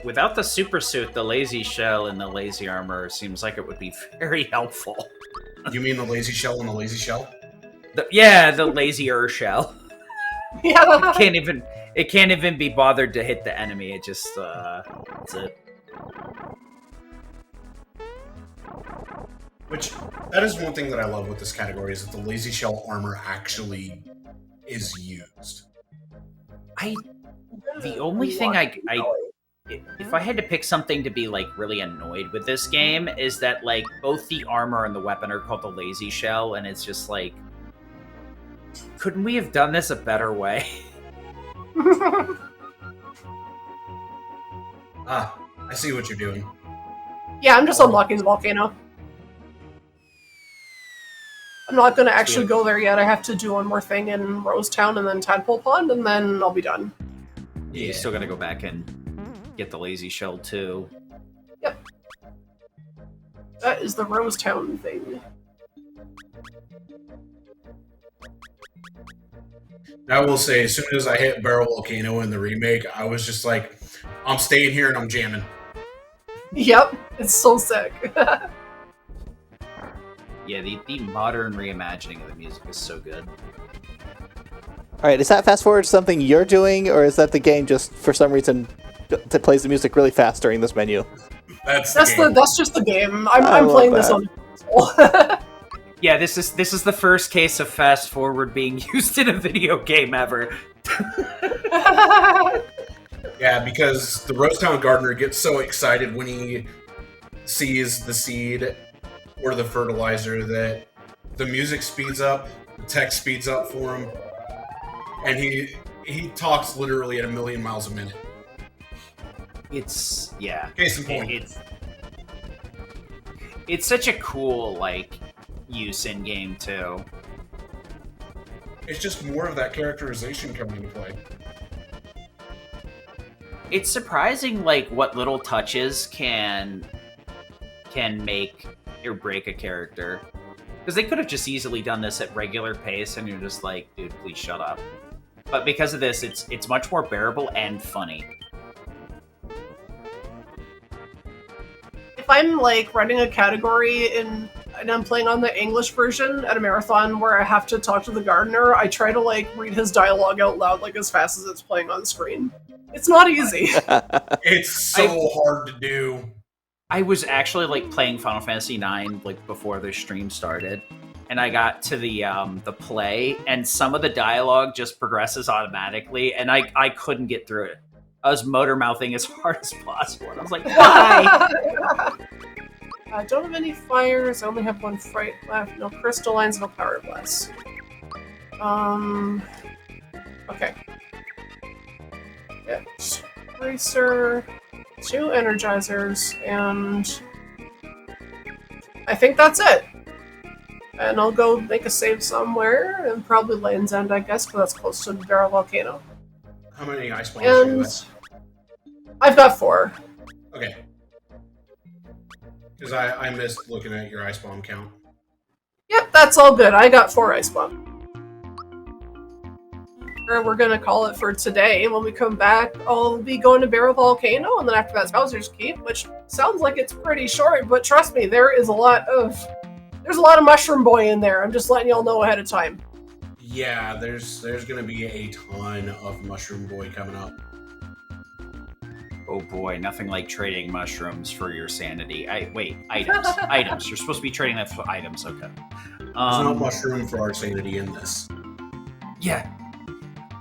Without the super suit, the lazy shell and the lazy armor seems like it would be very helpful. You mean the lazy shell and the lazy shell? The lazier shell. Yeah. It can't even be bothered to hit the enemy. It just that's it. Which, that is one thing that I love with this category, is that the lazy shell armor actually is used. The only thing if I had to pick something to be like really annoyed with this game is that like both the armor and the weapon are called the lazy shell, and it's just like, couldn't we have done this a better way? I see what you're doing. Yeah, I'm just unlocking the volcano. I'm not going to actually go there yet. I have to do one more thing in Rosetown and then Tadpole Pond, and then I'll be done. Yeah, you still got to go back and get the lazy shell too. Yep. That is the Rosetown thing. I will say, as soon as I hit Barrel Volcano in the remake, I was just like, I'm staying here and I'm jamming. Yep, it's so sick. Yeah, the modern reimagining of the music is so good. Alright, is that fast forward something you're doing, or is that the game just, for some reason, plays the music really fast during this menu? That's just the game. I'm playing this on console. Yeah, this is the first case of fast forward being used in a video game ever. Yeah, because the Rosetown Gardener gets so excited when he sees the seed or the fertilizer that the music speeds up, the text speeds up for him, and he talks literally at 1,000,000 miles a minute. It's Case in point. It's such a cool like use in game too. It's just more of that characterization coming into play. It's surprising like what little touches can make or break a character. Because they could have just easily done this at regular pace and you're just like, dude, please shut up. But because of this, it's much more bearable and funny. If I'm like running a category and I'm playing on the English version at a marathon where I have to talk to the gardener, I try to like read his dialogue out loud like as fast as it's playing on screen. It's not easy. It's so hard to do. I was actually like playing Final Fantasy IX like before the stream started, and I got to the play, and some of the dialogue just progresses automatically, and I couldn't get through it. I was motor mouthing as hard as possible, and I was like, why? I don't have any fires. I only have one fright left. No crystallines, no power blasts. Okay. Get Racer, 2 Energizers, and I think that's it. And I'll go make a save somewhere, and probably Land's End, I guess, because that's close to the Barrel Volcano. How many ice bombs do you have? I've got 4. Okay. Because I missed looking at your ice bomb count. Yep, that's all good. I got 4 ice bomb. We're gonna call it for today. When we come back, I'll be going to Barrel Volcano, and then after that's Bowser's Keep, which sounds like it's pretty short, but trust me, there's a lot of Mushroom Boy in there. I'm just letting y'all know ahead of time. Yeah, there's gonna be a ton of Mushroom Boy coming up. Oh boy, nothing like trading mushrooms for your sanity. Wait, items. Items. You're supposed to be trading that for items, okay. There's no mushroom for our sanity in this. Yeah.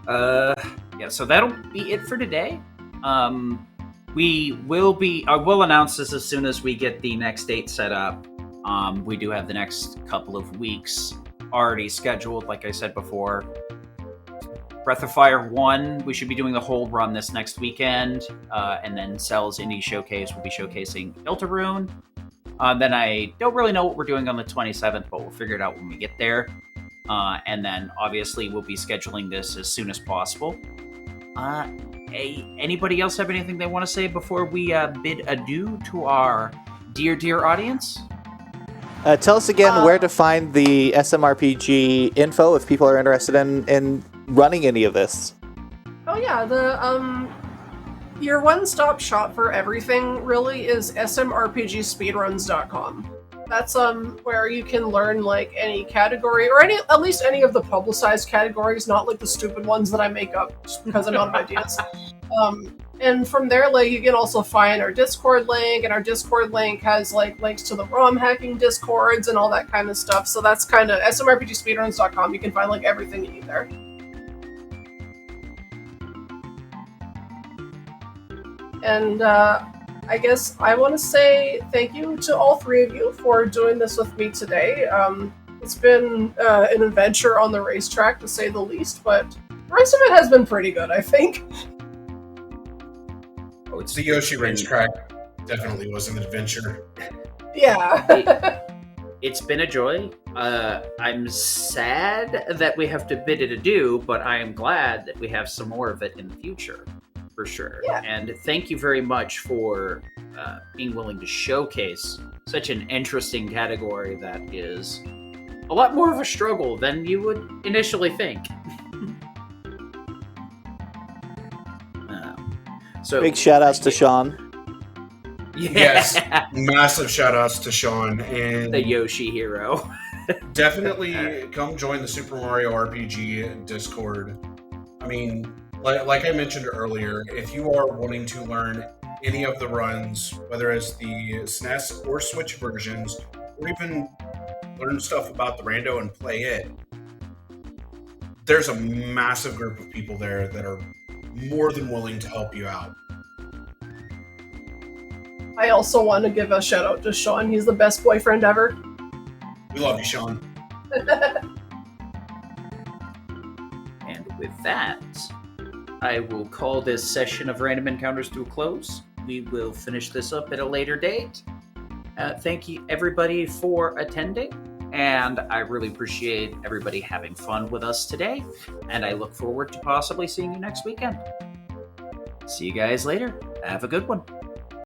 Yeah, so that'll be it for today. We will be, I will announce this as soon as we get the next date set up. We do have the next couple of weeks already scheduled, like I said before. Breath of Fire 1, we should be doing the whole run this next weekend. And then Cell's Indie Showcase will be showcasing Deltarune. Then I don't really know what we're doing on the 27th, but we'll figure it out when we get there. And then obviously we'll be scheduling this as soon as possible. Anybody else have anything they want to say before we bid adieu to our dear audience? Tell us again where to find the SMRPG info if people are interested in running any of this. Oh yeah, your one-stop shop for everything really is smrpgspeedruns.com. That's where you can learn like any category or at least any of the publicized categories, not like the stupid ones that I make up just because I'm out of ideas. And from there, like you can also find our Discord link, and our Discord link has like links to the ROM hacking Discords and all that kind of stuff. So that's kind of smrpgspeedruns.com. You can find like everything you need there. And I guess I want to say thank you to all 3 of you for doing this with me today. It's been an adventure on the racetrack, to say the least, but the rest of it has been pretty good, I think. Oh, it's the Yoshi racetrack. Definitely was an adventure. Yeah. It's been a joy. I'm sad that we have to bid it adieu, but I am glad that we have some more of it in the future. For sure. Yeah. And thank you very much for being willing to showcase such an interesting category that is a lot more of a struggle than you would initially think. So big shout outs to Sean. Yeah. Yes, massive shout outs to Sean and the Yoshi hero. Definitely come join the Super Mario RPG Discord. I mean, like I mentioned earlier, if you are wanting to learn any of the runs, whether it's the SNES or Switch versions, or even learn stuff about the rando and play it, there's a massive group of people there that are more than willing to help you out. I also want to give a shout out to Sean. He's the best boyfriend ever. We love you, Sean. And with that, I will call this session of Random Encounters to a close. We will finish this up at a later date. Thank you, everybody, for attending. And I really appreciate everybody having fun with us today. And I look forward to possibly seeing you next weekend. See you guys later. Have a good one.